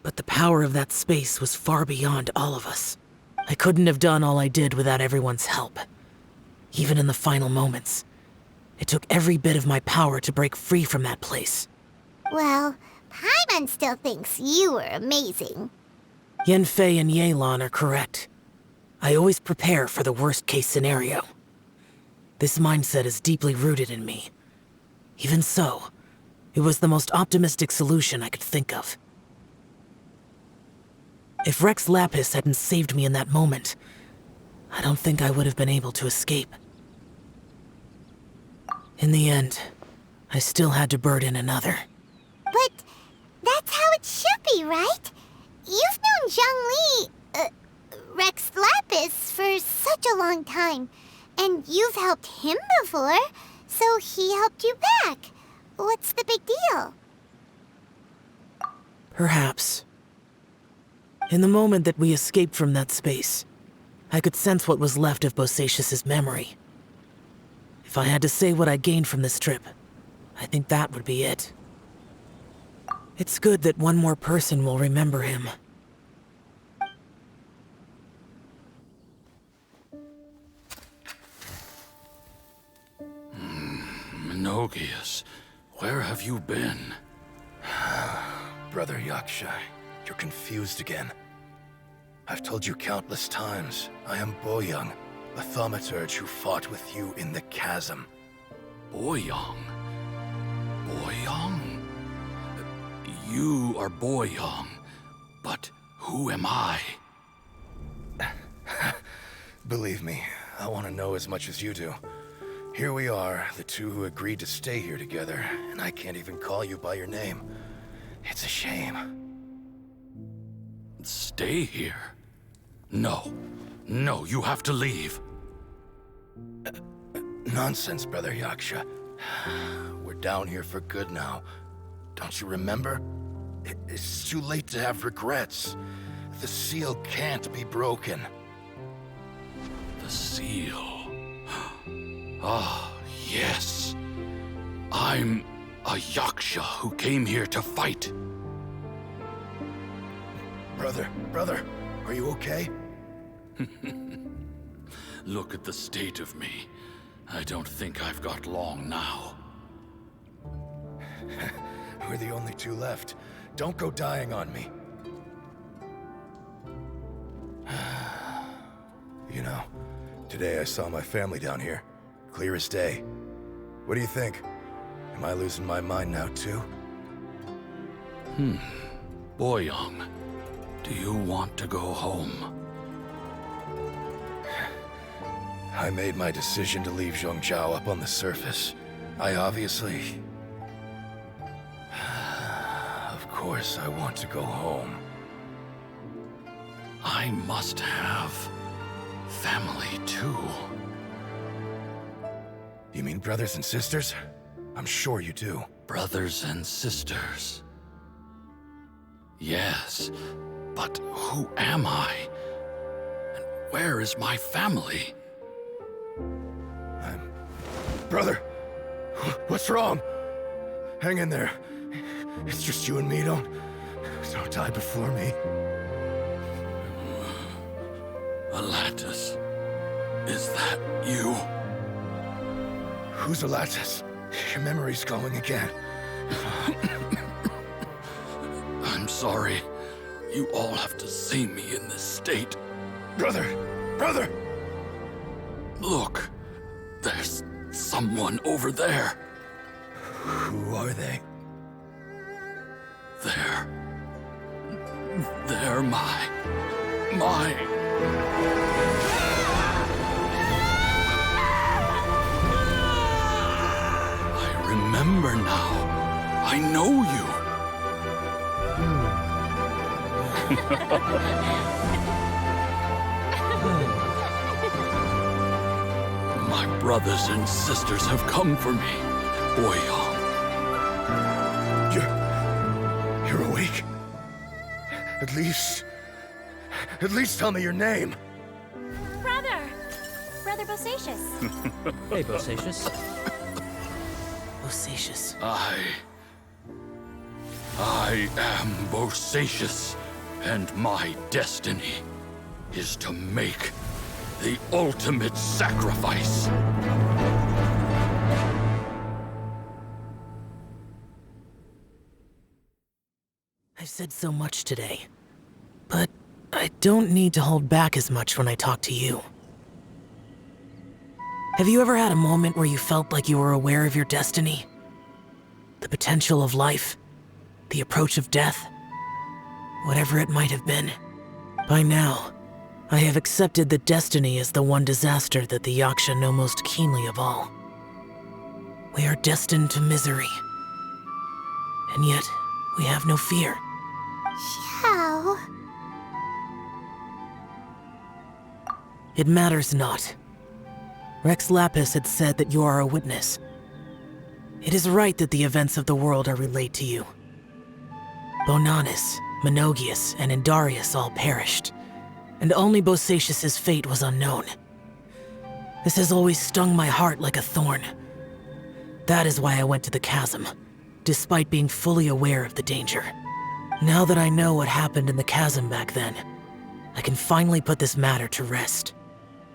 But the power of that space was far beyond all of us. I couldn't have done all I did without everyone's help. Even in the final moments, it took every bit of my power to break free from that place. Well, Paimon still thinks you were amazing. Yanfei and Yelan are correct. I always prepare for the worst-case scenario. This mindset is deeply rooted in me. Even so, it was the most optimistic solution I could think of. If Rex Lapis hadn't saved me in that moment, I don't think I would have been able to escape. In the end, I still had to burden another. But that's how it should be, right? You've known Zhang Li, Rex Lapis, for such a long time. And you've helped him before, so he helped you back. What's the big deal? Perhaps. In the moment that we escaped from that space, I could sense what was left of Bosacius's memory. If I had to say what I gained from this trip, I think that would be it. It's good that one more person will remember him. Menogius, where have you been? Brother Yaksha, you're confused again. I've told you countless times, I am Boyoung, a thaumaturge who fought with you in the chasm. Boyoung? Boyoung? You are Boyoung, but who am I? Believe me, I want to know as much as you do. Here we are, the two who agreed to stay here together, and I can't even call you by your name. It's a shame. Stay here? No. No, you have to leave. Nonsense, Brother Yaksha. We're down here for good now. Don't you remember? It's too late to have regrets. The seal can't be broken. The seal. Ah, yes. I'm a Yaksha who came here to fight. Brother, are you okay? Look at the state of me. I don't think I've got long now. We're the only two left. Don't go dying on me. You know, today I saw my family down here. Clear as day. What do you think? Am I losing my mind now too? Boyoung, do you want to go home? I made my decision to leave Zhongzhou up on the surface. I obviously... Of course I want to go home. I must have family too. You mean brothers and sisters? I'm sure you do. Brothers and sisters. Yes, but who am I? And where is my family? Brother, what's wrong? Hang in there. It's just you and me, don't die before me. Alatus, is that you? Who's Alatus? Your memory's going again. I'm sorry. You all have to see me in this state. Brother! Brother! Look, there's someone over there. Who are they? They're my... I remember now. I know you. My brothers and sisters have come for me, Boyang. You're awake? At least tell me your name. Brother Bosacious. Hey, Bosacious. Bosacious. I am Bosacious, and my destiny is to make the ultimate sacrifice. I've said so much today, but I don't need to hold back as much when I talk to you. Have you ever had a moment where you felt like you were aware of your destiny? The potential of life? The approach of death? Whatever it might have been. By now, I have accepted that destiny is the one disaster that the Yaksha know most keenly of all. We are destined to misery. And yet, we have no fear. Xiao. It matters not. Rex Lapis had said that you are a witness. It is right that the events of the world are relayed to you. Bonanis, Menogias, and Indarius all perished, and only Bosacious's fate was unknown. This has always stung my heart like a thorn. That is why I went to the chasm, despite being fully aware of the danger. Now that I know what happened in the chasm back then, I can finally put this matter to rest.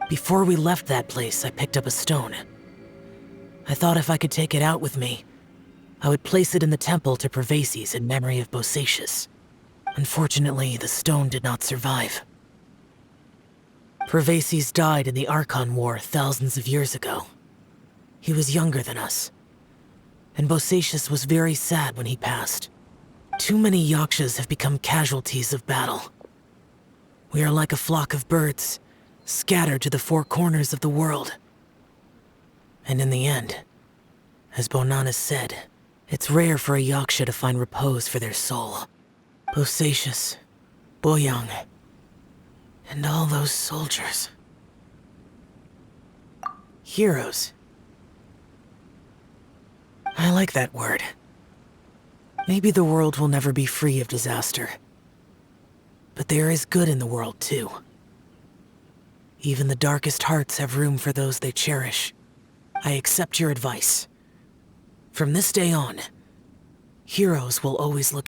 Before we left that place, I picked up a stone. I thought if I could take it out with me, I would place it in the temple to Perilous in memory of Bosacious. Unfortunately, the stone did not survive. Perilous died in the Archon War thousands of years ago. He was younger than us, and Bosacious was very sad when he passed. Too many Yakshas have become casualties of battle. We are like a flock of birds, scattered to the four corners of the world. And in the end, as Bonanis said, it's rare for a Yaksha to find repose for their soul. Bosacious, Boyang, and all those soldiers. Heroes. I like that word. Maybe the world will never be free of disaster. But there is good in the world, too. Even the darkest hearts have room for those they cherish. I accept your advice. From this day on, heroes will always look